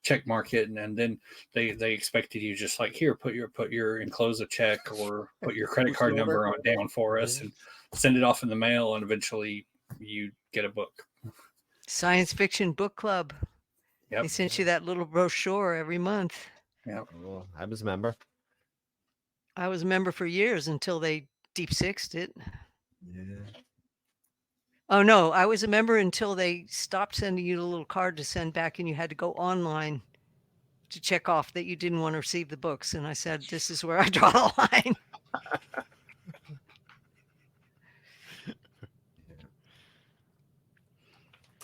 check mark it. And then they expected you just like, here, put your enclose a check, or put your credit card number on down for us, and send it off in the mail. And eventually you get a book. Science Fiction Book Club. Yep. They sent you that little brochure every month. Yeah. Well, I was a member. I was a member for years until they deep sixed it. Yeah. Oh no, I was a member until they stopped sending you the little card to send back, and you had to go online to check off that you didn't want to receive the books. And I said, this is where I draw the line.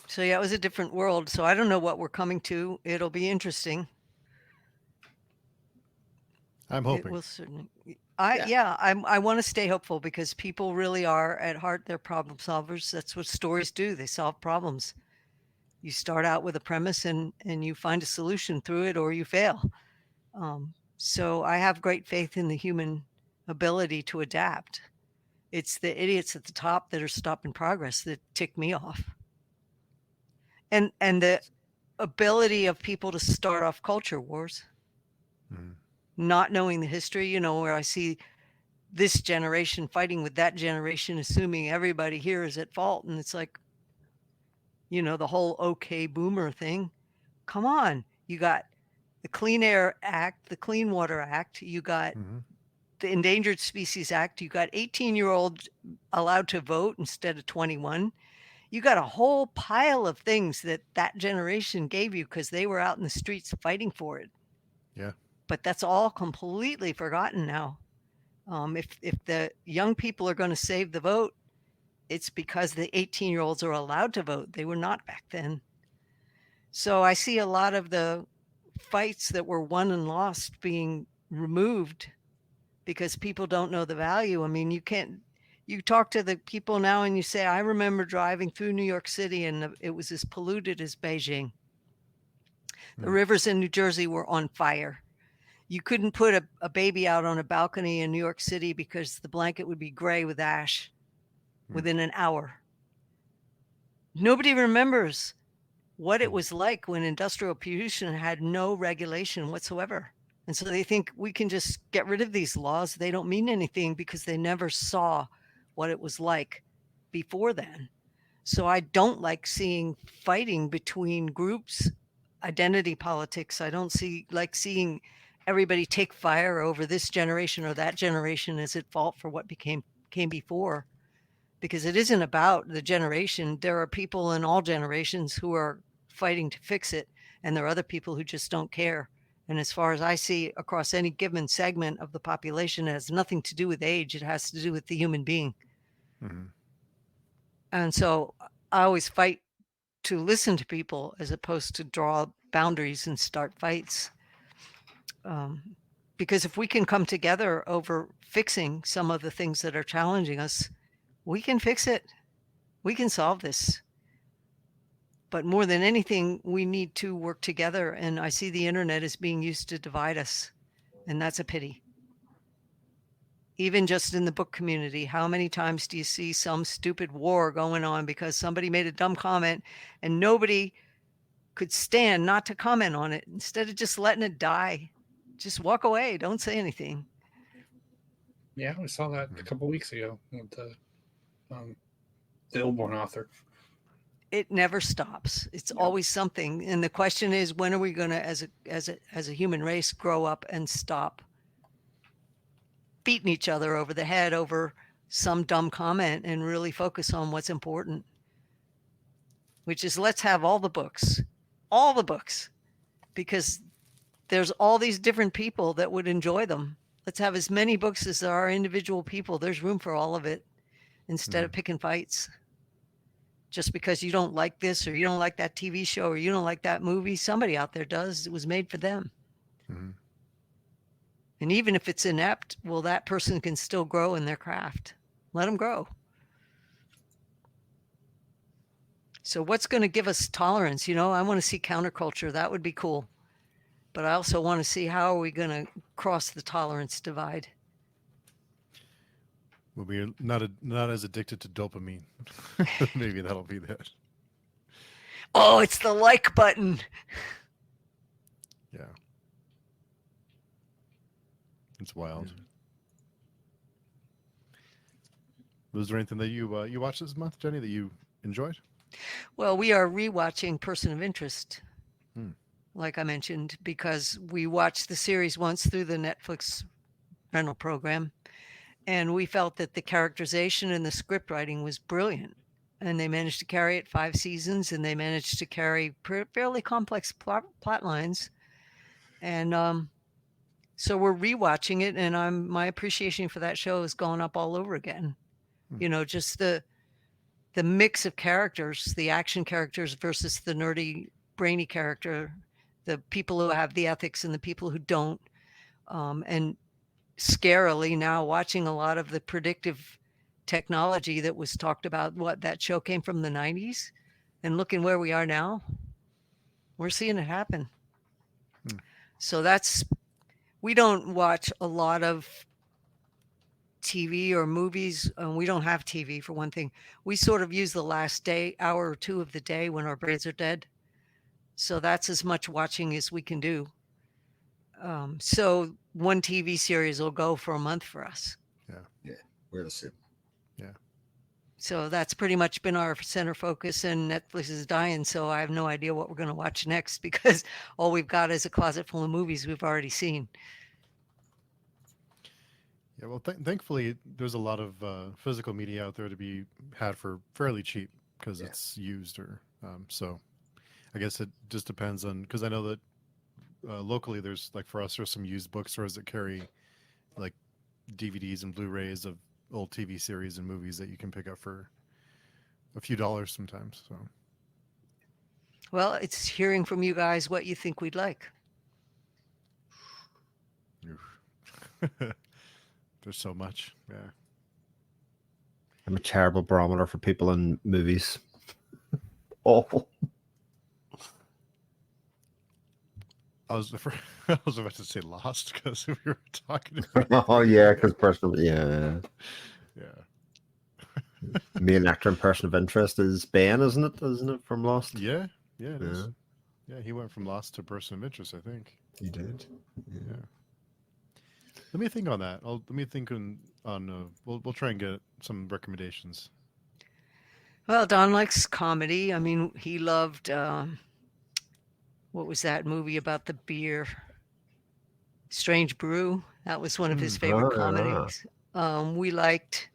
So yeah, it was a different world. So I don't know what we're coming to. It'll be interesting. I'm hoping. It will certainly. I want to stay hopeful, because people really are at heart, they're problem solvers. That's what stories do. They solve problems. You start out with a premise and you find a solution through it, or you fail. So I have great faith in the human ability to adapt. It's the idiots at the top that are stopping progress that tick me off. And the ability of people to start off culture wars. Not knowing the history, where I see this generation fighting with that generation, assuming everybody here is at fault. And it's like, the whole okay boomer thing. Come on. You got the Clean Air Act, the Clean Water Act. You got the Endangered Species Act. You got 18-year-olds allowed to vote instead of 21. You got a whole pile of things that generation gave you because they were out in the streets fighting for it. Yeah. But that's all completely forgotten now. If the young people are going to save the vote, it's because the 18-year-olds are allowed to vote. They were not back then. So I see a lot of the fights that were won and lost being removed because people don't know the value. I mean, you talk to the people now and you say, I remember driving through New York City and it was as polluted as Beijing. The rivers in New Jersey were on fire. You couldn't put a baby out on a balcony in New York City because the blanket would be gray with ash within an hour. Nobody remembers what it was like when industrial pollution had no regulation whatsoever. And so they think we can just get rid of these laws. They don't mean anything because they never saw what it was like before then. So I don't like seeing fighting between groups, identity politics. I don't like seeing everybody take fire over this generation or that generation is at fault for what came before, because it isn't about the generation. There are people in all generations who are fighting to fix it, and there are other people who just don't care. And as far as I see across any given segment of the population, it has nothing to do with age. It has to do with the human being. Mm-hmm. And so I always fight to listen to people as opposed to draw boundaries and start fights. Because if we can come together over fixing some of the things that are challenging us, we can fix it. We can solve this. But more than anything, we need to work together. And I see the internet as being used to divide us. And that's a pity. Even just in the book community, how many times do you see some stupid war going on because somebody made a dumb comment and nobody could stand not to comment on it? Instead of just letting it die, just walk away. Don't say anything. Yeah, we saw that a couple weeks ago with the Illborn author. It never stops. It's always something. And the question is, when are we going to, as a human race, grow up and stop beating each other over the head over some dumb comment and really focus on what's important, which is let's have all the books, because there's all these different people that would enjoy them. Let's have as many books as there are individual people. There's room for all of it instead of picking fights. Just because you don't like this or you don't like that TV show or you don't like that movie, somebody out there does. It was made for them. Mm-hmm. And even if it's inept, well, that person can still grow in their craft. Let them grow. So what's going to give us tolerance? You know, I want to see counterculture. That would be cool. But I also want to see how are we going to cross the tolerance divide. Well, we're not as addicted to dopamine. Maybe that'll be that. Oh, it's the like button. Yeah. It's wild. Yeah. Was there anything that you watched this month, Jenny, that you enjoyed? Well, we are rewatching Person of Interest, like I mentioned, because we watched the series once through the Netflix rental program. And we felt that the characterization and the script writing was brilliant. And they managed to carry it 5 seasons, and they managed to carry fairly complex plot lines. And so we're rewatching it, and my appreciation for that show has gone up all over again. You know, just the mix of characters, the action characters versus the nerdy, brainy character, the people who have the ethics and the people who don't. And scarily now watching a lot of the predictive technology that was talked about. That show came from the 90s, and looking where we are now, we're seeing it happen. So we don't watch a lot of TV or movies. We don't have TV, for one thing. We sort of use the last hour or two of the day when our brains are dead. So that's as much watching as we can do. So one TV series will go for a month for us. Yeah, we're the same. Yeah. So that's pretty much been our center focus, and Netflix is dying. So I have no idea what we're going to watch next because all we've got is a closet full of movies we've already seen. Yeah, well, thankfully, there's a lot of physical media out there to be had for fairly cheap because it's used, or so. I guess it just depends on, because I know that locally there's, like, for us, there's some used bookstores that carry like DVDs and Blu-rays of old TV series and movies that you can pick up for a few dollars sometimes. So, well, it's hearing from you guys what you think we'd like. There's so much. Yeah. I'm a terrible barometer for people in movies. Awful. I was about to say Lost because we were talking about. Oh yeah, because personally, yeah. Yeah. Main actor and person of interest is Ben, isn't it? Isn't it from Lost? Yeah. Yeah. It is. Yeah. Yeah. He went from Lost to Person of Interest, I think. He did. Yeah. Let me think on that. Let me think on. We'll try and get some recommendations. Well, Don likes comedy. I mean, he loved what was that movie about the beer? Strange Brew. That was one of his favorite Oh, yeah. comedies. We liked,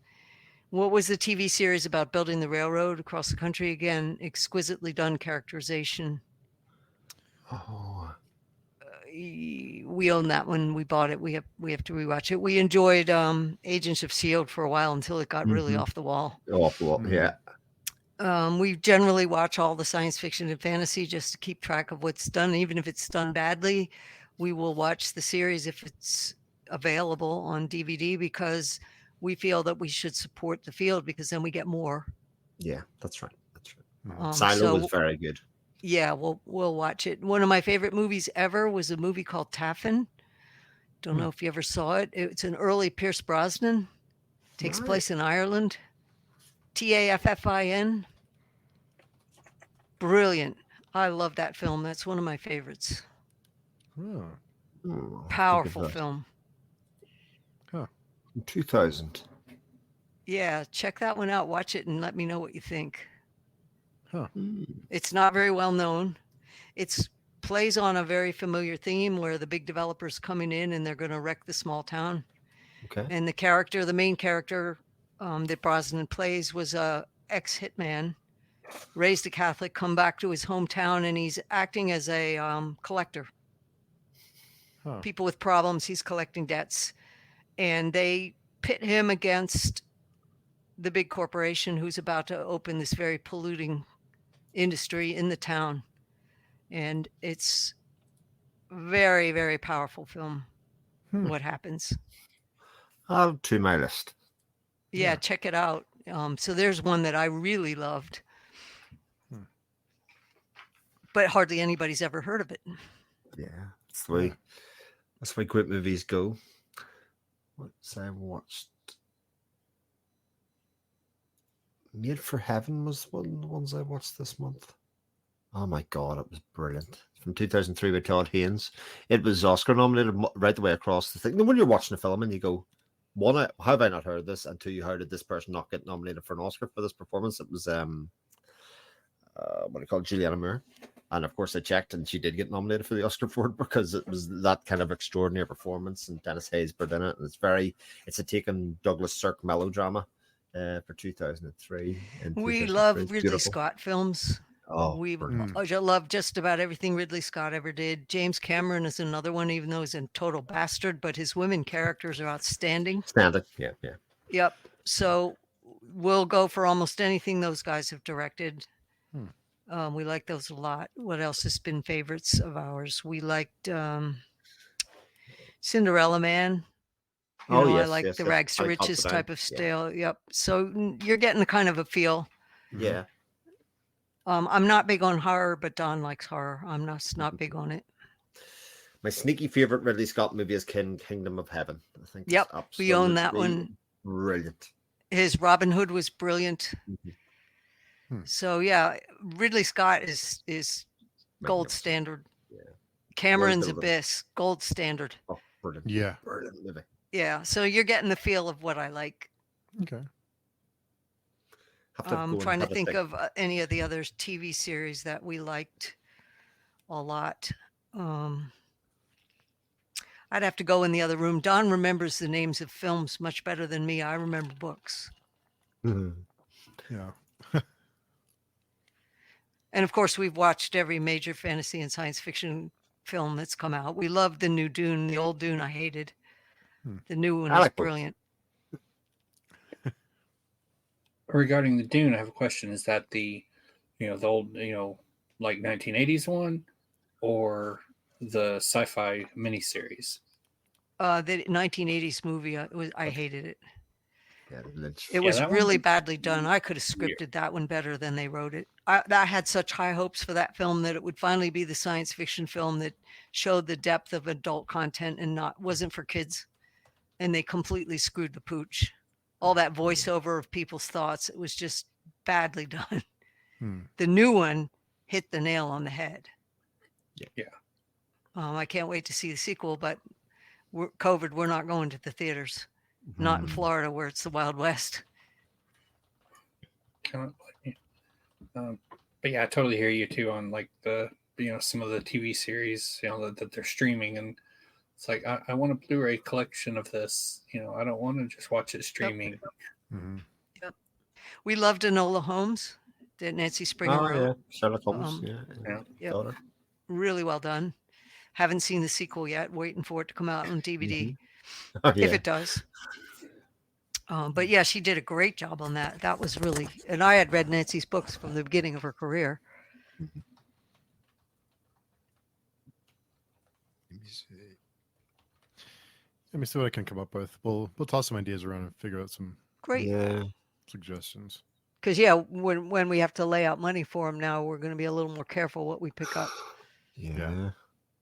what was the TV series about building the railroad across the country? Again, exquisitely done characterization. Oh, We own that one. We bought it. We have to rewatch it. We enjoyed Agents of S.H.I.E.L.D. for a while until it got really Mhm. off the wall. awful. Mhm. Yeah. We generally watch all the science fiction and fantasy just to keep track of what's done. Even if it's done badly, we will watch the series if it's available on DVD because we feel that we should support the field because then we get more. Yeah, that's right. That's right. Mhm. Silo So was very good. yeah, we'll watch it. One of my favorite movies ever was a movie called Taffin. Don't know if you ever saw it. It's an early Pierce Brosnan. Takes Right. place in Ireland. Taffin. Brilliant. I love that film. That's one of my favorites. Oh. Oh, Powerful think of that. film. In 2000. Yeah, check that one out. Watch it and let me know what you think. Hmm. It's not very well known. It's plays on a very familiar theme where the big developers coming in and they're going to wreck the small town. Okay. And the main character that Brosnan plays was a ex-hitman, raised a Catholic, come back to his hometown, and he's acting as a collector. Huh. People with problems, he's collecting debts. And they pit him against the big corporation who's about to open this very polluting industry in the town. And it's very, very powerful film. What happens? Add to my list. Yeah, Yeah. check it out. So there's one that I really loved, but hardly anybody's ever heard of it. Yeah, that's the way. That's the way great movies go. What's I watched? Made for Heaven was one of the ones I watched this month. Oh my god, it was brilliant. From 2003 by Todd Haynes. It was Oscar nominated right the way across the thing. Now, when you're watching a film and you go, one, how have I not heard this? And two, how did this person not get nominated for an Oscar for this performance? It was what do you call it, Juliana Moore. And of course I checked and she did get nominated for the Oscar for it because it was that kind of extraordinary performance and Dennis Haysbert in it. And it's a take on Douglas Sirk melodrama for 2003. We love Ridley Scott films. Oh, We brilliant. love just about everything Ridley Scott ever did. James Cameron is another one, even though he's a total bastard, but his women characters are outstanding. Standing. Yeah. Yep. So we'll go for almost anything those guys have directed. We like those a lot. What else has been favorites of ours? We liked Cinderella Man. I like the rags to riches type of style. Yep. So you're getting kind of a feel. Yeah. I'm not big on horror, but Don likes horror. I'm not big on it. My sneaky favorite Ridley Scott movie is Kingdom of Heaven. I think. Yep, we own that one. Brilliant. His Robin Hood was brilliant. So yeah, Ridley Scott is gold standard. Yeah. Cameron's Abyss, gold standard. Oh, brilliant. Yeah. Brilliant movie. Yeah. So you're getting the feel of what I like. Okay. I'm trying to think of any of the other TV series that we liked a lot. I'd have to go in the other room. Don remembers the names of films much better than me. I remember books. Yeah. And of course, we've watched every major fantasy and science fiction film that's come out. We loved the new Dune. The old Dune I hated. The new one is brilliant. Regarding the Dune, I have a question. Is that the old, like 1980s one, or the sci-fi miniseries? The 1980s movie. I hated it. Yeah, Lynch. It was that really one- badly done. I could have scripted that one better than they wrote it. I had such high hopes for that film that it would finally be the science fiction film that showed the depth of adult content and wasn't for kids. And they completely screwed the pooch. All that voiceover of people's thoughts, it was just badly done. Hmm. The new one hit the nail on the head. Yeah. I can't wait to see the sequel, but we're not going to the theaters. Not in Florida where it's the Wild West. Kind of like, but yeah, I totally hear you too on like the some of the TV series that they're streaming, and it's like I want a Blu-ray collection of this. I don't want to just watch it streaming. Mm-hmm. Yep. We loved Enola Holmes that Nancy Springer wrote. Yeah, Sherlock Holmes. Yeah. Yep. Daughter. Really well done. Haven't seen the sequel yet. Waiting for it to come out on DVD Oh, yeah. if it does. But yeah, she did a great job on that. That was really, and I had read Nancy's books from the beginning of her career. Let me see what I can come up with. We'll toss some ideas around and figure out some Great. Yeah. suggestions. Because yeah, when we have to lay out money for them now, we're going to be a little more careful what we pick up. Yeah.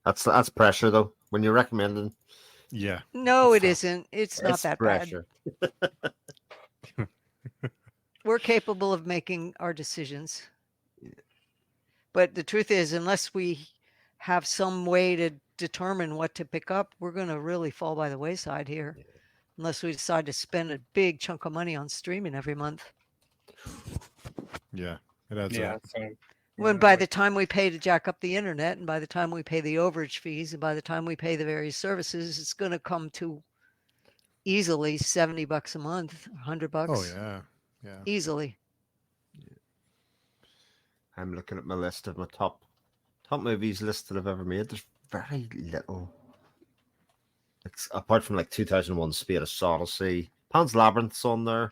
That's pressure though. When you're recommending, Yeah. No, it That's isn't. It's not that pressure. bad. We're capable of making our decisions. But the truth is, unless we have some way to determine what to pick up, we're going to really fall by the wayside here. Unless we decide to spend a big chunk of money on streaming every month. Yeah. It adds Yeah. up. So, When by the time we pay to jack up the internet, and by the time we pay the overage fees, and by the time we pay the various services, it's going to come to easily $70 a month, $100. Oh yeah. Yeah. Easily. I'm looking at my list of my top movies list that I've ever made. There's very little. Apart from like 2001 Space Odyssey, Pan's Labyrinth's on there.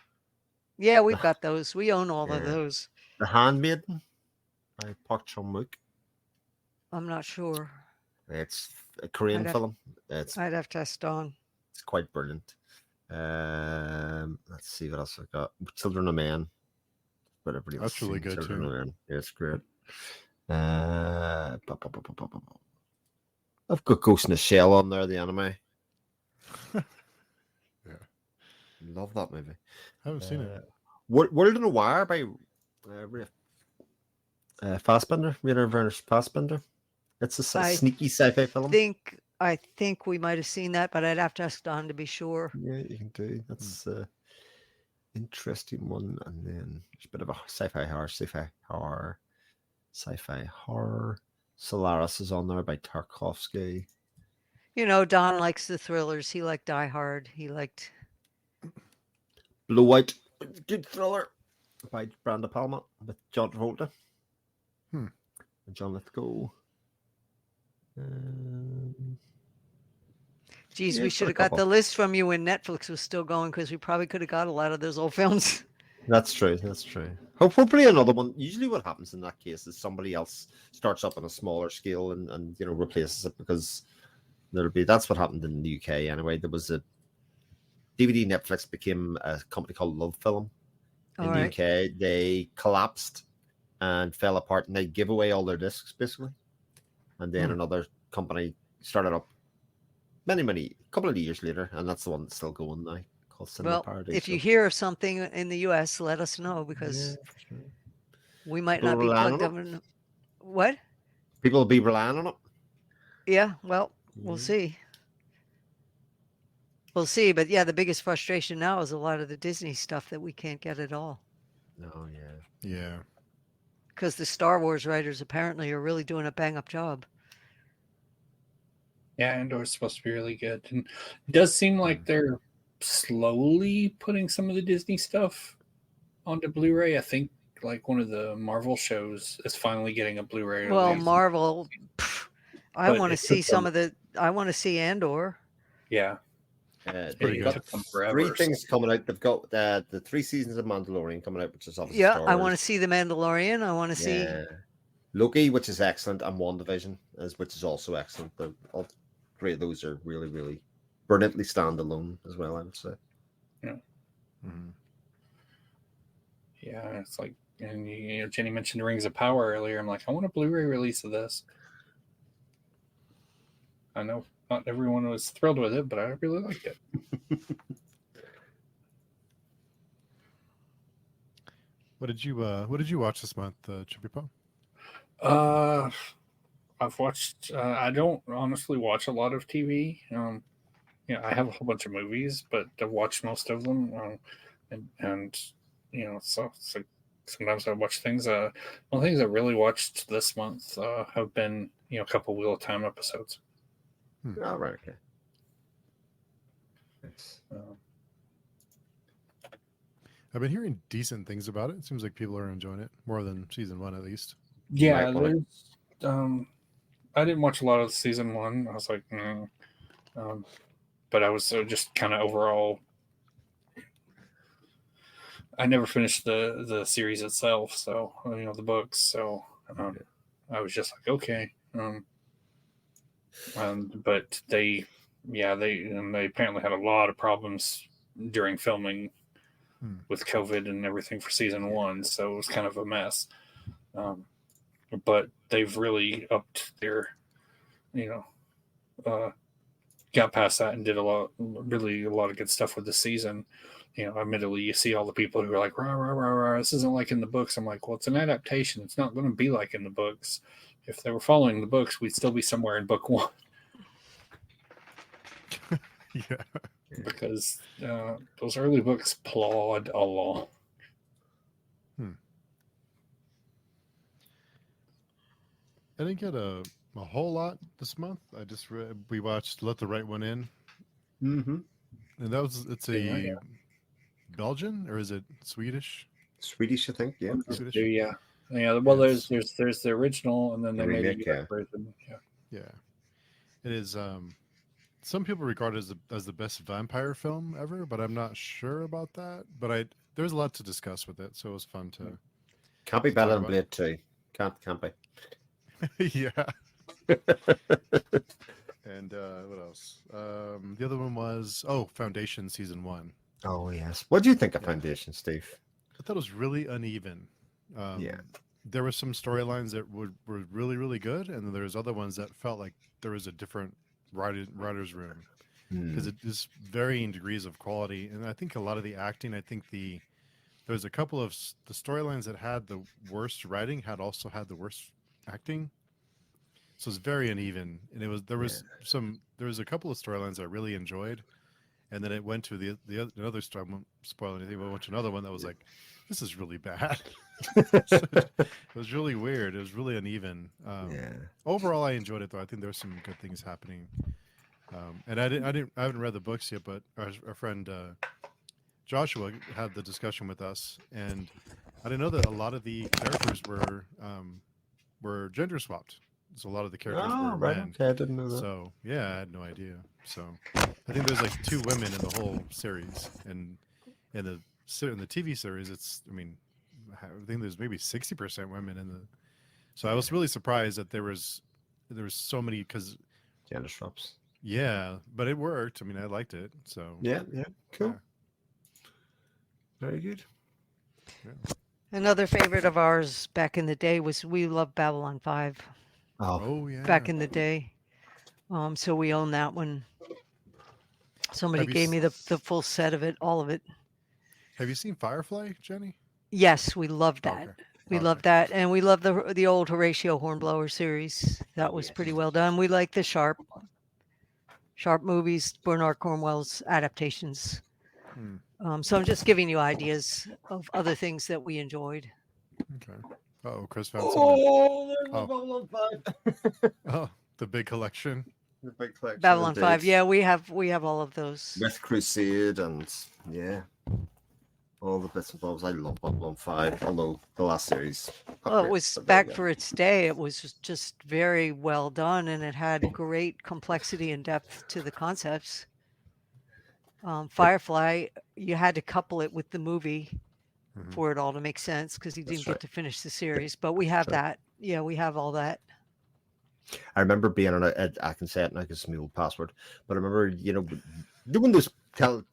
Yeah, we've got those. We own all of Yeah. those. The Handmaiden by Park Chan-wook. I'm not sure. It's a Korean I'd have- film. It's I'd have to ask Dawn. quite brilliant. Let's see what else I've got. Children of Men. But everybody else That's really seen good, Children too. of Men. Yeah, it's great. I've got Ghost in the Shell on there, the anime. Yeah. Love that movie. I haven't seen it. World in a Wire by Fassbender, Rainer Werner Fassbender. It's a I sneaky sci-fi film. I think we might have seen that, but I'd have to ask Dawn to be sure. Yeah, you can do. That's interesting one. And then there's a bit of a sci-fi horror. Solaris is on there by Tarkovsky. Don likes the thrillers. He liked Die Hard. He liked. Blue White, good thriller by Branda Palma with John Travolta. Hmm. And John Lithgow. Geez, Yeah, we it's should got a have got couple. the list from you when Netflix was still going, because we probably could have got a lot of those old films. That's true. Hopefully another one. Usually what happens in that case is somebody else starts up on a smaller scale and replaces it, because that's what happened in the UK anyway. There was a DVD Netflix became a company called Love Film in All the right. UK. They collapsed and fell apart, and they give away all their discs basically. And then another company started up many couple of years later, and that's the one that's still going now, called Cinema Well, Paradise. if you hear of something in the US, let us know, because we might People not be rely on plugged up in. What? people will be relying on it. Yeah, well, we'll Mhm. see. We'll see. But yeah, the biggest frustration now is a lot of the Disney stuff that we can't get at all, No, yeah. Yeah. because the Star Wars writers apparently are really doing a bang up job. yeah, Andor's supposed to be really good, and it does seem like they're slowly putting some of the Disney stuff onto Blu-ray. I think like one of the Marvel shows is finally getting a Blu-ray. Well, release. Marvel, I But want to it see took some them- of the. I want to see Andor. Yeah, pretty it good. took them forever. Three things coming out. They've got the 3 seasons of Mandalorian coming out, which is obviously Yeah, Star I want to Wars. see the Mandalorian. I want to see. Yeah. Loki, which is excellent, and WandaVision, which is also excellent. All 3 of those are really, really brilliantly standalone as well, I would say. Mhm. Yeah, it's like, and Jenny mentioned Rings of Power earlier. I'm like, I want a Blu-ray release of this. I know not everyone was thrilled with it, but I really liked it. What did you watch this month, Chibipoe? I've watched. I don't honestly watch a lot of TV. I have a whole bunch of movies, but I've watched most of them. And so sometimes I watch things. One of the things I really watched this month have been a couple Wheel of Time episodes. Oh, right, okay. Nice. I've been hearing decent things about it. It seems like people are enjoying it more than season 1, at least. Yeah, Right, there's. I didn't watch a lot of season 1. I was like, but I was just kind of overall. I never finished the series itself, so the books. So I was just like, okay. But they apparently had a lot of problems during filming with COVID and everything for season 1, so it was kind of a mess. But they've really upped their, got past that and did a lot of good stuff with the season. Admittedly, you see all the people who are like, rah, rah, rah, rah, this isn't like in the books. I'm like, well, it's an adaptation. It's not going to be like in the books. If they were following the books, we'd still be somewhere in book 1. Yeah. Because those early books plod along. I didn't get a whole lot this month. We watched Let the Right One In. Mm-hmm. And it's a Belgian, or is it Swedish? Swedish, I think. Yeah. Swedish. Yeah. Well, there's the original, and then they made a remake, US version. Yeah. It is. Some people regard it as the best vampire film ever, but I'm not sure about that. But there's a lot to discuss with it, so it was fun to. Can't be better than Blade 2. Can't be. Yeah. And what else? The other one was Foundation season 1. Oh yes. What do you think of Foundation, Steve? I thought it was really uneven. Yeah. There were some storylines that were really, really good, and then there's other ones that felt like there was a different writer's room, because it is varying degrees of quality. And I think a lot of the acting, there's a couple of the storylines that had the worst writing had also had the worst acting. So it's very uneven, and there was a couple of storylines I really enjoyed, and then it went to another story. I won't spoil anything, but I went to another one that was like, this is really bad. It was really weird. It was really uneven. Overall, I enjoyed it though. I think there were some good things happening. And I haven't read the books yet, but our friend Joshua had the discussion with us, and I didn't know that a lot of the characters were gender swapped. So a lot of the characters were men. Okay, I didn't know that. So yeah, I had no idea. So I think there's like 2 women in the whole series, and in the TV series, I think there's maybe 60% women in the. So I was really surprised that there was so many, because gender swaps. Yeah, but it worked. I liked it. So yeah, cool. Very good. Yeah. Another favorite of ours back in the day was We Love Babylon 5. Oh yeah. Back in the day. So we own that one. Somebody gave me the full set of it, all of it. Have you seen Firefly, Jenny? Yes, we love that. Okay. We love that, and we love the old Horatio Hornblower series. That was pretty well done. We like the Sharp movies, Bernard Cornwell's adaptations. So I'm just giving you ideas of other things that we enjoyed. Okay. Chris found something. There's Babylon 5. Oh, the big collection. The big collection. Babylon 5. Yeah, we have all of those. With Crusade and all the bits and bobs. I love Babylon 5, although the last series. Well, it was back for its day. It was just very well done, and it had great complexity and depth to the concepts. Firefly, you had to couple it with the movie for it all to make sense, because he didn't get to finish the series. But we have that. Yeah, we have all that. I remember being on I can say it now because it's my old password, but I remember, doing those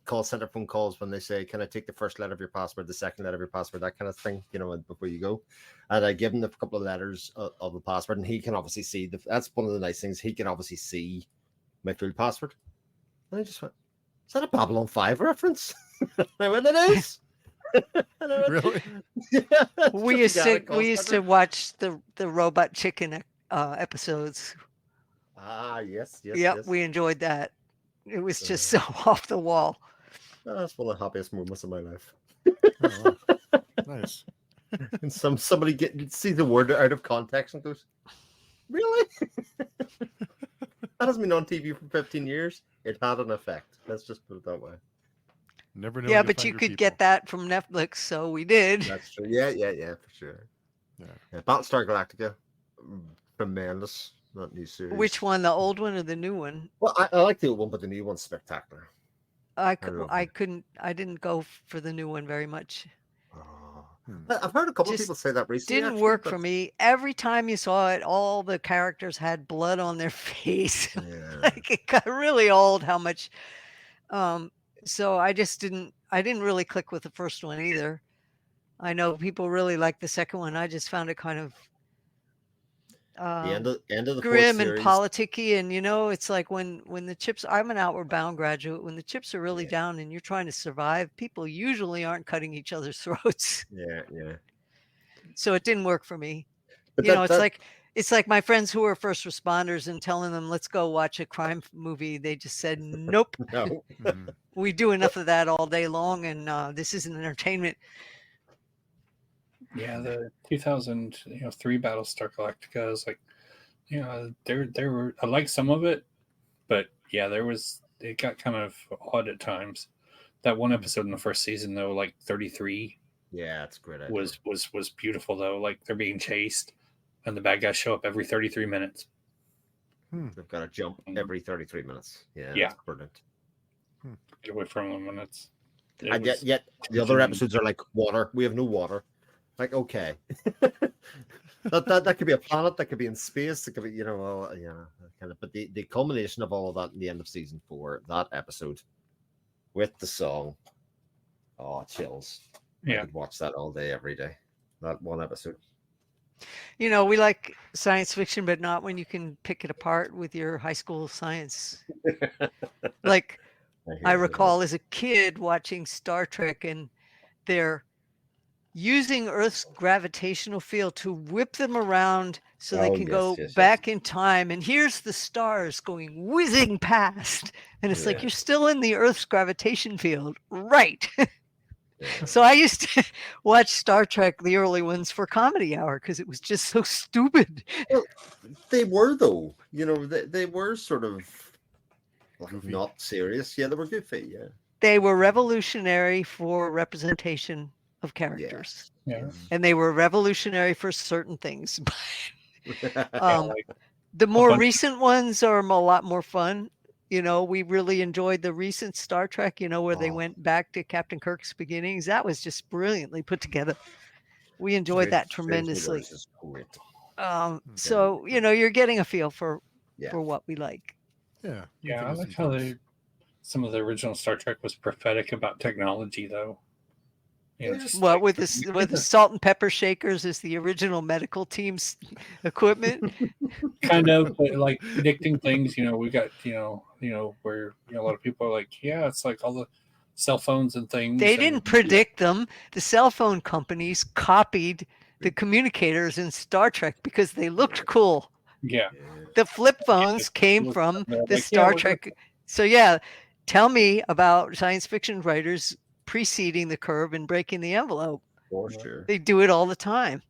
call center phone calls when they say, "Can I take the first letter of your password, the second letter of your password," that kind of thing, before you go. And I give him a couple of letters of the password, and he can obviously see that's one of the nice things. He can obviously see my full password. And I just went, "Is that a Babylon 5 reference?" I went, "It is." Really? Yeah, We used to watch the Robot Chicken episodes. Yes. Yep, we enjoyed that. It was just so off the wall. That's one of the happiest moments of my life. Oh, wow. Nice. And somebody see the word out of context and goes, "Really?" That has been on TV for 15 years. It had an effect. Let's just put it that way. Never know. Yeah, where but find you your could people. get that from Netflix, so we did. That's true. Yeah, for sure. Yeah. Battlestar Galactica, tremendous. That new series. Which one, the old one or the new one? Well, I like the old one, but the new one's spectacular. I love didn't go for the new one very much. Oh. I've heard a couple of Just people say that recently. Didn't actually, work but- for me. Every time you saw it, all the characters had blood on their face. Yeah. Like it got really old how much so I didn't really click with the first one either. I know people really like the second one. I just found it kind of the end of the grim fourth and series. politicky, and it's like when the chips. I'm an Outward Bound graduate. When the chips are really down and you're trying to survive, people usually aren't cutting each other's throats. Yeah. So it didn't work for me. But It's like my friends who are first responders and telling them, "Let's go watch a crime movie." They just said, "Nope, no. Mhm. we do enough of that all day long, and this isn't entertainment." Yeah, the 2003 Battlestar Galactica is like, there were I like some of it, but yeah, it got kind of odd at times. That one episode in the first season though, like 33, Yeah, it's great. was beautiful though. Like they're being chased, and the bad guys show up every 33 minutes. They've got to jump every 33 minutes. Yeah, Yeah. that's brilliant. Get away from them, and And yet the other episodes are like water. We have no water. Like, okay. that could be a planet, that could be in space, it could be, kind of. But the culmination of all of that in the end of season 4, that episode with the song, chills. Yeah. I could watch that all day, every day. That one episode. We like science fiction, but not when you can pick it apart with your high school science. Like I recall as a kid watching Star Trek, and they're using Earth's gravitational field to whip them around so they can go back in time. And here's the stars going whizzing past. And it's like, you're still in the Earth's gravitation field. Right. So I used to watch Star Trek, the early ones, for comedy hour because it was just so stupid. Well, they were, though. They were sort of not serious. Yeah, they were goofy. Yeah. They were revolutionary for representation of characters. Yeah. And they were revolutionary for certain things. Like The more recent ones are a lot more fun. We really enjoyed the recent Star Trek, where they went back to Captain Kirk's beginnings. That was just brilliantly put together. We enjoyed that tremendously. So, you're getting a feel for what we like. Yeah. Yeah, I like how some of the original Star Trek was prophetic about technology, though. With the salt and pepper shakers as the original medical team's equipment. Kind of, but like predicting things. We got where a lot of people are like, yeah, it's like all the cell phones and things. They didn't predict them. The cell phone companies copied the communicators in Star Trek because they looked cool. Yeah. The flip phones came from the Star Trek. So tell me about science fiction writers preceding the curve and breaking the envelope. For sure. They do it all the time.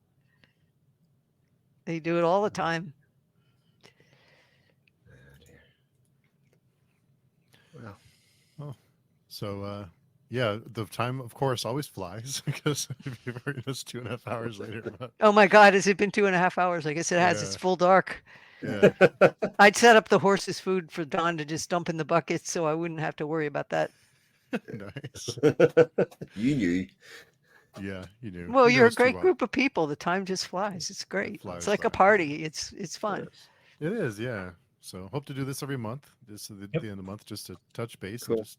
So, the time, of course, always flies because it's 2.5 hours later. But, oh my God, has it been 2.5 hours? I guess it has. It's full dark. yeah. I'd set up the horses' food for Don to just dump in the bucket so I wouldn't have to worry about that. Nice. You knew. Yeah, you do. Well, You you're know a us too great well. group of people. The time just flies. It's great. Flies It's like a by. party. It's fun. It is, yeah. So hope to do this every month. This is the Yep. end of the month, just to touch base Cool. and just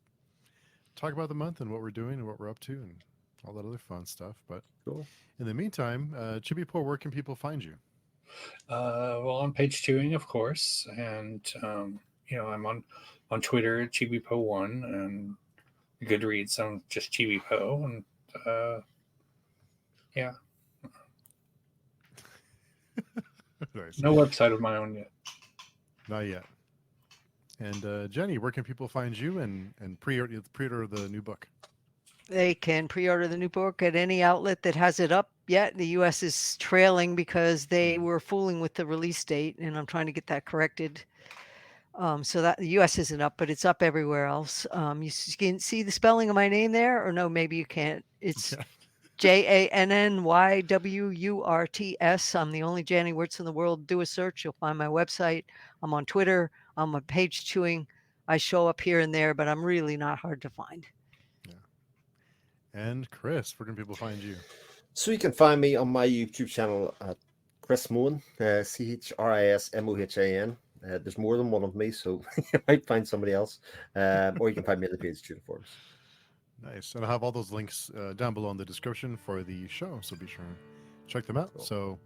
talk about the month and what we're doing and what we're up to and all that other fun stuff. But Cool. in the meantime, Chibipoe, where can people find you? Well, on page twoing, of course, and I'm on Twitter at Chibipoe1 and Goodreads. I'm just Chibipoe, and yeah, Nice. no website of my own yet. Not yet. And Jenny, where can people find you and pre-order the new book? They can pre-order the new book at any outlet that has it up yet. The U.S. is trailing because they were fooling with the release date, and I'm trying to get that corrected. So that the U.S. isn't up, but it's up everywhere else. You can see the spelling of my name there, or no, maybe you can't. It's JANNYWURTS. I'm the only Janny Wurts in the world. Do a search, you'll find my website. I'm on Twitter. I'm on page chewing. I show up here and there, but I'm really not hard to find. And Chris, where can people find you? So you can find me on my YouTube channel at Chris Mohan, CHRISMOHAN. There's more than one of me, so you might find somebody else. Or you can find me at the page Chewing Forums. Nice. And I'll have all those links down below in the description for the show, so be sure and check them out. Cool. So,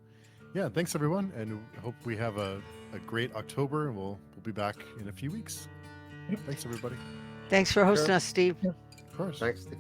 yeah, thanks everyone, and hope we have a great October, and we'll be back in a few weeks. Yep. Thanks, everybody. Thanks for hosting Sure. us, Steve. Of course. Thanks, Steve.